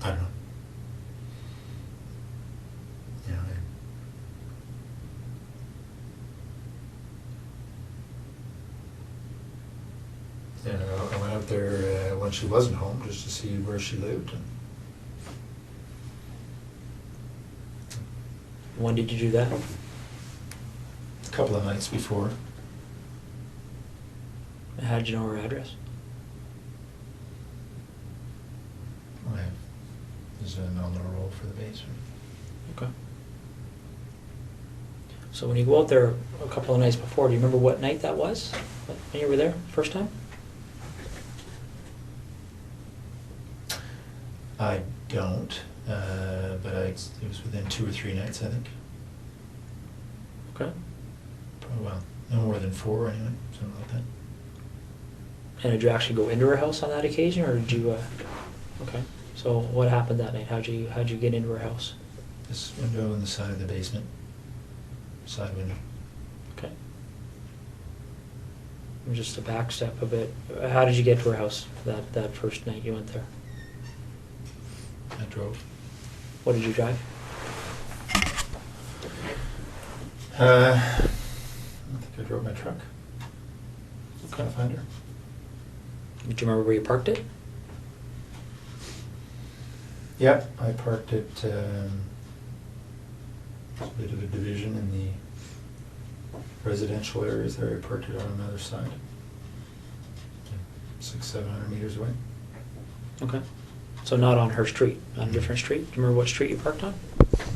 I don't know. I went out there when she wasn't home just to see where she lived. And When did you do that? couple of nights before. How did you know her address? There's a nominal roll for the base. Okay. So when you go out there a couple of nights before, do you remember what night that was? When you were there first time? I don't, but it was within 2 or 3 nights, I think. Okay. Probably, well, no more than 4 anyway, something like that. And did you actually go into her house on that occasion, or did you? Okay. So what happened that night? How'd you get into her house? This window on the side of the basement. Side window. Okay. And just to back step a bit, how did you get to her house that first night you went there? I drove. What did you drive? I think I drove my truck. Okay. Finder. Do you remember where you parked it? Yep, I parked it. There's a bit of a division in the residential areas there. I parked it on another side, 600-700 meters away. Okay. So not on her street, on a different street? Do you remember what street you parked on?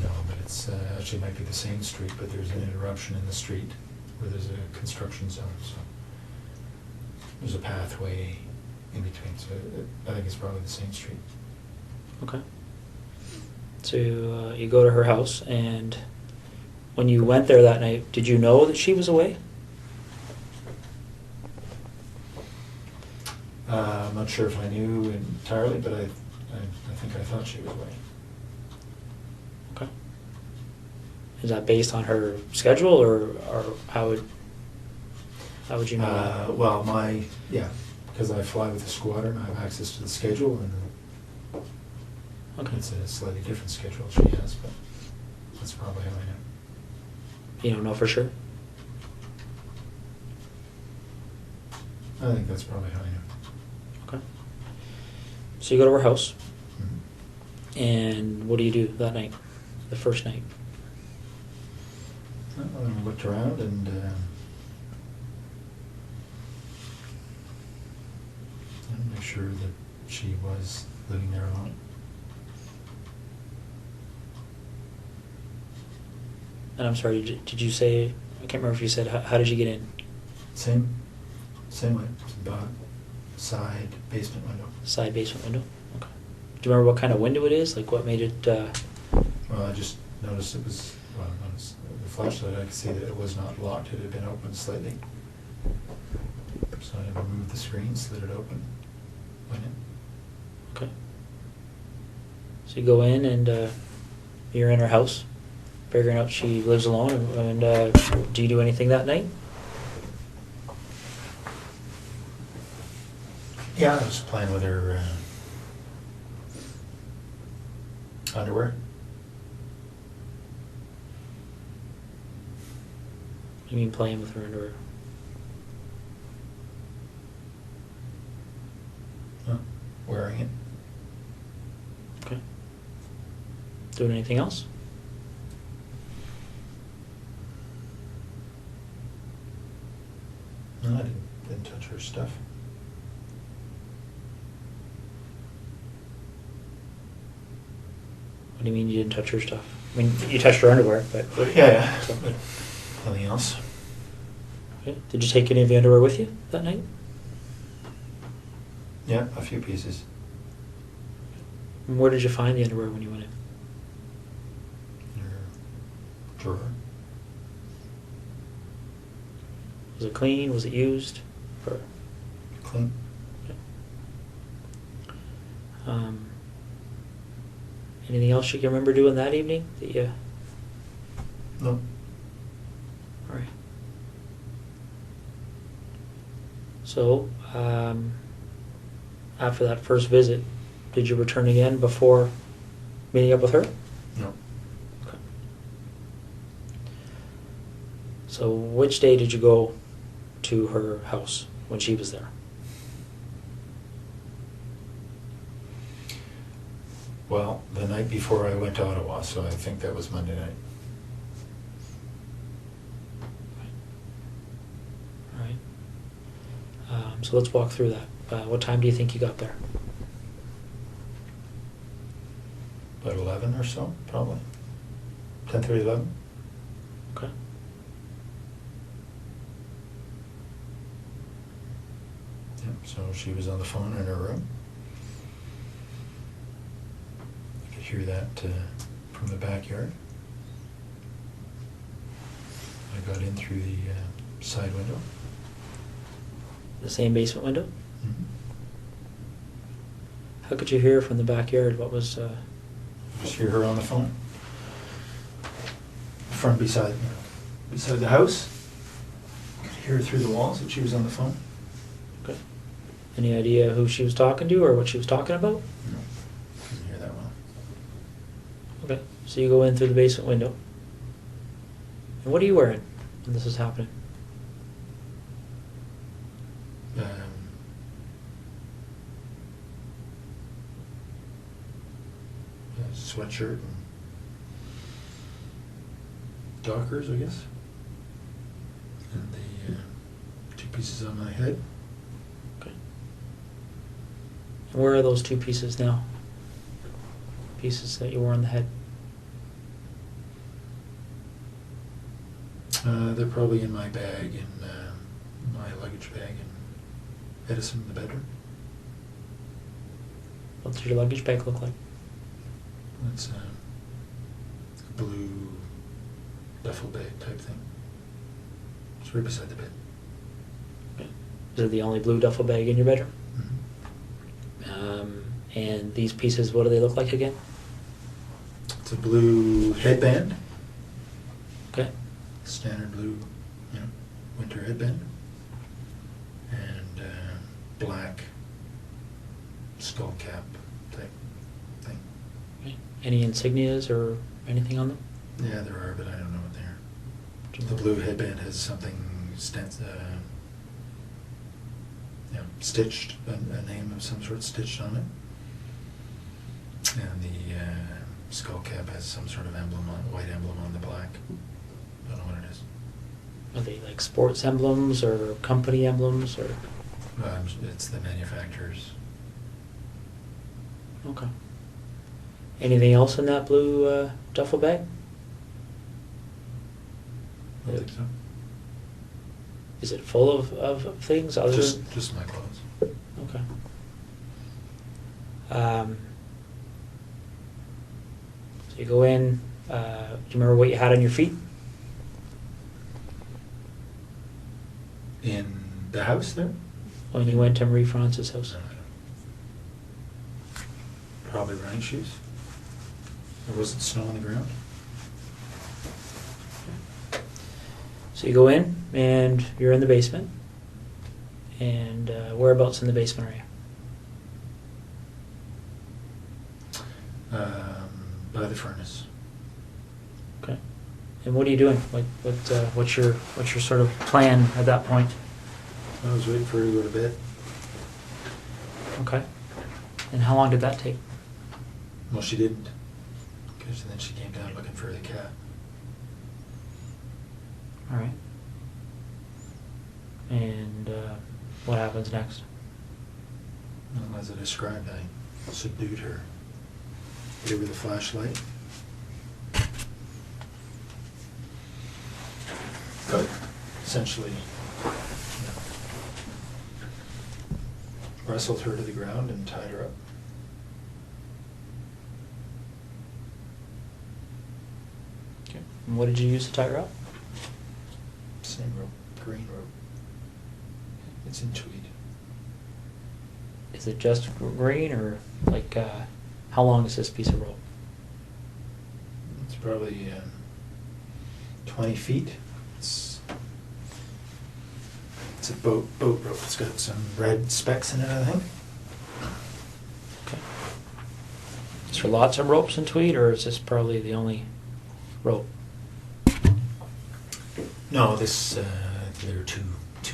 No, but it's actually might be the same street, but there's an interruption in the street where there's a construction zone, so there's a pathway in between, so I think it's probably the same street. Okay. So you go to her house, and when you went there that night, did you know that she was away? I'm not sure if I knew entirely, but I think I thought she was away. Okay. Is that based on her schedule, or how would you know that? Well, because I fly with the squadron, I have access to the schedule, and Okay. it's a slightly different schedule she has, but that's probably how I know. You don't know for sure? I think that's probably how I know. Okay. So you go to her house, Mhm. and what do you do that night, the first night? I looked around and make sure that she was living there alone. And I'm sorry, did you say, I can't remember if you said, how did you get in? Same way. It's about side basement window. Side basement window? Okay. Do you remember what kind of window it is? Like what made it, Well, I just noticed it was, the flashlight, I could see that it was not locked. It had been opened slightly. So I removed the screen, slid it open, went in. okay. So you go in and you're in her house, figuring out she lives alone, and do you do anything that night? Yeah, I was playing with her underwear. You mean playing with her underwear? Wearing it. Okay. Doing anything else? No, I didn't touch her stuff. What do you mean you didn't touch her stuff? I mean, you touched her underwear, but... Yeah. So- But nothing else. Okay. Did you take any of the underwear with you that night? Yeah, a few pieces. And where did you find the underwear when you went in? Your drawer. Was it clean? Was it used? Or, Clean. anything else you can remember doing that evening? That you... No. All right. So, after that first visit, did you return again before meeting up with her? No. Okay. So, which day did you go to her house when she was there? Well, the night before I went to Ottawa, so I think that was Monday night. So let's walk through that. What time do you think you got there? About 11 or so, probably. 10:30, 11. Okay. Yep, so she was on the phone in her room. I could hear that from the backyard. I got in through the side window. The same basement window? Mm-hmm. How could you hear from the backyard? What was... Just hear her on the phone. From beside the house. Could hear her through the walls that she was on the phone. Okay. Any idea who she was talking to or what she was talking about? No, couldn't hear that well. Okay. So you go in through the basement window. And what are you wearing when this is happening? Sweatshirt and Dockers, I guess. And the 2 pieces on my head. Okay. And where are those 2 pieces now? Pieces that you wore on the head? They're probably in my bag, in my luggage bag in Edison, the bedroom. What does your luggage bag look like? It's a blue duffel bag type thing. It's right beside the bed. Okay. Is it the only blue duffel bag in your bedroom? Mm-hmm. And these pieces, what do they look like again? It's a blue headband. Okay. Standard blue, winter headband. And black skull cap type thing. Okay. Any insignias or anything on them? Yeah, there are, but I don't know what they are. The blue headband has something stitched, a name of some sort stitched on it. And the skull cap has some sort of white emblem on the black. Don't know what it is. Are they like sports emblems or company emblems or? It's the manufacturer's. Okay. Anything else in that blue duffel bag? I don't think so. Is it full of things other than? Just my clothes. Okay. So you go in, do you remember what you had on your feet? In the house there? When you went to Marie France's house? No, I don't. Probably running shoes. There wasn't snow on the ground. So you go in and you're in the basement. And whereabouts in the basement are you? By the furnace. Okay. And what are you doing? What's your sort of plan at that point? I was waiting for her to go to bed. Okay. And how long did that take? Well, she didn't. Because then she came down looking for the cat. All right. And what happens next? Well, as I described, I subdued her. Gave her the flashlight. Got essentially wrestled her to the ground and tied her up. Okay. And what did you use to tie her up? Same rope, green rope. It's in tweed. Is it just green or like how long is this piece of rope? It's probably 20 feet. It's a boat rope. It's got some red specks in it, I think. Okay. Is there lots of ropes in tweed, or is this probably the only rope? No, there are two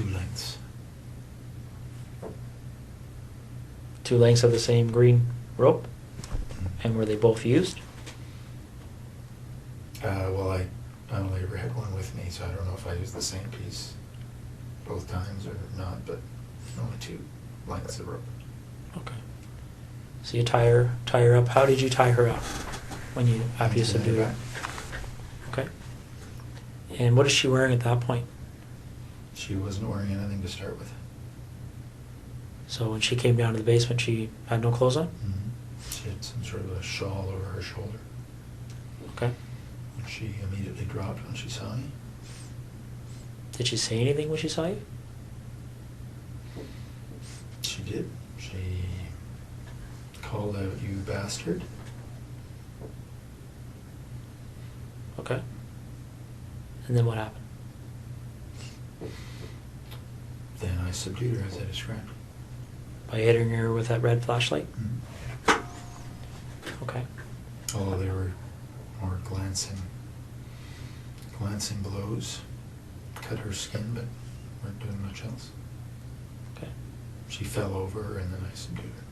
lengths. 2 lengths of the same green rope? And were they both used? Well, I only ever had one with me, so I don't know if I used the same piece both times or not, but Only 2 lengths of rope. Okay. So you tie her up. How did you tie her up after you subdued her? Okay. And what is she wearing at that point? She wasn't wearing anything to start with. So when she came down to the basement, she had no clothes on? Mm-hmm. She had some sort of a shawl over her shoulder. Okay. And she immediately dropped when she saw me. Did she say anything when she saw you? She did. She called out, "You bastard." Okay. And then what happened? Then I subdued her as I described. By hitting her with that red flashlight? Mm-hmm. Okay. Although they were more glancing blows. Cut her skin, but weren't doing much else. Okay. She fell over and then I subdued her.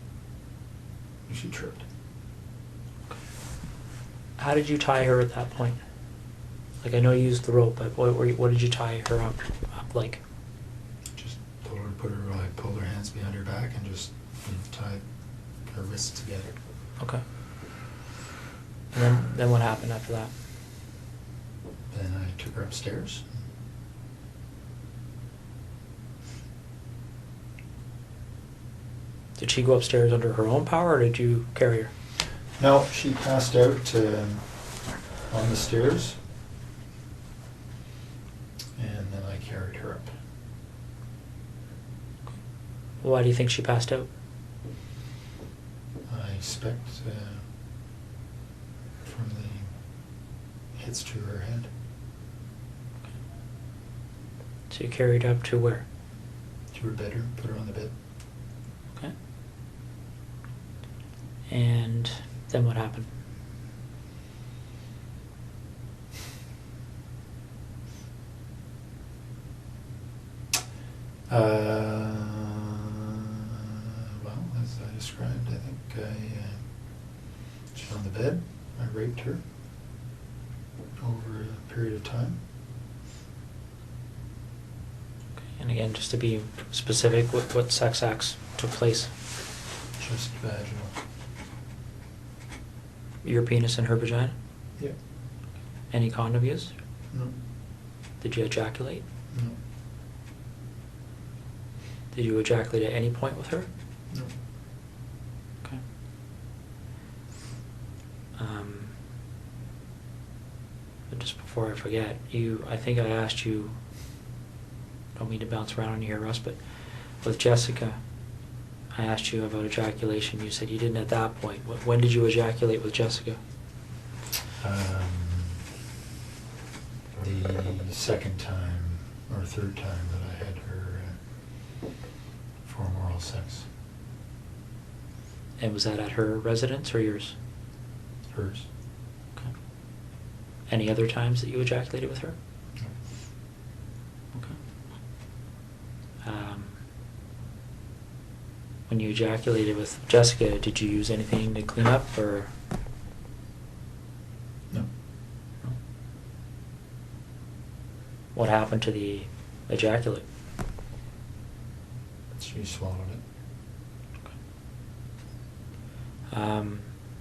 And she tripped. How did you tie her at that point? Like, I know you used the rope, but what did you tie her up like? Just told her to pulled her hands behind her back and just tied her wrists together. Okay. And then what happened after that? Then I took her upstairs. Did she go upstairs under her own power, or did you carry her? No, she passed out on the stairs. And then I carried her up. Why do you think she passed out? I expect from the hits to her head. So you carried her up to where? To her bedroom, put her on the bed. Okay. And then what happened? Well, as I described, I think she's on the bed. I raped her over a period of time. Okay. And again, just to be specific, what sex acts took place? Just vaginal. Your penis and her vagina? Yeah. Any condom used? No. Did you ejaculate? No. Did you ejaculate at any point with her? No. Okay. But just before I forget, I think I asked you, don't mean to bounce around on you here, Russ, but with Jessica, I asked you about ejaculation. You said you didn't at that point. When did you ejaculate with Jessica? The second time or third time that I had her for oral sex. And was that at her residence or yours? Hers. Okay. Any other times that you ejaculated with her? No. Okay. When you ejaculated with Jessica, did you use anything to clean up, or? No. No? What happened to the ejaculate? She swallowed it.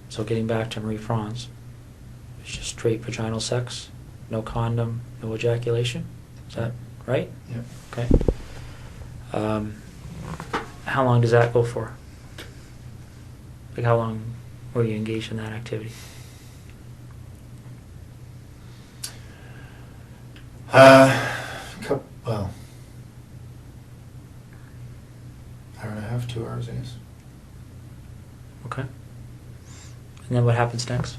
So getting back to Marie France, it's just straight vaginal sex, no condom, no ejaculation. Is that right? Yeah. Okay. How long does that go for? Like, how long were you engaged in that activity? Well, hour and a half, 2 hours, I guess. Okay. And then what happens next?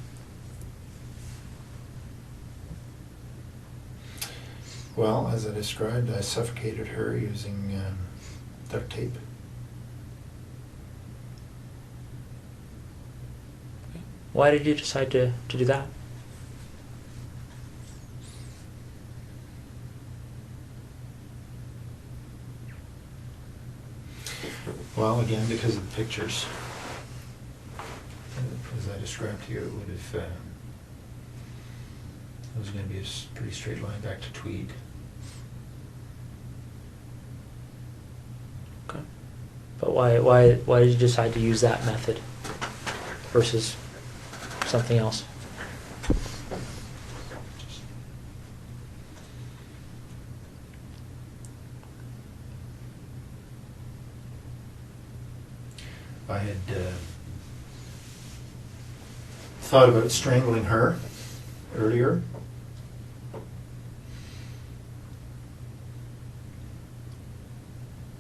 Well, as I described, I suffocated her using duct tape. Why did you decide to do that? Well, again, because of the pictures. As I described to you, it would have, it was going to be a pretty straight line back to Tweed. Okay. But why did you decide to use that method versus something else? I had thought about strangling her earlier.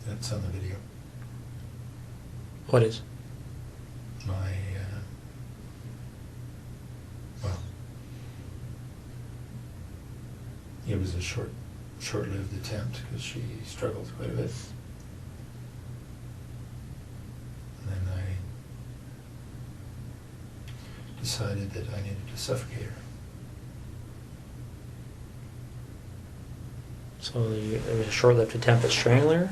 That's on the video. What is? My, well, it was a short-lived attempt because she struggled quite a bit. And then I decided that I needed to suffocate her. So it was a short-lived attempt at strangling her?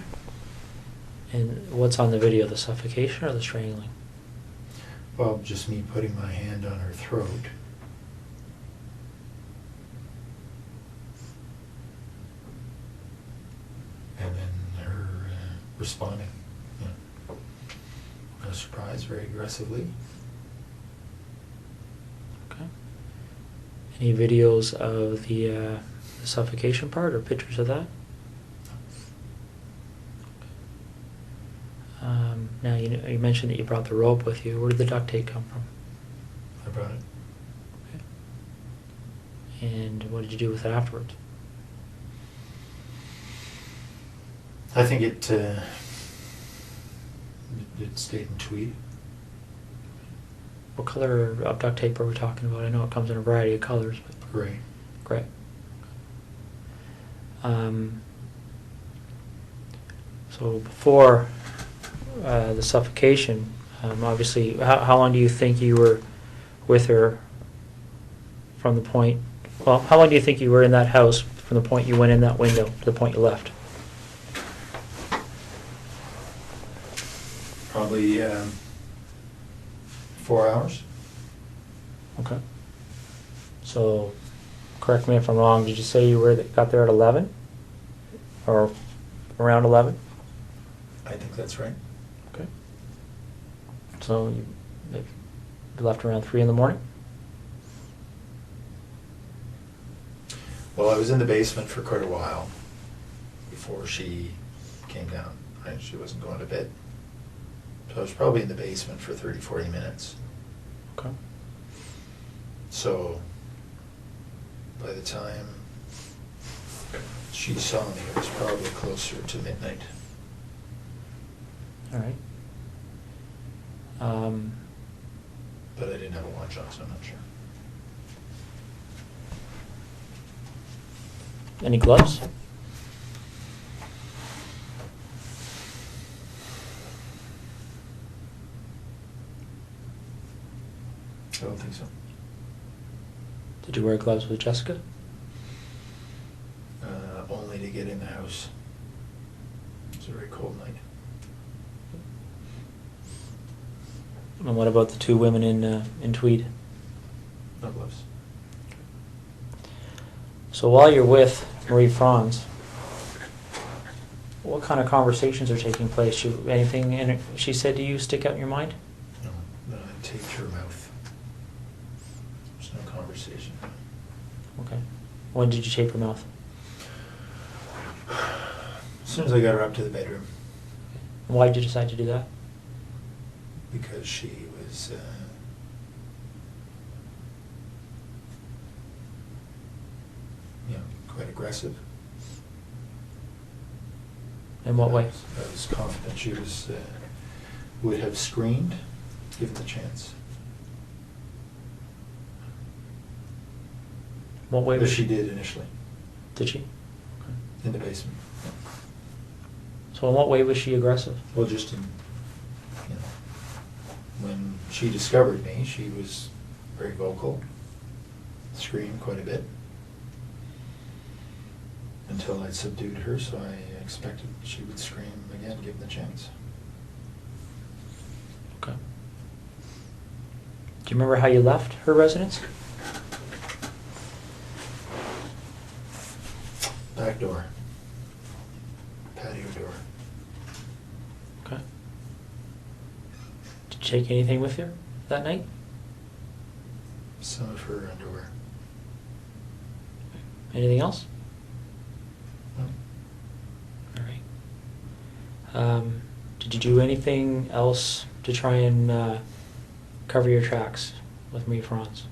And what's on the video, the suffocation or the strangling? Well, just me putting my hand on her throat. And then her responding. No surprise, very aggressively. Okay. Any videos of the suffocation part or pictures of that? Now you mentioned that you brought the rope with you. Where did the duct tape come from? I brought it. Okay. And what did you do with it afterwards? I think it stayed in tweed. What color of duct tape are we talking about? I know it comes in a variety of colors, but Gray. gray. So before the suffocation, obviously, how long do you think you were with her from the point, well, how long do you think you were in that house from the point you went in that window to the point you left? Probably 4 hours. Okay. So, correct me if I'm wrong, did you say you got there at 11? Or around 11? I think that's right. Okay. So you left around 3 in the morning? Well, I was in the basement for quite a while before she came down. Right? She wasn't going to bed. So I was probably in the basement for 30, 40 minutes. Okay. So by the time she saw me, it was probably closer to midnight. All right. But I didn't have a watch on, so I'm not sure. Any gloves? I don't think so. Did you wear gloves with Jessica? Only to get in the house. It was a very cold night. And what about the 2 women in tweed? No gloves. So while you're with Marie Franz, what kind of conversations are taking place? Anything she said to you stick out in your mind? No, I taped her mouth. There's no conversation. Okay. When did you tape her mouth? As soon as I got her up to the bedroom. And why did you decide to do that? Because she was quite aggressive. In what way? I was confident she would have screamed given the chance. What way But was she did initially. Did she? Okay. In the basement. So in what way was she aggressive? Well, just in, when she discovered me, she was very vocal, screamed quite a bit, until I'd subdued her, so I expected she would scream again, given the chance. Okay. Do you remember how you left her residence? Back door. Patio door. Okay. Did you take anything with you that night? Some of her underwear. Anything else? No. All right. Did you do anything else to try and cover your tracks with Marie France?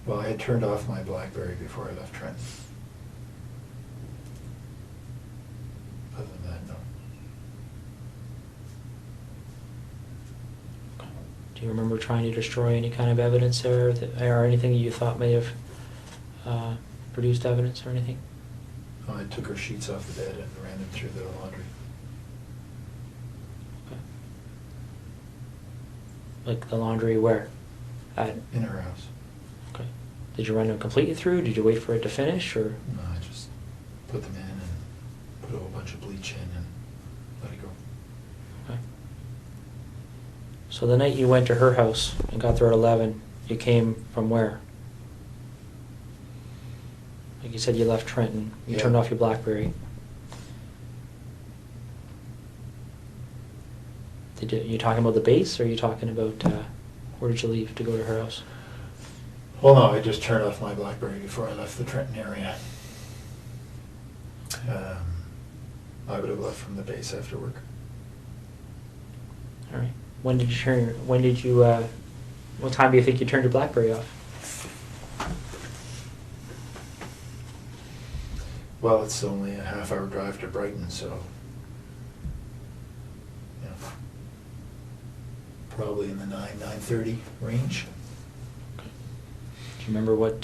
Well, I had turned off my BlackBerry before I left Trenton. Other than that, no. Do you remember trying to destroy any kind of evidence there, or anything you thought may have produced evidence or anything? Oh, I took her sheets off the bed and ran them through the laundry. Okay. Like the laundry where? In her house. Okay. Did you run them completely through? Did you wait for it to finish, or? No, I just put them in and put a whole bunch of bleach in and let it go. Okay. So the night you went to her house and got there at 11, you came from where? Like you said, you left Trenton. You Yeah. turned off your BlackBerry. You talking about the base, or are you talking about where did you leave to go to her house? Well, no, I just turned off my BlackBerry before I left the Trenton area. I would have left from the base after work. All right. When did you what time do you think you turned your BlackBerry off? Well, it's only a half-hour drive to Brighton, so yeah, probably in the 9:30 range. Okay. Do you remember what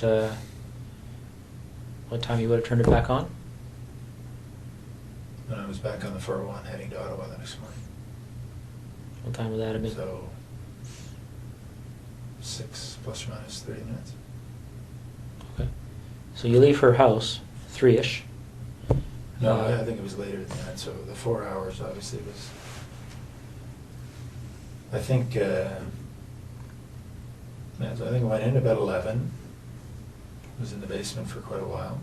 time you would have turned it back on? And I was back on the 401 heading to Ottawa the next morning. What time would that have been? So 6 plus or minus 30 minutes. Okay. So you leave her house 3-ish. No, I think it was later than that. So the 4 hours obviously was. I think I went in about 11. Was in the basement for quite a while.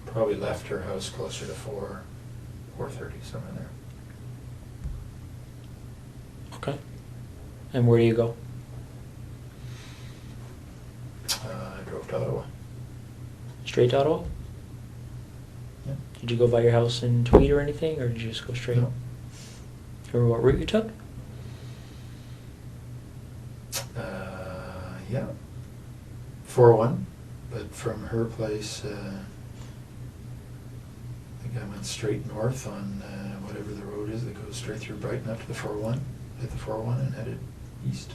Probably left her house closer to 4:30, somewhere there. Okay. And where do you go? I drove to Ottawa. Straight to Ottawa? Yeah. Did you go by your house in Tweed or anything, or did you just go straight? No. Remember what route you took? Yeah. 401, but from her place, I think I went straight north on whatever the road is that goes straight through Brighton up to the 401, hit the 401 and headed east.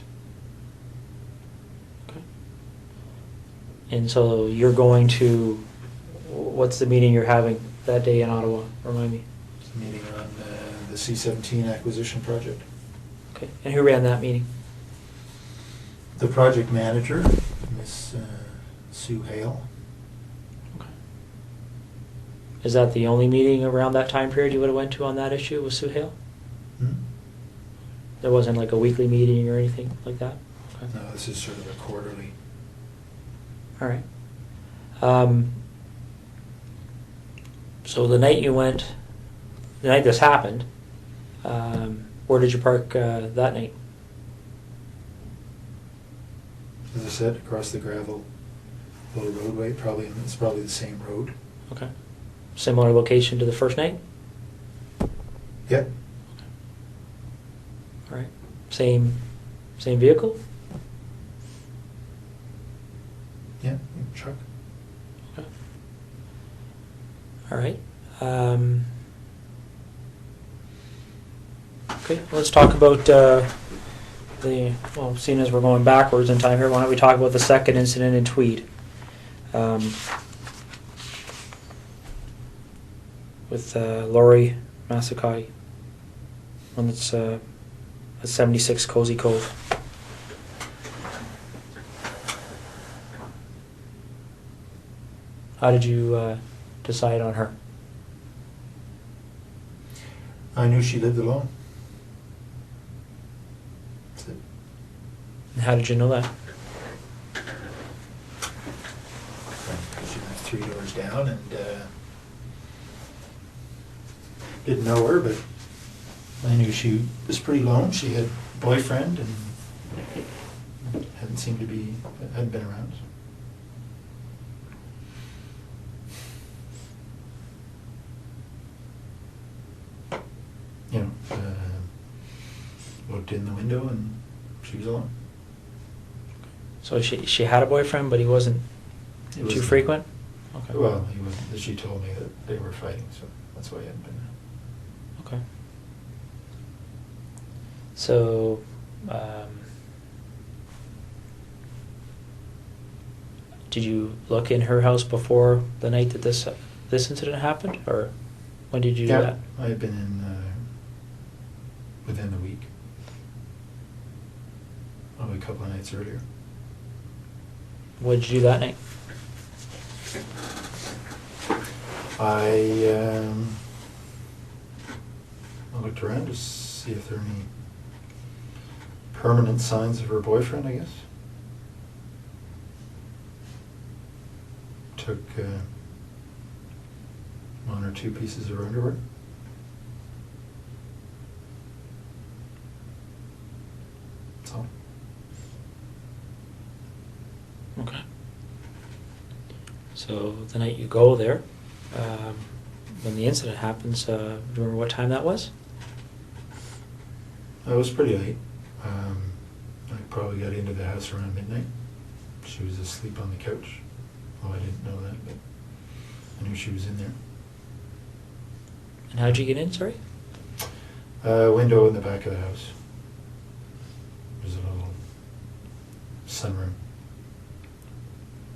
Okay. And so you're going to, what's the meeting you're having that day in Ottawa? Remind me. It's a meeting on the C-17 acquisition project. Okay. And who ran that meeting? The project manager, Miss Sue Hale. Okay. Is that the only meeting around that time period you would have went to on that issue with Sue Hale? Hmm? There wasn't like a weekly meeting or anything like that? Okay. No, this is sort of a quarterly. All right. So the night this happened, where did you park that night? As I said, across the gravel little roadway, it's probably the same road. Okay. Similar location to the first night? Yep. All right. Same vehicle? Yeah, truck. Okay. All right. Okay, let's talk about seeing as we're going backwards in time here, why don't we talk about the second incident in Tweed? With Laurie Massacati. One that's at 76 Cozy Cove. How did you decide on her? I knew she lived alone. That's it. And how did you know that? 3 doors down, and didn't know her, but I knew she was pretty lone. She had a boyfriend and hadn't been around. You know, looked in the window and she was alone. So she had a boyfriend, but he wasn't too frequent? Okay. Well, he was. She told me that they were fighting, so that's why he hadn't been there. Okay. So, did you look in her house before the night that this incident happened, or when did you do that? I had been in within the week, probably a couple of nights earlier. What did you do that night? I looked around to see if there are any permanent signs of her boyfriend, I guess. Took 1 or 2 pieces of her underwear. That's all. Okay. So the night you go there, when the incident happens, do you remember what time that was? It was pretty late. I probably got into the house around midnight. She was asleep on the couch. Well, I didn't know that, but I knew she was in there. And how'd you get in, sorry? Window in the back of the house. There's a little sunroom.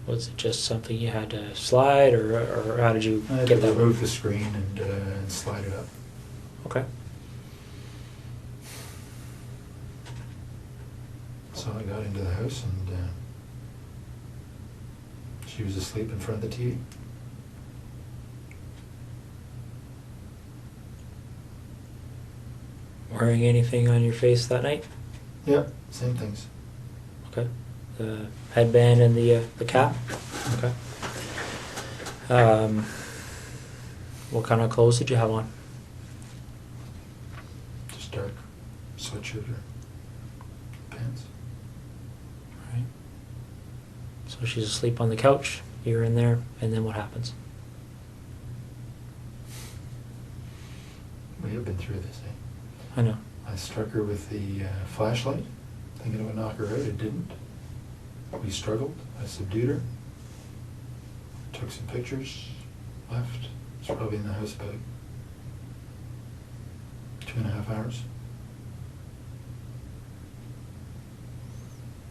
Was it just something you had to slide, or how did you I had get to that? remove the screen and slide it up. Okay. So I got into the house and she was asleep in front of the TV. Wearing anything on your face that night? Yeah, same things. Okay. The headband and the cap? Okay. What kind of clothes did you have on? Just dark sweatshirt or pants. Right. So she's asleep on the couch, you're in there, and then what happens? We have been through this, eh? I know. I struck her with the flashlight, thinking it would knock her out. It didn't. We struggled. I subdued her. Took some pictures. Left. It's probably in the house about 2.5 hours.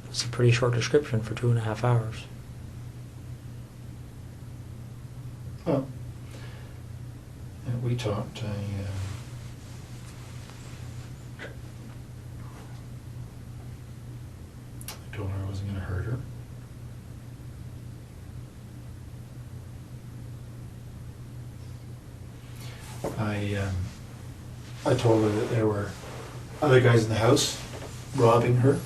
It's a pretty short description for 2.5 hours. Well, we talked. I told her I wasn't going to hurt her. I told her that there were other guys in the house robbing her.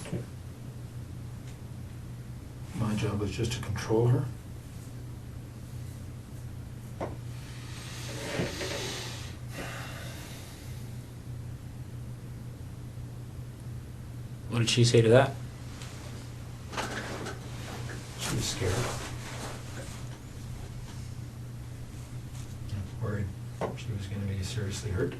My job was just to control her. What did she say to that? She was scared. Worried she was going to be seriously hurt.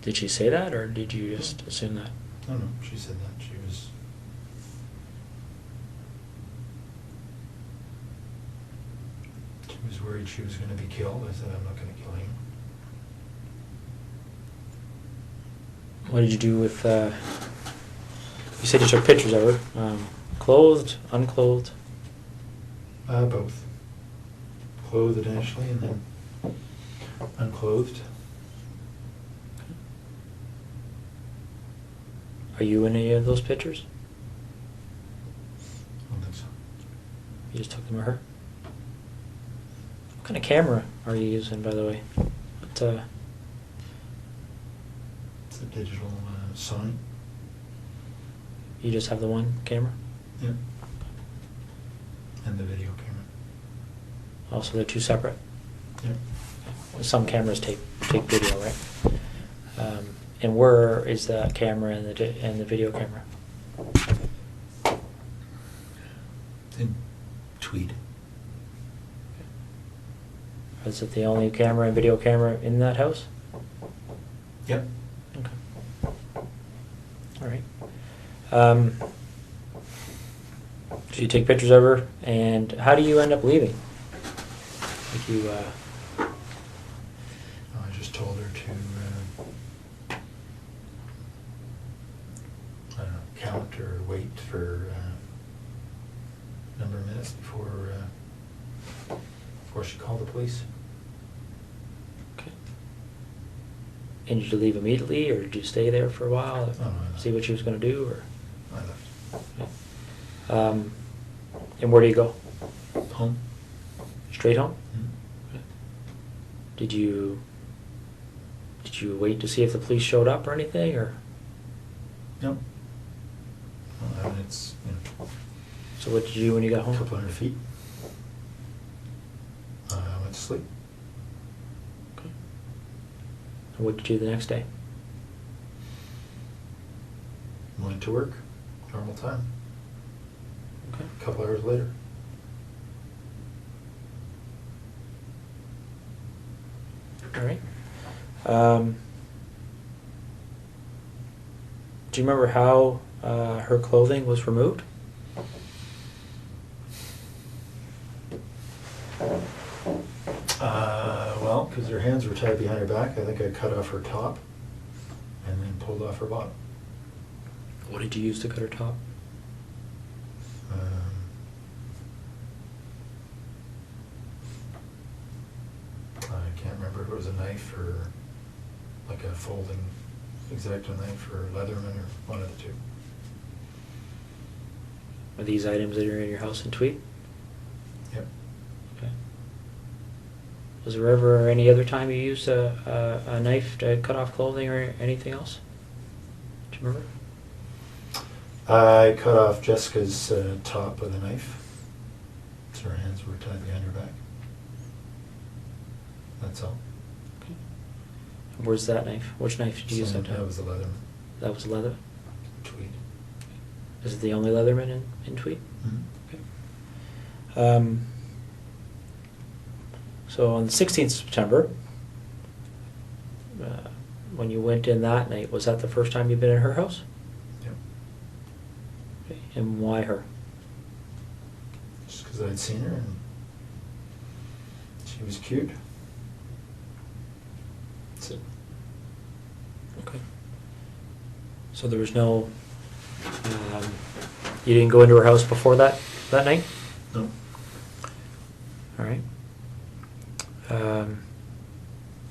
Did she say that, or did you just assume that? No, she said that. She was worried she was going to be killed. I said, I'm not going to kill him. What did you do with, you said you took pictures of her, clothed, unclothed? Both. Clothed initially and then unclothed. Are you in any of those pictures? I don't think so. You just took them of her? What kind of camera are you using, by the way? It's a digital Sony. You just have the one camera? Yeah. And the video camera. Also, they're two separate. Yep. Some cameras take video, right? And where is the camera and the video camera? In Tweed. Is it the only camera and video camera in that house? Yep. Okay. All right. So you take pictures of her, and how do you end up leaving? Like you. I just told her to, I don't know, count or wait for a number of minutes before she called the police. Okay. And did you leave immediately, or did you stay there for a while, Oh, no, I left. see what she was going to do, or? I left. Okay. And where do you go? Home. Straight home? Mhm. Okay. Did you wait to see if the police showed up or anything, or? No. Well, I mean, it's, So what did you do when you got a home? couple hundred feet. I went to sleep. Okay. And what did you do the next day? Went to work. Normal time. Okay. A couple hours later. All right. Do you remember how her clothing was removed? Well, because her hands were tied behind her back, I think I cut off her top and then pulled off her bottom. What did you use to cut her top? I can't remember if it was a knife or like a folding X-Acto knife or Leatherman or one of the two. Are these items that are in your house in Tweed? Yep. Okay. Was there ever any other time you used a knife to cut off clothing or anything else? Do you remember? I cut off Jessica's top with a knife. So her hands were tied behind her back. That's all. Okay. And where's that knife? Which knife did you use that time? That was the Leatherman. That was leather? Tweed. Is it the only Leatherman in Tweed? Mhm. Okay. So on the 16th of September, when you went in that night, was that the first time you'd been in her house? Yep. Okay. And why her? Just because I'd seen her and she was cute. That's it. Okay. So there was no... you didn't go into her house before that night? No. All right.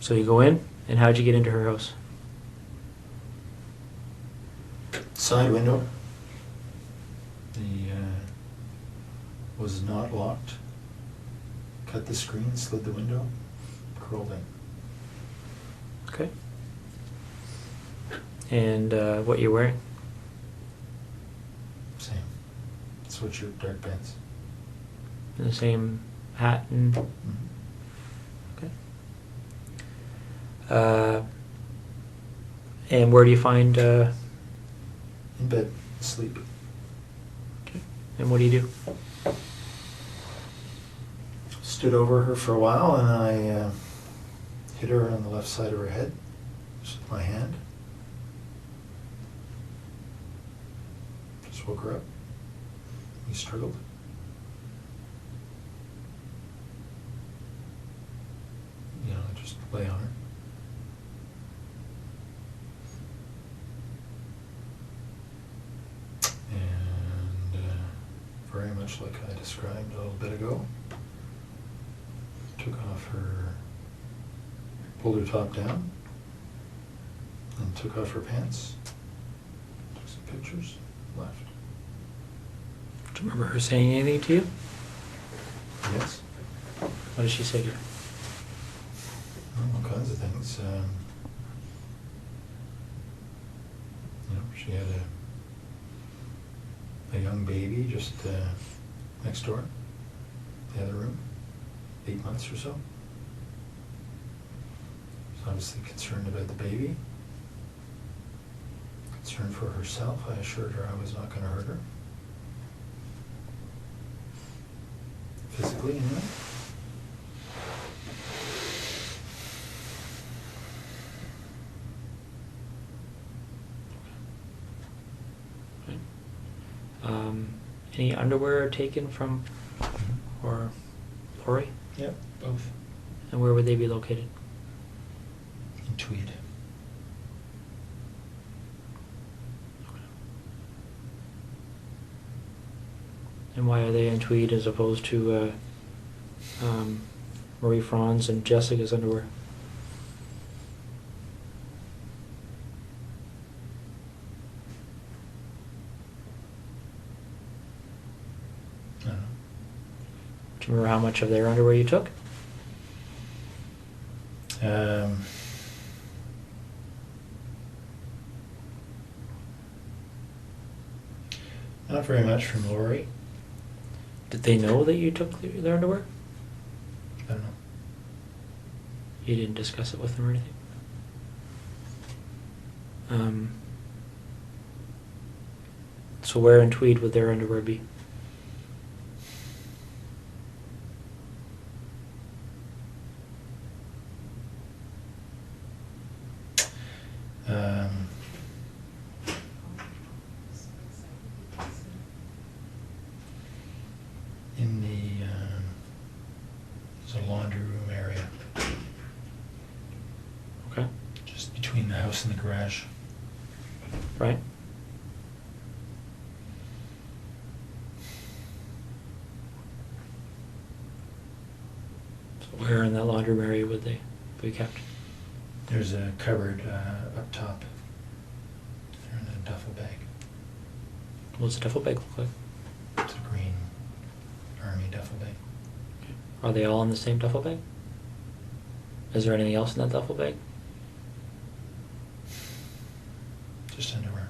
So you go in, and how'd you get into her house? Side window. Was not locked. Cut the screen, slid the window, crawled in. Okay. And what you wearing? Same. Sweatshirt, dark pants. The same hat and... Mhm. Okay. And where do you find... In bed, asleep. Okay. And what do you do? Stood over her for a while and I hit her on the left side of her head just with my hand. Just woke her up. We struggled. You know, I just lay on her. And very much like I described a little bit ago, took off her, pulled her top down, and took off her pants, took some pictures, left. Do you remember her saying anything to you? Yes. What did she say to you? All kinds of things. You know, she had a young baby just next door. the other room, 8 months or so. She's obviously concerned about the baby. Concerned for herself. I assured her I was not going to hurt her. Physically, anyway. Any underwear taken from or Lori? Yep, both. And where would they be located? In Tweed. And why are they in Tweed as opposed to Marie Franz and Jessica's underwear? I don't know. Do you remember how much of their underwear you took? Not very much from Lori. Did they know that you took their underwear? I don't know. You didn't discuss it with them or anything? So where in Tweed would their underwear be? In the there's a laundry room area, Okay. just between the house and the garage. Right? So where in that laundry room area would they be kept? There's a cupboard up top. They're in a duffel bag. What's the duffel bag look like? It's a green army duffel bag. Okay. Are they all in the same duffel bag? Is there anything else in that duffel bag? Just underwear.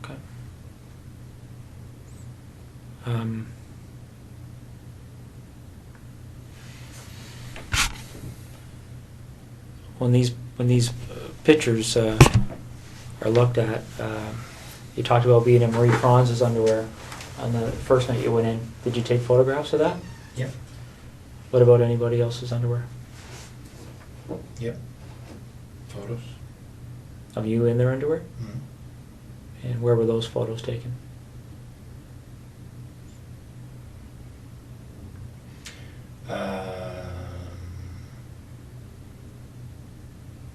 Okay. When these pictures are looked at, you talked about being in Marie Franz's underwear on the first night you went in. Did you take photographs of that? Yep. What about anybody else's underwear? Yep. Photos. Of you in their underwear? Mm-hmm. And where were those photos taken?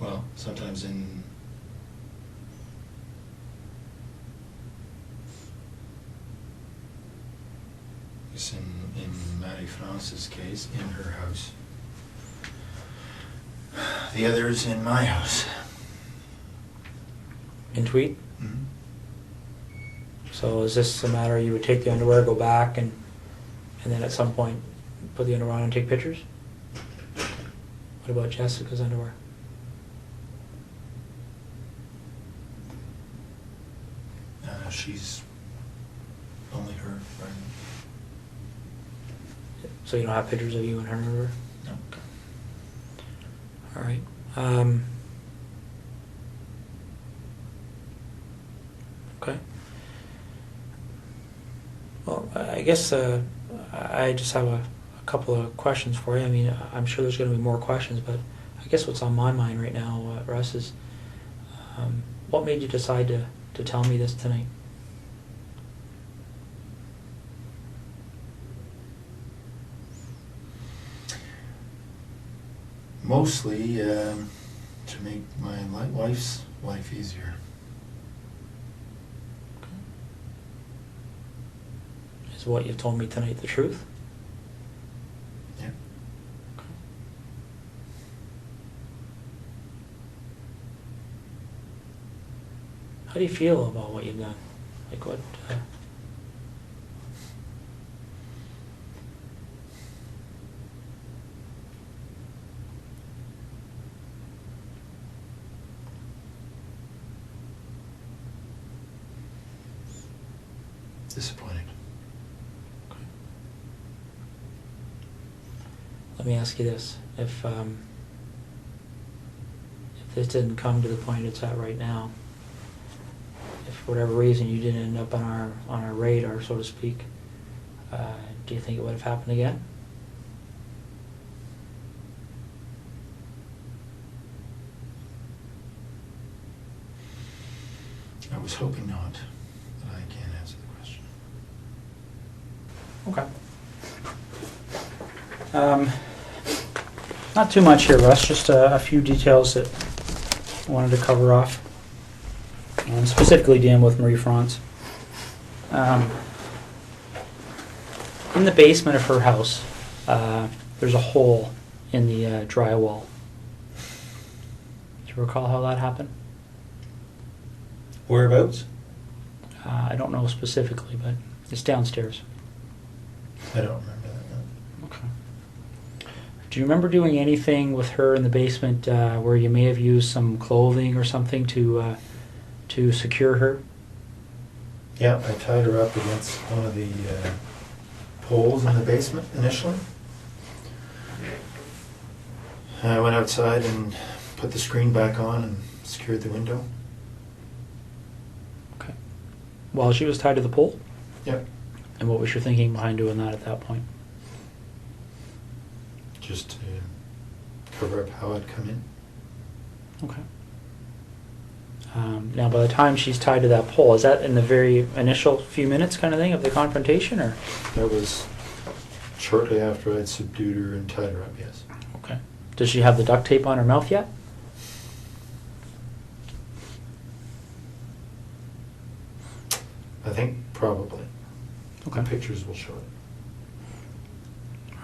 Well, sometimes in Marie France's case, in her house. The others in my house. In Tweed? Mm-hmm. So is this a matter you would take the underwear, go back, and then at some point put the underwear on and take pictures? What about Jessica's underwear? She's only her, right? So you don't have pictures of you and her underwear? No. All right. Okay. Well, I guess I just have a couple of questions for you. I mean, I'm sure there's going to be more questions, but I guess what's on my mind right now, Russ, is what made you decide to tell me this tonight? Mostly to make my wife's life easier. Is what you've told me tonight the truth? Yeah. Okay. How do you feel about what you've done? Like what? Disappointed. Okay. me ask you this: if this didn't come to the point it's at right now, if for whatever reason you didn't end up on our radar, so to speak, do you think it would have happened again? I was hoping not, but I can't answer the question. Okay. Not too much here, Russ, just a few details that I wanted to cover off. Specifically dealing with Marie France. In the basement of her house, there's a hole in the drywall. Do you recall how that happened? Whereabouts? I don't know specifically, but it's downstairs. I don't remember that. No. Okay. Do you remember doing anything with her in the basement where you may have used some clothing or something to secure her? Yeah, I tied her up against one of the poles in the basement initially. I went outside and put the screen back on and secured the window. Okay. While she was tied to the pole? Yep. And what was your thinking behind doing that at that point? Just to cover up how I'd come in. Okay. Now, by the time she's tied to that pole, is that in the very initial few minutes kind of thing of the confrontation, or? That was shortly after I'd subdued her and tied her up, yes. Okay. Does she have the duct tape on her mouth yet? I think probably. Okay. The pictures will show it.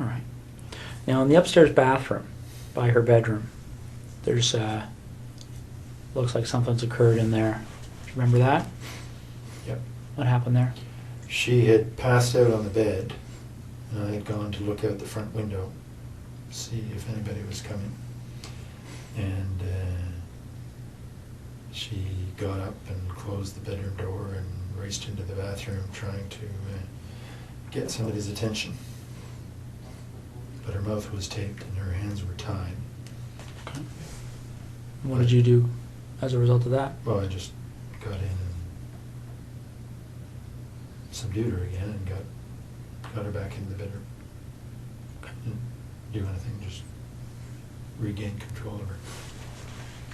All right. Now, in the upstairs bathroom, by her bedroom, there's looks like something's occurred in there. Do you remember that? Yep. What happened there? She had passed out on the bed, and I had gone to look out the front window, see if anybody was coming. And she got up and closed the bedroom door and raced into the bathroom trying to get somebody's attention. But her mouth was taped and her hands were tied. Okay. What did you do as a result of that? Well, I just got in and subdued her again and got her back into the bedroom. Okay. Didn't do anything, just regain control of her.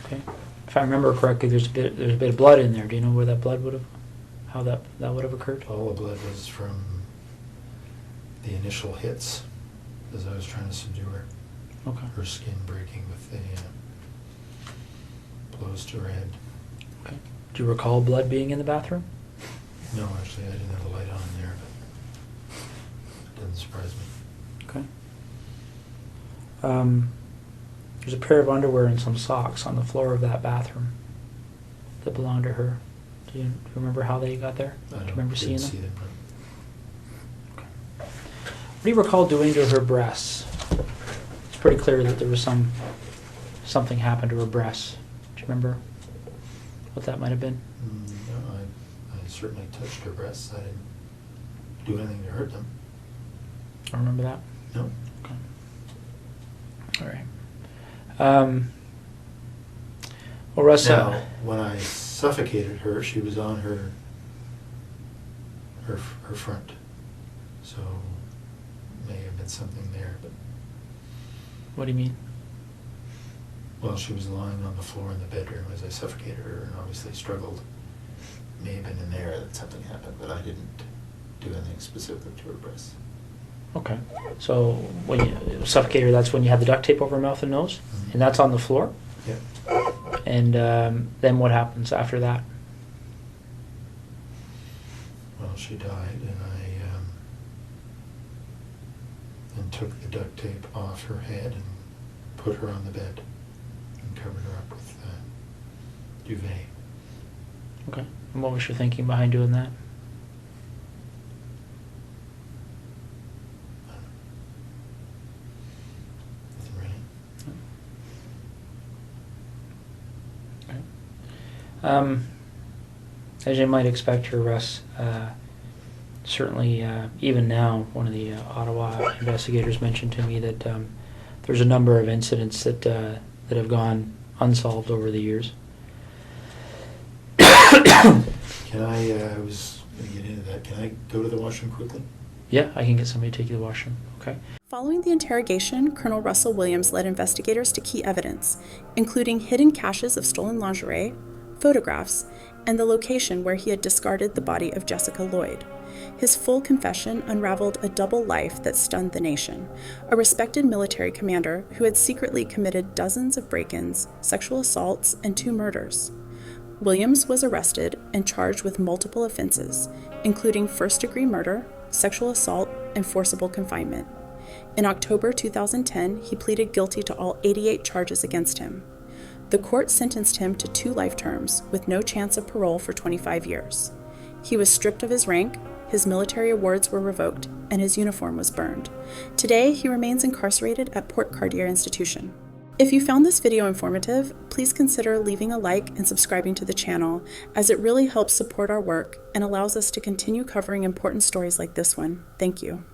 Okay. If I remember correctly, there's a bit of blood in there. Do you know where that blood would have, how that would have occurred? All the blood was from the initial hits as I was trying to subdue her. Okay. Her skin breaking with the blows to her head. Okay. Do you recall blood being in the bathroom? No, actually, I didn't have the light on in there, but it didn't surprise me. Okay. There's a pair of underwear and some socks on the floor of that bathroom that belonged to her. Do you remember how they got there? Do you remember seeing them? See them. Okay. What do you recall doing to her breasts? It's pretty clear that there was something happened to her breasts. Do you remember what that might have been? No, I certainly touched her breasts. I didn't do anything to hurt them. I remember that. No. Okay. All right. Well, Russ. Now, when I suffocated her, she was on her front, so may have been something there. But What do you mean? well, she was lying on the floor in the bedroom as I suffocated her, and obviously struggled. May have been in there that something happened, but I didn't do anything specific to her breasts. Okay. So when you suffocated her, that's when you had the duct tape over her mouth and nose, Mhm. and that's on the floor. Yep. And then what happens after that? Well, she died, and I then took the duct tape off her head and put her on the bed and covered her up with duvet. Okay. And what was your thinking behind doing that? Nothing really. As you might expect here, Russ, certainly even now, one of the Ottawa investigators mentioned to me that there's a number of incidents that have gone unsolved over the years. Can I was going to get into that. Can I go to the washroom quickly? Yeah, I can get somebody to take you to the washroom. Okay. Following the interrogation, Colonel Russell Williams led investigators to key evidence, including hidden caches of stolen lingerie, photographs, and the location where he had discarded the body of Jessica Lloyd. His full confession unraveled a double life that stunned the nation: a respected military commander who had secretly committed dozens of break-ins, sexual assaults, and 2 murders. Williams was arrested and charged with multiple offenses, including first-degree murder, sexual assault, and forcible confinement. In October 2010, he pleaded guilty to all 88 charges against him. The court sentenced him to 2 life terms with no chance of parole for 25 years. He was stripped of his rank, his military awards were revoked, and his uniform was burned. Today, he remains incarcerated at Port Cartier Institution. If you found this video informative, please consider leaving a like and subscribing to the channel, as it really helps support our work and allows us to continue covering important stories like this one. Thank you.